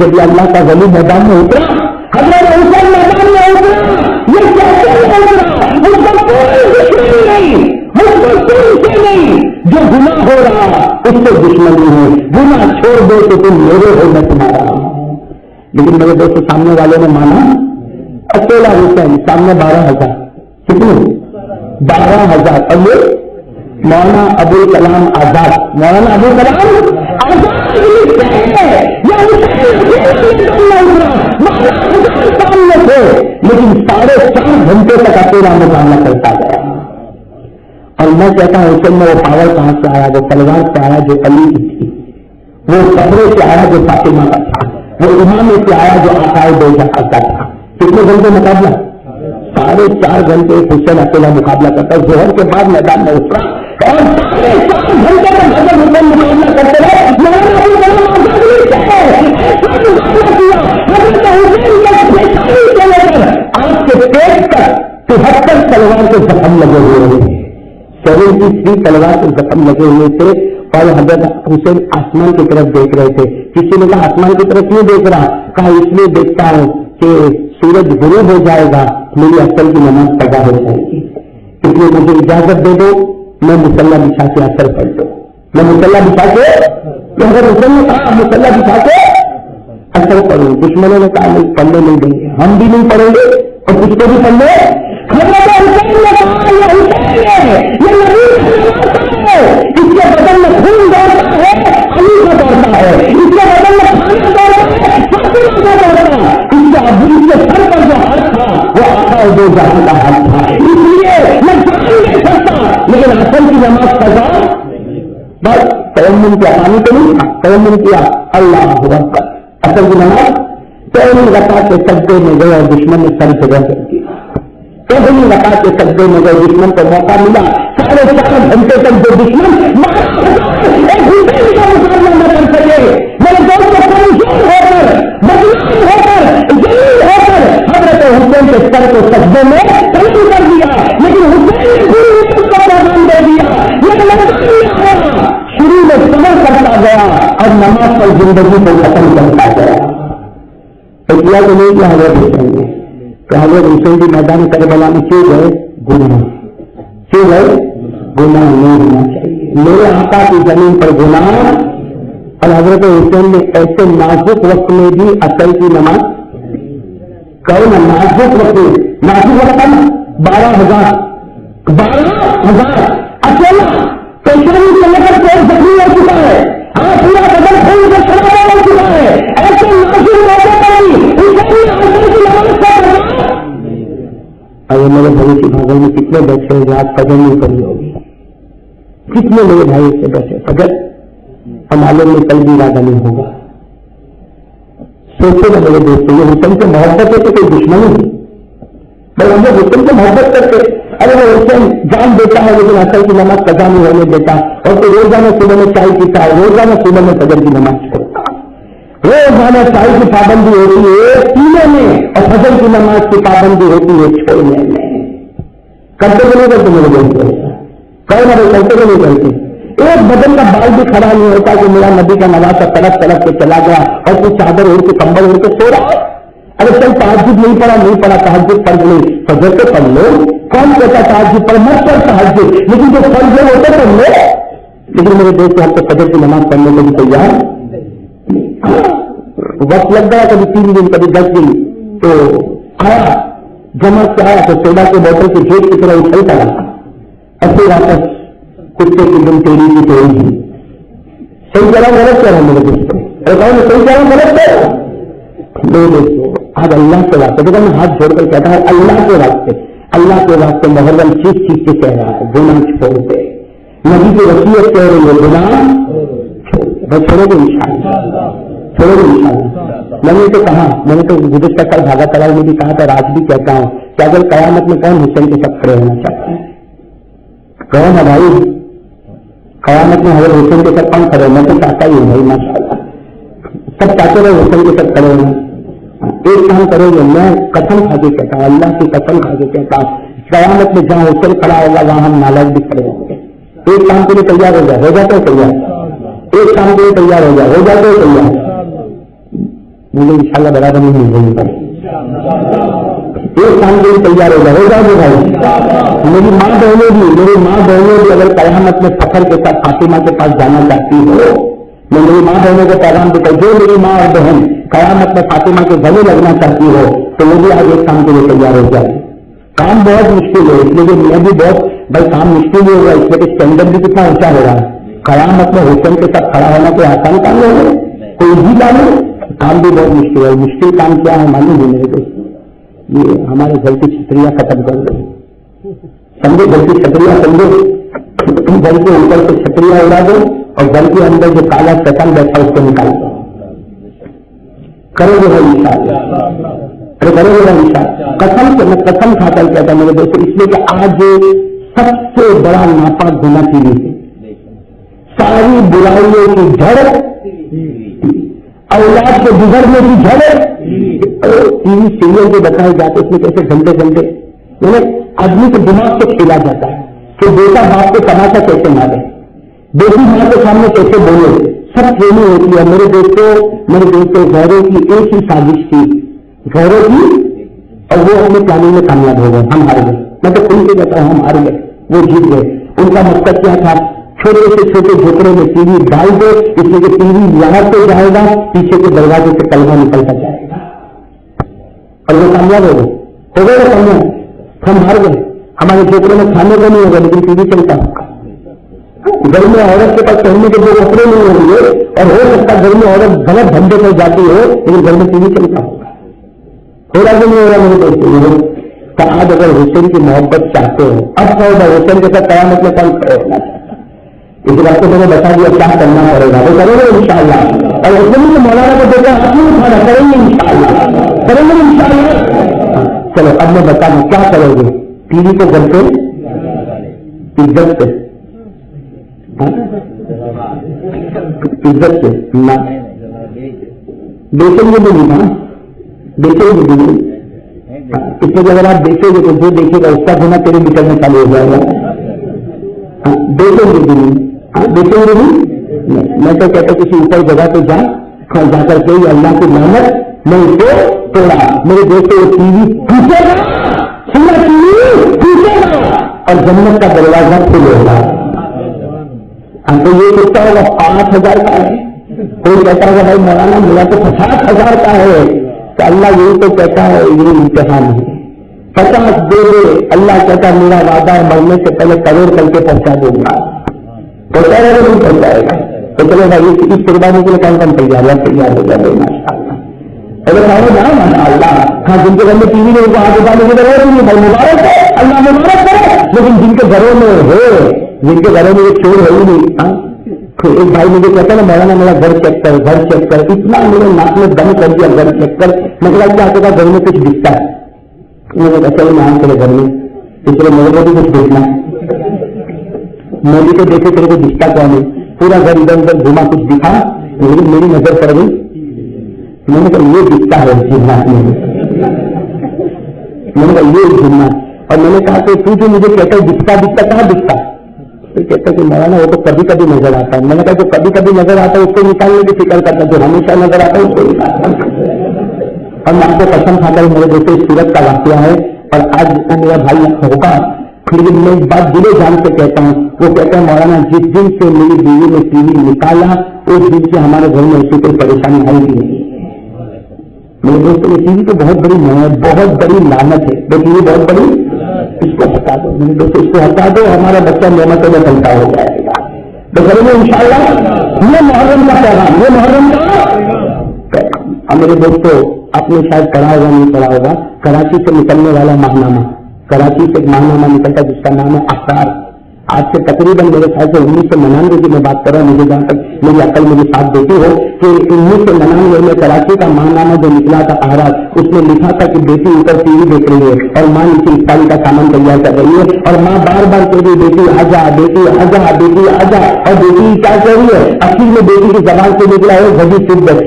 جب اللہ کا ولی میدان میں اترا, حضرت حسین میدان میں اترا, یہ کیسے اترا؟ مجھ کو کوئی دشمنی نہیں, مجھ کو کوئی سے نہیں, جو گناہ ہو رہا اس سے دشمنی ہے, گناہ چھوڑ دو تو تم میرے ہو میں تمہارا. لیکن میرے دوست سامنے والے نے مانا, اکیلا حسین سامنے 12,000, کتنے 12,000. اور یہ مولانا ابوالکلام آزاد, مولانا ابوالکلام آزاد سامنے تھے, لیکن 4.5 گھنٹے تک اکیلا مقابلہ کرتا گیا. اور میں کہتا ہوں حسین میں وہ پاور کہاں سے آیا, وہ تلوار سے آیا جو علی کی تھی, وہ کپڑے سے آیا جو فاطمہ کا تھا, وہ امام سے آیا جو عقائد دو جہاں کا تھا. کتنے گھنٹے مقابلہ؟ 4.5 گھنٹے حسین اکیلا مقابلہ کرتا. ظہر کے بعد میدان میں اترا اور 4.5 گھنٹے تک حضرت حسین مقابلہ کرتے رہے. آپ کے پیٹ تک 73 تلوار کے زخم لگے ہوئے ہیں, 73 تلوار کے زخم لگے ہوئے تھے. اور حضرت حسین آسمان کی طرف دیکھ رہے تھے. کسی نے کہا آسمان کی طرف کیوں دیکھ رہا؟ کہا اس لیے دیکھتا ہوں کہ سورج غروب ہو جائے گا, میری اثر کی نماز قضا ہو جائے گی, اس لیے مجھے اجازت دے دو میں مصلی بچھا کے اثر پڑھ دو. میں مصلی بچھا کے, حضرت حسین نے کہا مصلی بچھا کے اثر پڑھوں. دشمنوں نے کہا نہیں پڑھنے نہیں دیں گے, ہم بھی نہیں پڑھیں گے اور کچھ کو بھی پڑھنے. حضرت حسین نے کہا یہ حسین ہے, یہ نبی ہے, اس کے بدن میں خون دوڑتا ہے, علی کا دوڑتا ہے, اس کے بدن میں کھانا دوڑتا ہے, فاطمہ کا دوڑتا ہے, اس کے ابو کے سر پر جو ہاتھ تھا وہ آقا دو جہاں کا ہاتھ تھا. اس لیے میں جان نہیں سکتا, لیکن اصل کی نماز قضا بس تیمم کیا, پانی تو نہیں تھا, تیمم کیا, اللہ اکبر, اصل کی نماز پہلی رکعت کے سجدے میں گئے اور دشمن نے سر سے کر دیا. پہلی رکعت کے سجدے میں گئے, دشمن کو موقع ملا 4.5 گھنٹے تک جو دشمن کا مقابلہ نہ کر سکے. میرے دوست کمزور ہو کر, مظلوم ہو کر, ذلیل ہو کر حضرت حسین کے سر کو سجدے میں قبول کر دیا, لیکن حسین نے پوری امت کو پیغام دے دیا. شروع میں صبر کرتا گیا اور نماز پر زندگی کو ختم کرتا گیا. تو کیا تو نہیں کیا حضرت حسین نے, کہ حضرت حسین بھی میدان کربلا میں کیوں گئے؟ گناہ. کیوں گئے؟ گناہ نہیں ہونا چاہیے. میرے آقا کی زمین پر گناہ, اور حضرت حسین نے ایسے نازک وقت میں بھی اصل کی نماز کہو نا, نازک وقت, نازک وقت 12,000 اکیلا پیشانی سے لے کر پیٹ زخمی ہو چکا ہے, ہاں پورا بدن خون سے خراب ہو چکا ہے. ایسے نازک موقع پر اگر میرے بھائی کی بھاگل میں کتنے بیٹھے ہوئے آج فجر نہیں پڑی ہوگی, کتنے میرے بھائی سے بیٹھے فجر ہمارے میں کل بھی ارادہ نہیں ہوگا. سوچے گا میرے دوست, یہ حسین سے محبت ہے تو کوئی دشمنی نہیں, بھائی ہم لوگ حسین سے محبت کرتے. ارے وہ حسین جان دیتا ہے لیکن اصل کی نماز قضا نہیں ہونے دیتا, اور تو روزانہ صبح میں چائے پیتا ہے, روزانہ صبح میں فجر کی نماز چھوڑتا ہے, روزانہ چائے کی پابندی ہوتی ہے پینے میں, اور فجر کی نماز کی پابندی ہوتی ہے چھوڑنے میں. کرتے تو نہیں کرتے میرے دوست, کہو نا بھائی کرتے تو نہیں کرتے. ایک بدن کا بال بھی کھڑا نہیں ہوتا کہ میرا نبی کا نوازا تڑپ تڑپ کے چلا گیا اور کچھ چادر اڑ کے کمبل اڑ کے سو رہا. اگر چل تہجد نہیں پڑا تہجد فرض نہیں, فجر تو پڑھ لو. کون کہتا تہجد پڑھ مت پڑھ تہجد, لیکن جو فرض ہے وہ تو پڑھ لو. لیکن میرے دوست ہم تو فجر کی نماز پڑھنے کے لیے تیار. وقت لگ گیا, کبھی 3 دن کبھی 10 دن, تو آیا جمع سے آیا تو سوڈا کے بوتل کی جیب کی طرح اچھلتا رہا, ایسے واپس کتے کی دن تیری کی تیری تھی. صحیح کہہ رہا غلط کہہ رہا میرے دوستوں, ارے کہو میں صحیح کہہ رہا غلط کہہ رہا. میرے دوستوں آج اللہ کے واسطے, دیکھا میں ہاتھ جوڑ کر کہتا ہوں اللہ کے واسطے, اللہ کے واسطے محرم چیز کے کہہ رہا ہے گناہ چھوڑ دے. نبی کی وصیت کہہ رہی ہے گناہ چھوڑو گے انشاءاللہ, چھوڑو گے انشاءاللہ. میں نے تو کہا, میں نے تو گزشتہ کل بھاگا کراؤ میں بھی کہا تھا, آج بھی کہتا ہوں کہ اگر قیامت میں کون حسین کے ساتھ کھڑے ہونا چاہتا ہے؟ کہو نا بھائی, قیامت میں حضرت حسین کے ساتھ کون کھڑے؟ میں تو چاہتا ہی ہوں بھائی, ماشاء اللہ سب چاہتے رہے حسین کے ساتھ کھڑے ہونا. ایک کام کرو گے, میں قسم کھا کے کہتا ہوں, اللہ کی قسم کھا کے کہتا ہوں, قیامت میں جہاں حسین کھڑا ہوگا وہاں ہم نالائق بھی کھڑے ہوں گے. ایک کام کے لیے تیار ہو جائے, ہو جاتے ہو تیار, ایک کام کے لیے تیار ہو جائے, ہو جاتے ہو تیار. مجھے انشاءاللہ برابر نہیں مل رہی پڑے. ایک کام کے لیے تیار ہو جائے گا بھائی. میری ماں بہنیں بھی اگر قیامت میں فخر کے ساتھ فاطمہ کے پاس جانا چاہتی ہو، میں میری ماں بہنوں کو پیغام دیتا ہوں، جو میری ماں اور بہن قیامت میں فاطمہ کے گلے لگنا چاہتی ہو تو وہ بھی آج ایک کام کے لیے تیار ہو جائے. کام بہت مشکل ہے، اس لیے میں بھی بہت بھائی کام مشکل ہی ہوگا، اس لیے کہ اسٹینڈرڈ بھی کتنا اونچا ہو رہا ہے. قیامت میں حسین کے ساتھ کھڑا ہونا کوئی آسان کام نہیں ہے، کوئی ایزی کام ہے. کام بھی بہت مشکل ہے. مشکل کام کیا ہے معلوم ہے میرے دوست؟ یہ ہمارے گھر کی چھتریاں ختم کر دو. سمجھے گھر کی چھتریاں سمجھو، گھر کے اوپر سے چھتریاں اڑا دو اور گھر کے اندر جو کالا چٹن بیٹھا اس کو نکال دو. کرو گے بھائی انشاءاللہ، کرو گے بھائی انشاءاللہ. قسم سے میں قسم کھا کر کہتا ہوں میرے دوست، اس لیے کہ آج سب سے بڑا ناپاک گناہ ٹی وی ہے. ساری برائیوں کی جڑ، اولاد کے بگڑنے کی جڑ ٹی وی سیریل جو بتائے جاتے اس میں کیسے گھنٹے گھنٹے آدمی کے دماغ سے کھیلا جاتا ہے کہ بیٹا باپ کو تماشا کیسے مارے، بیٹی ماں کے سامنے کیسے بولے، سب ٹریننگ ہوتی ہے. میرے دوستوں غیروں کی ایک ہی سازش تھی، غیروں کی، اور وہ اپنے پلاننگ میں کامیاب ہو گئے. ہم ہار گئے. میں تو کھل کے کہتا ہوں ہم ہار گئے، وہ جیت گئے. ان کا مقصد کیا تھا؟ چھوٹے سے چھوٹے جھوپڑے میں ٹی وی ڈال دو، اس لیے کہ ٹی وی یہاں سے جائے گا، پیچھے کے دروازے سے کلمہ نکلتا جائے گا، اور وہ کامیاب ہو گئے کامیاب. ہم ہار گئے. ہمارے جھوپڑے میں کھانے کو نہیں ہوگا لیکن ٹی وی چلتا ہوگا. گھر میں عورت کے پاس پہننے کے دو کپڑے نہیں ہوں گے، اور ہو سکتا گھر میں عورت غلط دھندے پر جاتی ہو لیکن گھر میں ٹی وی چلتا ہوگا. ہو رہا کہ نہیں ہو رہا میرے دوست؟ تو آج اگر حسین کی محبت چاہتے ہو، اب کیا ہوگا؟ حسین کے ساتھ قیامت میں کون کھڑے ہونا چاہتا ہے؟ اس بات کو میں نے بتا دیا کیا کرنا پڑے گا، وہ کریں گے انشاءاللہ. اور اس میں مولانا کو دیکھا آپ نہیں اٹھانا، کریں گے انشاءاللہ. چلو اب میں بتا دوں کیا کرو گے. ٹی وی کو گھر پہ عزت سے نہ بیچیں گے بھی نہیں نا، بیچیں گے بھی نہیں. اس میں اگر آپ دیکھیں گے تو جو دیکھے گا اس کا گناہ تیرے نکلنا چالو ہو جائے گا. بیچیں گے بھی نہیں، بیچیں گے نہیں. میں تو کہتا کسی اوپر جگہ پہ جا کر کے اللہ کی محنت میں اس کو توڑا. میرے دوستوں وہ ٹی وی پوچھے گا، ٹی وی پوچھے گا اور جنت کا دروازہ کھل ہوگا. تو یہ سوچتا ہوگا 5,000 کا ہے، کوئی کہتا ہوگا بھائی مولانا میرا تو 50,000 کا ہے. تو اللہ یہی تو کہتا ہے یہ امتحان ہے. 50 دے دے، اللہ کہتا میرا وعدہ ہے مرنے سے پہلے کروڑ کر کے پہنچا دوں گا. پہنچا رہے گا نہیں پہنچائے گا. تو چلو بھائی اس قربانی کے لیے کون کون تیار ہو جائے ماشاء اللہ. اگر کہو نا ماشاء اللہ، ہاں جن کے گھر میں ٹی وی نہیں ہوگا آگے جانے کی ضرورت نہیں، بھائی مبارک ہے، اللہ مبارک کرے. لیکن جن کے گھروں میں ہے، جن کے گھروں میں یہ چور ہے ہی نہیں. ایک بھائی مجھے کہتا ہے نا مولانا میرا گھر چیک کر، گھر چیک کر. اتنا میرے ناک میں دم کر دیا گھر چیک کر. مطلب کیا آپ کا گھر میں کچھ دکھتا ہے؟ میں نے کہا چلو میں تیرے گھر میں، اس لیے میرے کو بھی کچھ دیکھنا ہے. میں بھی تو دیکھے تیرے کو دکھتا کون ہے. پورا گھر ادھر ادھر گھوما، کچھ دکھا، میری نظر پڑ گئی. میں نے کہا یہ دکھتا ہے جنات میں. میں نے کہا یہ جنات. اور میں نے کہا کہ تو جو مجھے کہتا ہے دکھتا کہاں دکھتا؟ تو کہتا کہ مولانا وہ تو کبھی کبھی نظر آتا ہے. میں نے کہا جو کبھی کبھی نظر آتا ہے اس کو نکالنے کی فکر کرتا ہے، جو ہمیشہ نظر آتا ہے اس کو نکالتا. اور میں آپ کو قسم کھا کر میرے دوستوں اس صورت کا واقعہ ہے. اور آج جتنا میرا بھائی ہوگا، لیکن میں ایک بات دلے جان سے کہتا ہوں، وہ کہتا ہے مولانا جس دن سے میری بیوی نے ٹی وی نکالا اس دن سے ہمارے گھر میں ایسی کوئی پریشانی آئی بھی نہیں. میرے دوستوں یہ ٹی وی تو بہت بڑی نعمت، بہت بڑی لعنت ہے. وہ ٹی وی بہت بڑی، اس کو ہٹا دو میرے دوستوں، اس کو ہٹا دو، ہمارا بچہ نعمتوں میں چلتا ہو جائے گا. تو کریں گے انشاءاللہ. یہ محرم کا پیغام، یہ محرم کا. اور میرے دوستوں آپ نے شاید پڑھا ہوگا نہیں پڑھا ہوگا، کراچی سے نکلنے والا ماہنامہ، کراچی سے ایک ماہنامہ نکلتا جس کا نام ہے اخبار. آج سے تقریباً میرے خیال سے 1999 کی میں بات کر رہا ہوں. مجھے جہاں تک میری عقل مجھے ساتھ دیتی ہو کہ 1999 میں کراچی کا ماہنامہ جو نکلا تھا آراز، اس میں لکھا تھا کہ بیٹی اوپر ٹی وی دیکھ رہی ہے اور ماں نیچے افطاری کا سامان تیار کر رہی ہے، اور ماں بار بار کہہ رہی بیٹی آجا، بیٹی آجا، بیٹی آجا. اور بیٹی کیا کہہ رہی ہے؟ اخیر میں بیٹی کی زبان سے نکلا ہے غدی فدت.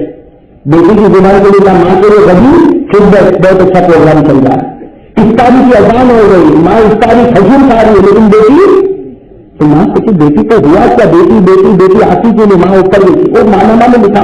بیٹی کی زبان سے نکلا ماں کے لیے غدی فدت. بہت اچھا پروگرام چل رہا ہے. افطاری کی اذان ہو گئی، ماں افطاری کھجور کھا رہی ہے، لیکن بیٹی تو ماں کچھ بیٹی تو ہوا کیا؟ بیٹی بیٹی بیٹی آتی کی نہیں، ماں اوپر گئی. وہ ماہنامہ میں لکھا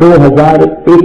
2001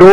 2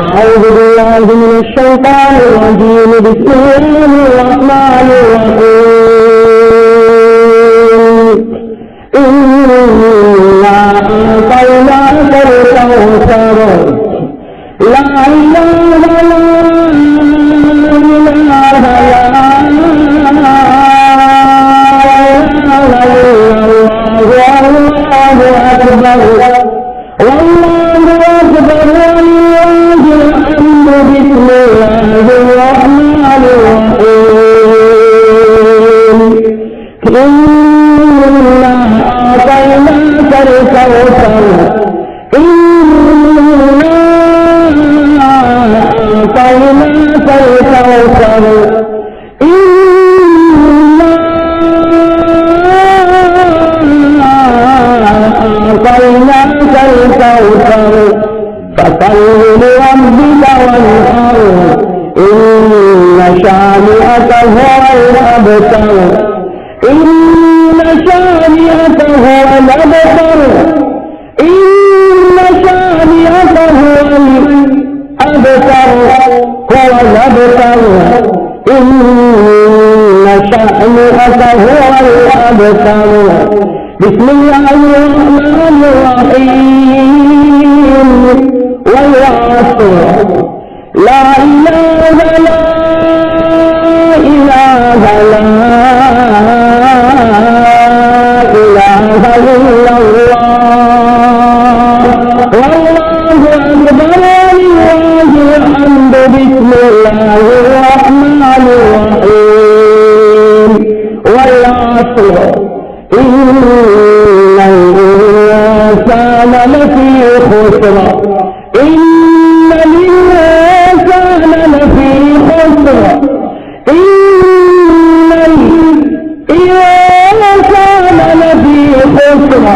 أعوذ بالله من الشيطان الرجيم بسم الله الرحمن الرحيم إنا أعطيناك الكوثر لا إله إلا بسم الله الرحمن الرحيم والعصر لا إله لا إله لا إله إلا الله والله أكبر ولله الحمد بسم الله الرحمن الرحيم والعصر إن الإنسان لفي خسر إن الإنسان لفي خسر إن الإنسان لفي خسر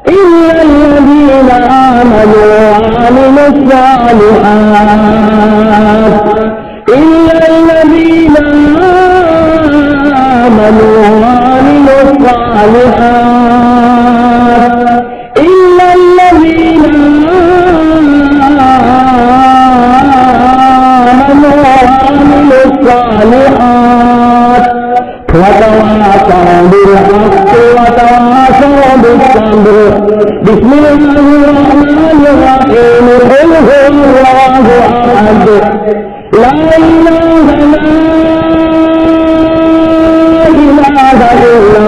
إلا الذين آمنوا وعملوا الصالحات إلا الذين آمنوا وعملوا الصالحات إلا الذين آمنوا وعملوا الصالحات وتواصوا بالحق وتواصوا بالصبر بسم الله الرحمن الرحيم قل هو الله أحد لا إله إلا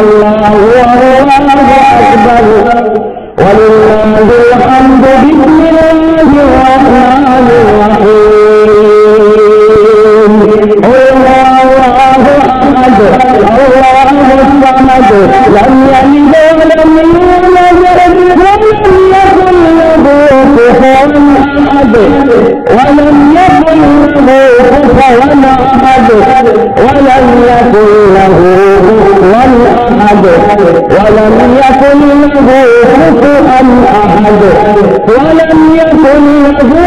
الله والله أكبر ولله الحمد بسم الله الرحمن الرحيم قل هو الله أحد الله الصمد لم يلد ولم يولد ولم يكن له كفوا أحد ولم يكن له كفوا أحد ولم يكن له أحد ولم يكن له كفوا أحد ولم يكن له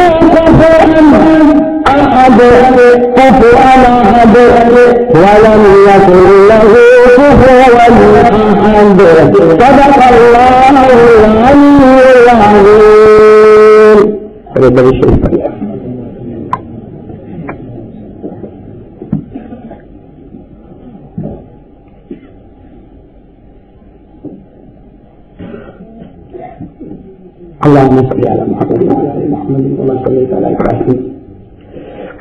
كفوا أحد ولم يكن له كفوا أحد صدق الله العلي العظيم. اللهم صل على محمد وعلى ال محمد كما صليت على ابراهيم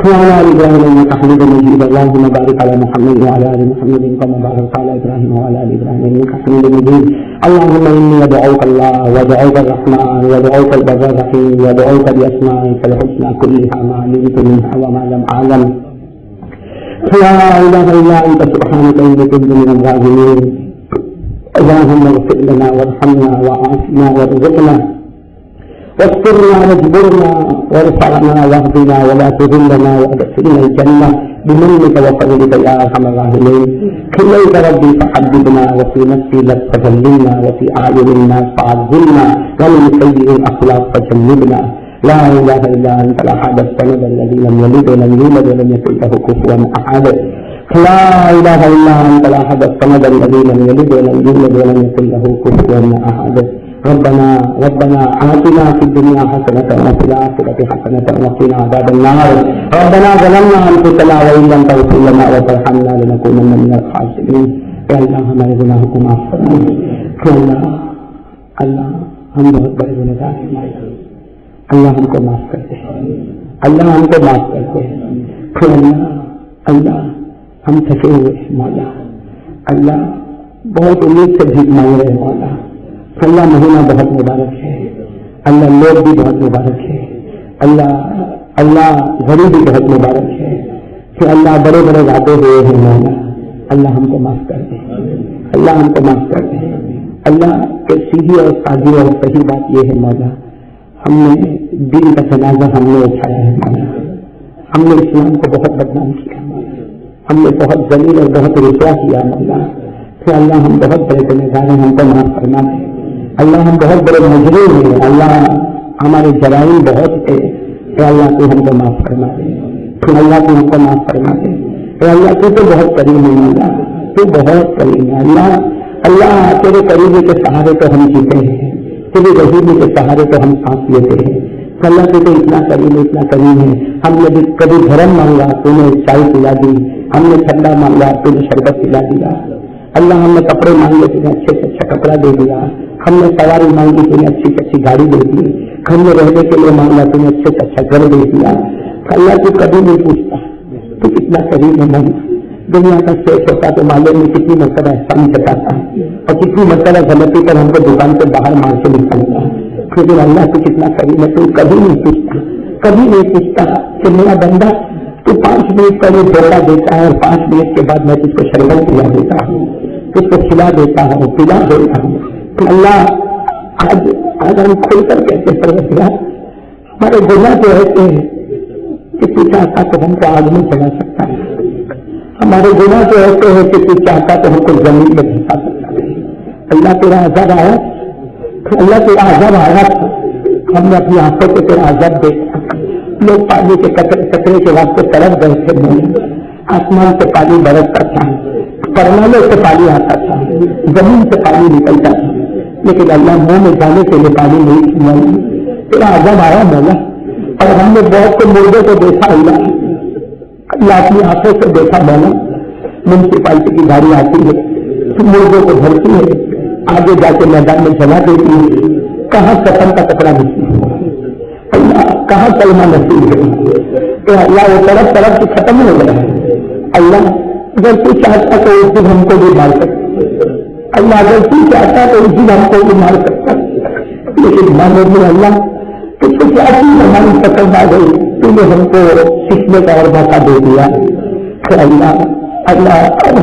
وعلى ال ابراهيم انك حميد مجيد. اللهم بارك على محمد وعلى ال محمد كما باركت على ابراهيم وعلى ال ابراهيم انك حميد مجيد. اللهم اني ادعوك الله وادعوك الرحمن وادعوك البر الرحيم وادعوك باسمائك الحسنى كلها ما علمت منها وما لم اعلم. لا اله الا انت سبحانك اني كنت من الظالمين. اللهم اغفر لنا وارحمنا وعافنا وارزقنا واسترنا واجبرنا وارفعنا واهدنا ولا تذلنا وادخلنا الجنة بمنك وفضلك يا ارحم الراحمين. خليك ربي فحببنا وفي نفسي لك فذللنا وفي اعين الناس فعذبنا ومن سيء الاخلاق فجنبنا. لا اله الا انت الاحد الصمد الذي لم يلد ولم يولد ولم يكن له كفوا احد. لا اله الا انت الاحد الصمد الذي لم يلد ولم يولد ولم يكن له كفوا احد. ربنا آتنا في الدنيا حسنة وفي الآخرة حسنة وقنا عذاب النار. ربنا ظلمنا أنفسنا وإن لم تغفر لنا وترحمنا لنكونن من الخاسرين. اے اللہ ہمارے گناہوں کو معاف فرما. اللہ ہم بہت بڑے گنہگار ہیں. اللہ ہم کو معاف کر دے. اللہ ہم کو معاف کر دے. اللہ ہم تھکے ہوئے ہیں مولا. اللہ بہت امید سے بھیک مانگ رہے ہیں مولا. اللہ مہینہ بہت مبارک ہے. اللہ لوگ بھی بہت مبارک ہے. اللہ گھڑی بھی بہت مبارک ہے. کہ اللہ بڑے بڑے وعدے ہوئے ہیں مولا. اللہ ہم کو معاف کر دے. اللہ ہم کو معاف کر دے. اللہ کے سیدھی اور سادی اور صحیح بات یہ ہے مولا, ہم نے دین کا جنازہ ہم نے اٹھایا ہے مولا. ہم نے اسلام کو بہت بدنام کیا مولا. ہم نے بہت ذلیل اور بہت رسوا کیا مولا. کہ اللہ ہم بہت بڑے گنہگار ہیں, ہم کو معاف کرنا ہے. اللہ ہم بہت بڑے مجرم ہیں. اللہ ہمارے جرائم بہت تھے. اے اللہ تو ہم کو معاف فرما دے. اللہ تو ہم کو معاف فرما دے. اے اللہ تو بہت کریم ہے مولا. تو بہت کریم ہے اللہ تیرے قریبی کے سہارے تو ہم جیتے ہیں. تیرے رحیمی کے سہارے تو ہم سانس لیتے ہیں. اللہ تو اتنا کریم ہے. ہم نے بھی کبھی گرم مانگا تو نے چائے پلا دی. ہم نے ٹھنڈا مانگا تو نے شربت پلا دیا. اللہ ہم نے کپڑے مانگے تو نے اچھے سے اچھا کپڑا دے دیا. ہم نے سواری مانگی تو نے اچھی سے اچھی گاڑی دے دی. ہم نے رہنے کے لیے مانگا تو نے اچھے سے اچھا گھر دے دیا. اللہ تو کبھی نہیں پوچھتا تو کتنا کریم ہے مولا. دنیا کا شیخ ہوتا تو مالک میں کتنی مرتبہ احسان جتاتا ہے اور کتنی مرتبہ غلطی پر ہم کو دکان سے باہر مار کے نکالتا ہے. لیکن اللہ تو کتنا کریم ہے. تو کبھی نہیں پوچھتا کہ میرا بندہ تو 5 منٹ پہلے دورہ دیتا ہے اور 5 منٹ کے بعد میں تجھ کو شربت پلا دیتا ہوں, تجھ کو کھلا دیتا ہوں, پلا دیتا ہوں. تو اللہ آج ہم کھل کر کہتے پروردگار ہمارے گناہ جو ایسے ہیں کہ تو چاہتا تو ہم کو آگ میں چلا سکتا ہے. ہمارے گناہ جو ایسے ہیں کہ تو چاہتا تو ہم کو زمین میں دھسا سکتا ہے. اللہ تیرا عذاب آیا تھا. ہم نے اپنی آنکھوں سے تیرا عذاب دیکھا. لوگ پانی کے قطرے کے واسطے طرف گئے تھے. آسمان سے پانی برستا تھا, پرنالوں سے پانی آتا تھا, زمین سے پانی نکلتا تھا, لیکن اللہ منہ میں جانے کے لیے پانی نہیں تھی. تیرا عذاب آیا مولا. اور ہم نے بہت سے مردوں کو دیکھا. اللہ اپنی آنکھوں سے دیکھا مولا. میونسپلٹی کی گاڑی آتی ہے تو مردوں کو بھرتی ہے, آگے جا کے میدان میں جلا دیتی ہے. کہاں کفن کا کپڑا نصیب ہے اللہ, کہاں کلمہ نصیب ہے. تو اللہ وہ طرف سے ختم ہو گیا ہے. اللہ اگر تو چاہتا تو اس دن ہم کو بھی مار سکتا. اللہ اگر تو چاہتا تو اس دن ہم کو بھی مار سکتا. لیکن مانو میں اللہ تجھ کو کیا چیز ہماری پسند آ گئی, تو نے ہم کو سیکھنے کا اور موقع دے دیا. اللہ اب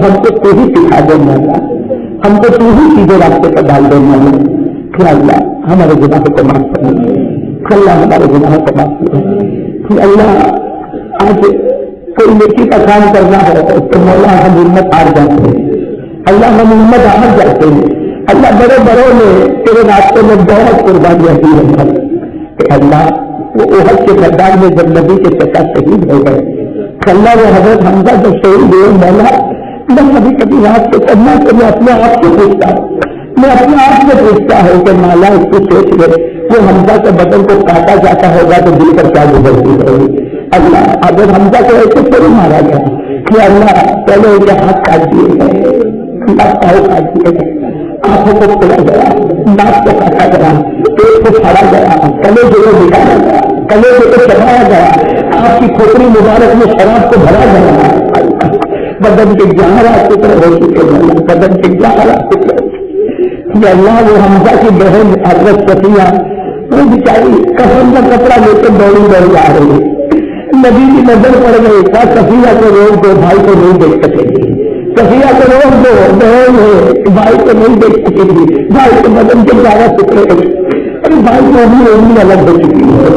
ہم کو تو ہی سکھا دے مولا, ہم کو تو ہی سیدھے راستے پر ڈال دے مولا. اللہ ہمارے گناہوں کو معاف کرنا. اللہ ہمارے گناہوں کو معاف کرنا. اللہ آج کوئی نیکی کا کام کرنا ہے تو مولا ہم ہمت ہار جاتے ہیں. اللہ ہم ہمت ہار جاتے ہیں. اللہ بڑے بڑوں نے تیرے راستے میں بہت قربانیاں دی ہیں. اللہ وہ احد کے میدان میں جب نبی کے چچا شہید ہو گئے, اللہ وہ حضرت حمزہ جب شہید ہوئے مولا, میں کبھی رات کو کرنا تو میں اپنے آپ سے پوچھتا ہوں کہ مالا اس کو سوچ لے وہ حمزہ کے بدن کو کاٹا جاتا ہوگا تو دل پر کیا گزرتی ہوگی. اللہ اگر حمزہ کو ایسے تھوڑی مارا گیا کہ اللہ پہلے ان کے ہاتھ کاٹ دیے گئے, اللہ پاؤں کاٹ دیے گئے, آنکھوں کو کھولا گیا, ناک کو کاٹا گیا, پیٹ کو پھاڑا گیا, کلے جو نکالا گیا, کلے جو چبایا گیا, آپ کی کھوپڑی مبارک میں شراب کو بھرا گیا. بدن کے 11 ٹکڑے ہو چکے ہیں. بدن کے 11 ٹکڑے. اللہ وہ حمزہ کی بہن حضرت صفیہ وہ بیچاری کفن کا کپڑا لے کے دوڑی جا رہی ہے. نبی کی نظر پڑ گئی تھا صفیہ کو روک دو, بھائی کو نہیں دیکھ سکے گی. صفیہ کو روک دو, بہن ہے, بھائی کو نہیں دیکھ سکے گی. بھائی کے بدن کے 11 ٹکڑے. ارے بھائی کو بھی الگ ہو چکی ہے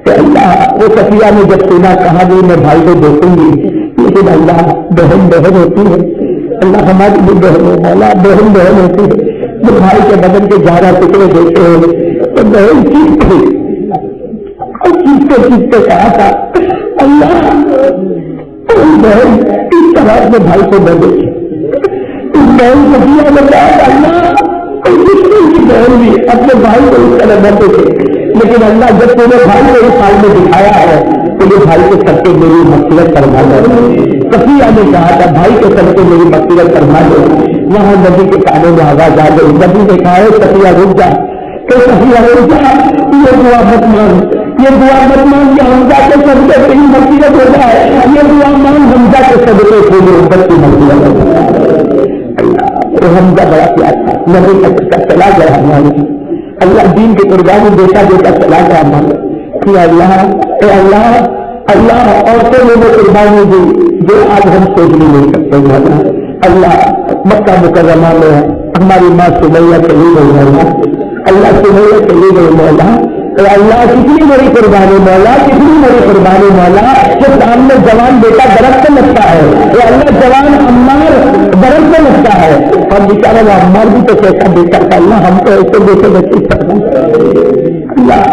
کہ اللہ وہ صفیہ نے جب سنا کہا بھی میں بھائی کو دیکھوں گی، لیکن اللہ بہن بہن ہوتی ہے، اللہ ہماری بھی بہن ہے مولا، بہن بہن ہوتی ہے، جو بھائی کے بدن کے 11 ٹکڑے دیتے ہیں تو بہن چیزتے کہا تھا اللہ بہن کس طرح اپنے بھائی کو نہ دیکھے، اس بہن صفیہ نے کہا اللہ مشکل کی بہن بھی اپنے بھائی کو اس طرح نہ دیکھے، لیکن اللہ جب تم نے بھائی کو اس حال میں دکھایا ہے تو یہ بھائی کے سر کے میری مغفرت فرما دو۔ صفیہ نے کہا تھا بھائی کے سر کے میری مغفرت فرما دو، وہاں نبی کے کانوں میں آواز آ گئی، نبی نے کہا ہے صفیہ رک جا، کہ صفیہ رک جا، یہ دعا مت مانگ، یہ دعا مت مانگ کہ حمزہ کے صدقے سے ہی مغفرت ہو جائے، یہ دعا مانگ حمزہ کے صدقے سے میری امت کی مغفرت ہو جائے۔ اللہ حمزہ بڑا پیار تھا، نبی کا چلا گیا ہمارے، اللہ دین کی قربانی دیتا دیتا چلا گیا ہمارے کہ اللہ اے اللہ اللہ عورتوں نے وہ قربانی دی جو آج ہم سوچ بھی نہیں سکتے مولا۔ اللہ مکہ مکرمہ میں ہماری ماں سمیہ چلی گئی مولا، اللہ سمیہ چلی گئی مولا، اے اللہ کتنی بڑی قربانی مولا، کتنی بڑی قربانی مولا، جو سامنے جوان بیٹا درخت میں لگتا ہے، اے اللہ جوان عمار درخت میں لگتا ہے، اور بیچارہ وہ عمار بھی تو کیسا بیٹا تھا اللہ، ہم تو ایسے بیٹے بچے سکتے اللہ،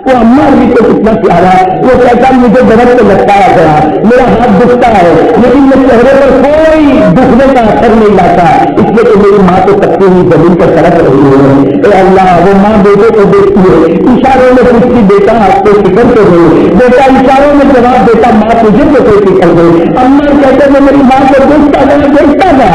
وہ عمار بھی تو کتنا پیارا، وہ کہتا مجھے درخت میں لٹکایا گیا، میرا ہاتھ دکھتا ہے لیکن میرے چہرے پر کوئی دکھنے کا اثر نہیں لاتا، اس لیے کہ میری ماں تو سکتی ہوئی زمین پر سڑک رہی ہے، اے اللہ وہ ماں بیٹے کو دیکھتی ہے، اشاروں میں پوچھتی بیٹا آپ کو فکر تو گئی، بیٹا اشاروں میں جواب دیتا ماں تجھے تو کوئی فکر گئی، عمار کہتے میں میری ماں کو دیکھتا گیا،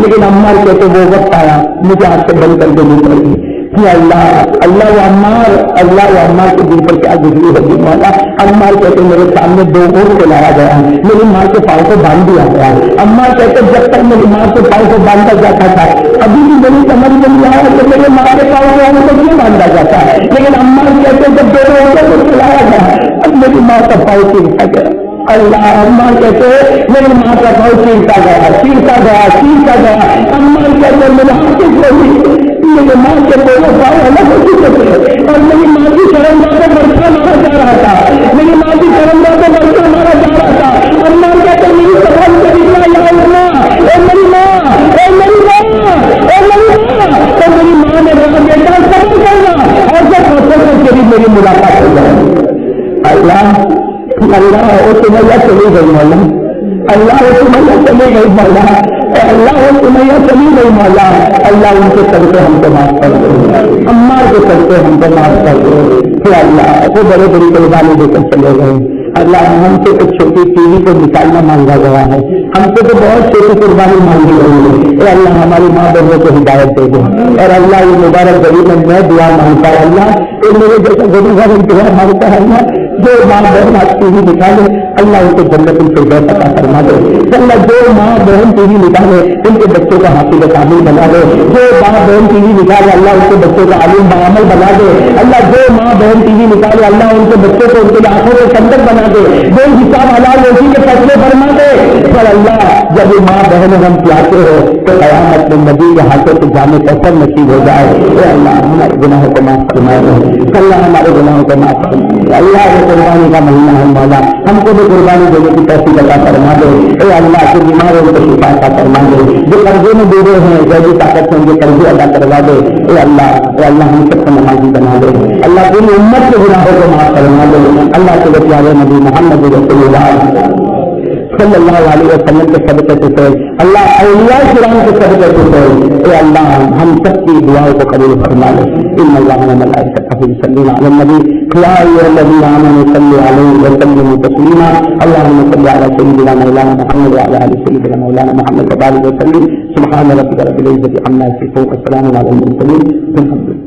لیکن عمار کہتے وہ وقت آیا مجھے آپ سے بند کر دینی پڑے گی، اللہ اللہ وہ عمار کے دل پر کیا گزری ہوگی مولا۔ عمار کہتے میرے سامنے 2 اونٹ کو لایا گیا، میری ماں کے پاؤں کو باندھ دیا گیا، عمار کہتے جب تک میری ماں کے پاؤں کو باندھا جاتا تھا ابھی بھی میری سمجھ نہیں آیا کہ میرے ماں کے پاؤں کو کیوں باندھا جاتا ہے، لیکن عمار کہتے جب 2 اونٹوں کو چلایا گیا اب میری ماں کا پاؤں چیرتا گیا، اللہ عمار کہتے میری ماں کا پاؤں چیرتا گیا، عمار کہتے میرے ہاتھ میری ماں کے دونوں پاؤں الگ ہو چکے تھے اور میری ماں کی شرمگاہ کو مرچا مارا جا رہا تھا، میری ماں کی شرمگاہ کو مرچا مارا جا رہا تھا، عمار کہتے میری سوال سے نکلا یا اللہ اے میری ماں اے میری ماں اے میری ماں، تو میری ماں نے کہا بیٹا سب کرنا اور جب پتھر سے تیری میری ملاقات ہو جائے، اللہ وہ سمجھا چلی گئی مولا، اللہ وہ سمجھا چلی گئی مولا، اللہ وہ سمجھا چلی گئی مولا، اللہ ان کے صدقے ہم کو معاف کر دو، عمار کے صدقے ہم کو معاف کر دو، پھر اللہ وہ بڑے بڑی قربانی دے کر چلے گئے، اللہ ہم سے تو چھوٹی ٹی وی کو نکالنا مانگا گیا ہے، ہم سے تو بہت چھوٹی قربانی مانگی گئی ہے، اے اللہ ہماری ماں بہنوں کو ہدایت دے دو، اور اللہ یہ مبارک غریب میں دعا مانگتا ہے اللہ، تو میرے جیسا غریب غریب دعا مانگتا ہے اللہ، جو ماں بہن آج ٹی وی نکالے اللہ ان کو جنت الفردوس عطا فرما دے، اللہ جو ماں بہن ٹی وی نکالے ان کے بچوں کا حافظ کامل بنا دے، جو ماں بہن ٹی وی نکالے اللہ ان کے بچوں کا عالم بعمل بنا دے، اللہ جو ماں بہن ٹی وی نکالے اللہ ان کے بچوں کو ان کے آنکھوں کے سندر بنا دے، جو حساب حلال روزی کے فیصلے فرما دے، پر اللہ جب یہ ماں بہن ہم پیاتے ہو تو قیامت میں نبی کے ہاتھوں سے جانے کیسر نصیب ہو جائے، اے اللہ ہمارے گناہوں کو معاف فرمائے، اللہ ہمارے گناہوں کو معاف فرمائے، اللہ قربانی کا مہینہ ہے مولا، ہم کو بھی قربانی دینے کی توفیق عطا فرما دے، اے اللہ کے بیماروں کو شفا عطا فرما دے، جو قرضے میں ڈوبے ہیں جو طاقت سے ان کے قرضے ادا کروا دے، اے اللہ ہم سب کو نمازی بنا دے، اللہ پوری امت کے گناہوں کو معاف فرما دے، اللہ کے پیارے نبی محمد رسول اللہ صلی اللہ علیہ وسلم کے صدقے سے سوچ، اللہ اولیاء کرام کے صدقے سے سوچ، اے اللہ ہم سب کی دعاؤں کو قبول فرما لے، ان اللہ وملائکتہ یصلون علی النبی یا ایھا الذین آمنوا صلوا علیہ وسلموا تسلیما، اللهم صل علی سیدنا مولانا محمد وعلی آل سیدنا مولانا محمد وبارک وسلم، سبحان ربک رب العزۃ عما یصفون وسلام علی المرسلین، الحمد للہ۔